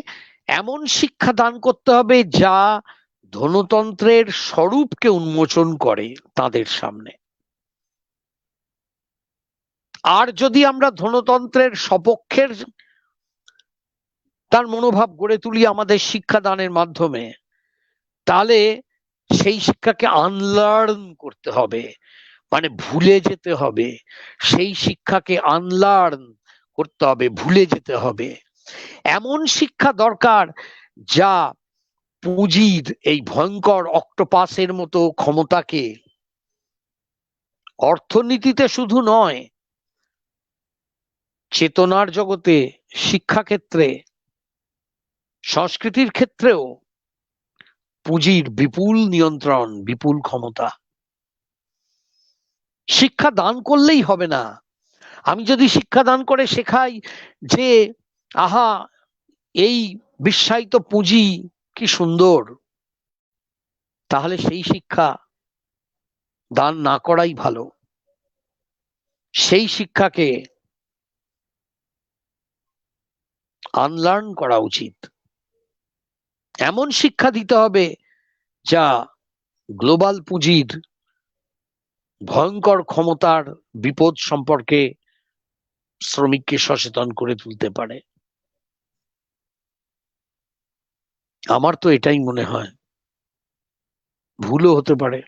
এমন শিক্ষা দান করতে হবে যা ধনতন্ত্রের স্বরূপকে উন্মোচন করে তাদের সামনে। আর যদি আমরা ধনতন্ত্রের সপক্ষের তার মনোভাব গড়ে তুলি আমাদের শিক্ষাদানের মাধ্যমে, তাহলে সেই শিক্ষাকে আনলার্ন করতে হবে, মানে ভুলে যেতে হবে। সেই শিক্ষাকে আনলার্ন করতে হবে, ভুলে যেতে হবে। এমন শিক্ষা দরকার যা পুঁজির এই ভয়ঙ্কর অক্টোপাসের মতো ক্ষমতাকে অর্থনীতিতে শুধু নয়, চেতনার জগতে, শিক্ষাক্ষেত্রে, সংস্কৃতির ক্ষেত্রেও পুঁজির বিপুল নিয়ন্ত্রণ, বিপুল ক্ষমতা। শিক্ষা দান করলেই হবে না। আমি যদি শিক্ষা দান করে শেখাই যে আহা এই বিশ্বায়িত পুঁজি কি সুন্দর, তাহলে সেই শিক্ষা দান না করাই ভালো। সেই শিক্ষাকে আনলার্ন করা উচিত। এমন শিক্ষা দিতে হবে যা গ্লোবাল পুঁজির ভয়ঙ্কর ক্ষমতার বিপদ সম্পর্কে শ্রমিককে সচেতন করে তুলতে পারে। আমার তো এটাই মনে হয়, ভুলও হতে পারে।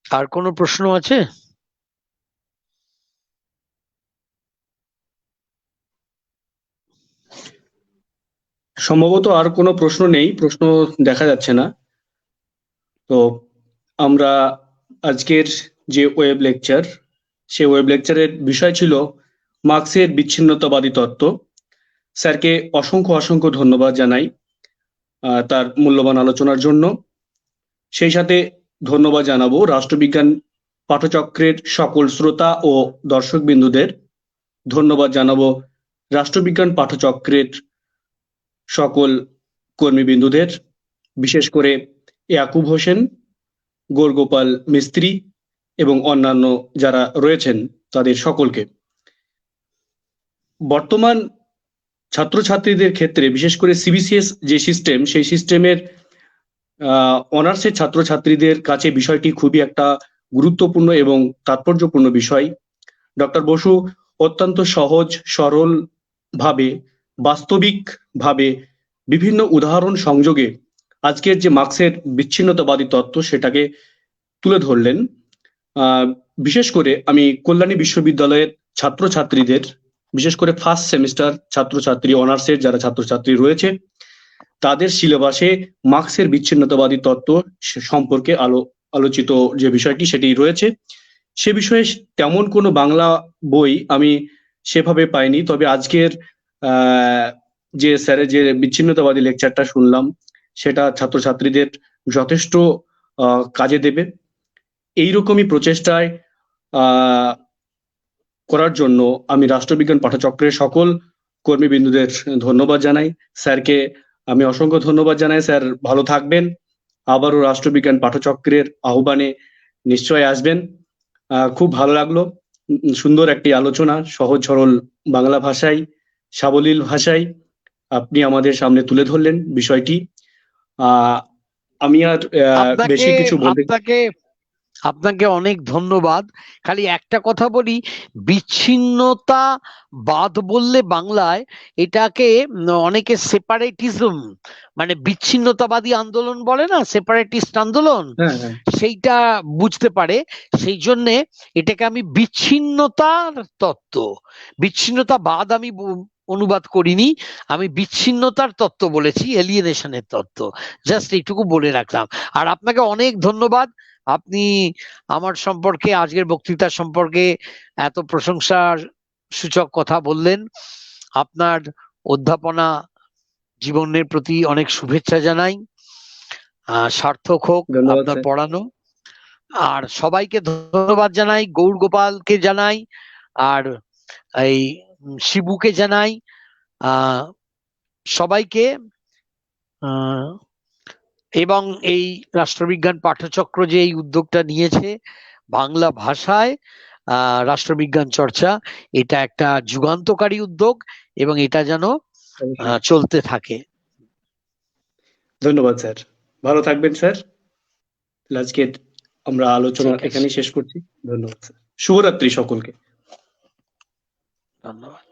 আর কোনো প্রশ্ন আছে? সম্ভবত আর কোনো প্রশ্ন নেই, প্রশ্ন দেখা যাচ্ছে না। তো আমরা আজকের যে ওয়েব লেকচার, সেই ওয়েব লেকচারের বিষয় ছিল মার্ক্সের বিচ্ছিন্নতাবাদী তত্ত্ব। স্যারকে অসংখ্য অসংখ্য ধন্যবাদ জানাই তার মূল্যবান আলোচনার জন্য। সেই সাথে ধন্যবাদ জানাবো রাষ্ট্রবিজ্ঞান পাঠচক্রের সকল শ্রোতা ও দর্শকবিন্দুদের। ধন্যবাদ জানাবো রাষ্ট্রবিজ্ঞান পাঠচক্রের সকল কর্মীবিন্দুদের, বিশেষ করে ইয়াকুব হোসেন, গৌরগোপাল মিস্ত্রি এবং অন্যান্য যারা রয়েছেন তাদের সকলকে। বর্তমান ছাত্রছাত্রীদের ক্ষেত্রে বিশেষ করে সিবিসিএস যে সিস্টেম, সেই সিস্টেমের অনার্সের ছাত্রছাত্রীদের কাছে বিষয়টি খুবই একটা গুরুত্বপূর্ণ এবং তাৎপর্যপূর্ণ বিষয়। ডক্টর বসু অত্যন্ত সহজ সরল ভাবে, বাস্তবিক ভাবে, বিভিন্ন উদাহরণ সংযোগে আজকের যে মার্ক্সের বিচ্ছিন্নতাবাদী তত্ত্ব সেটাকে তুলে ধরলেন। বিশেষ করে আমি কল্যাণী বিশ্ববিদ্যালয়ের ছাত্রছাত্রীদের, বিশেষ করে ফার্স্ট সেমিস্টার ছাত্রছাত্রী, অনার্সের যারা ছাত্রছাত্রী রয়েছে, তাদের সিলেবাসে মার্ক্সের বিচ্ছিন্নতাবাদী তত্ত্ব সম্পর্কে আলোচিত যে বিষয়টি সেটি রয়েছে। সে বিষয়ে তেমন কোনো বাংলা বই আমি সেভাবে পাইনি, তবে আজকের যে স্যারের যে বিচ্ছিন্নতাবাদী লেকচারটা শুনলাম সেটা ছাত্রছাত্রীদের যথেষ্ট কাজে দেবে। এইরকমই প্রচেষ্টায় করার জন্য আমি রাষ্ট্রবিজ্ঞান পাঠচক্রের সকল কর্মীবিন্দুদের ধন্যবাদ জানাই। স্যারকে আমি অসংখ্য ধন্যবাদ জানাই। স্যার ভালো থাকবেন, আবারও রাষ্ট্রবিজ্ঞান পাঠচক্রের আহ্বানে নিশ্চয় আসবেন। খুব ভালো লাগলো, সুন্দর একটি আলোচনা, সহজ সরল বাংলা ভাষায়, সাবলীল ভাষায় আপনি আমাদের সামনে তুলে ধরলেন বিষয়টি। আমি আর বেশি কিছু বলতে আপনাকে অনেক ধন্যবাদ। খালি একটা কথা বলি, বিচ্ছিন্নতা বাদ বললে বাংলায় এটাকে অনেকে সেপারেটিজম, মানে বিচ্ছিন্নতাবাদী আন্দোলন বলে না, সেপারেটিস্ট আন্দোলন, সেইটা বুঝতে পারে। সেই জন্যে এটাকে আমি বিচ্ছিন্নতার তত্ত্ব, বিচ্ছিন্নতাবাদ আমি অনুবাদ করিনি, আমি বিচ্ছিন্নতার তত্ত্ব বলেছি, এলিয়েনেশনের তত্ত্ব। জাস্ট এইটুকু বলে রাখলাম। আর আপনাকে অনেক ধন্যবাদ, আপনি আমার সম্পর্কে, আজকের বক্তৃতা সম্পর্কে এত প্রশংসার সূচক কথা বললেন। আপনার অধ্যাপনা জীবনের প্রতি অনেক শুভেচ্ছা জানাই, সার্থক হোক আপনার পড়ানো। আর সবাইকে ধন্যবাদ জানাই, গৌর গোপালকে জানাই, আর এই শিবুকে জানাই, সবাইকে। এবং এই রাষ্ট্রবিজ্ঞান পাঠচক্র যে এই উদ্যোগটা নিয়েছে বাংলা ভাষায় রাষ্ট্রবিজ্ঞান চর্চা, এটা একটা যুগান্তকারী উদ্যোগ এবং এটা যেন চলতে থাকে। ধন্যবাদ স্যার, ভালো থাকবেন স্যার। আজকে আমরা আলোচনা এখানেই শেষ করছি। ধন্যবাদ স্যার, শুভরাত্রি সকলকে। ধন্যবাদ।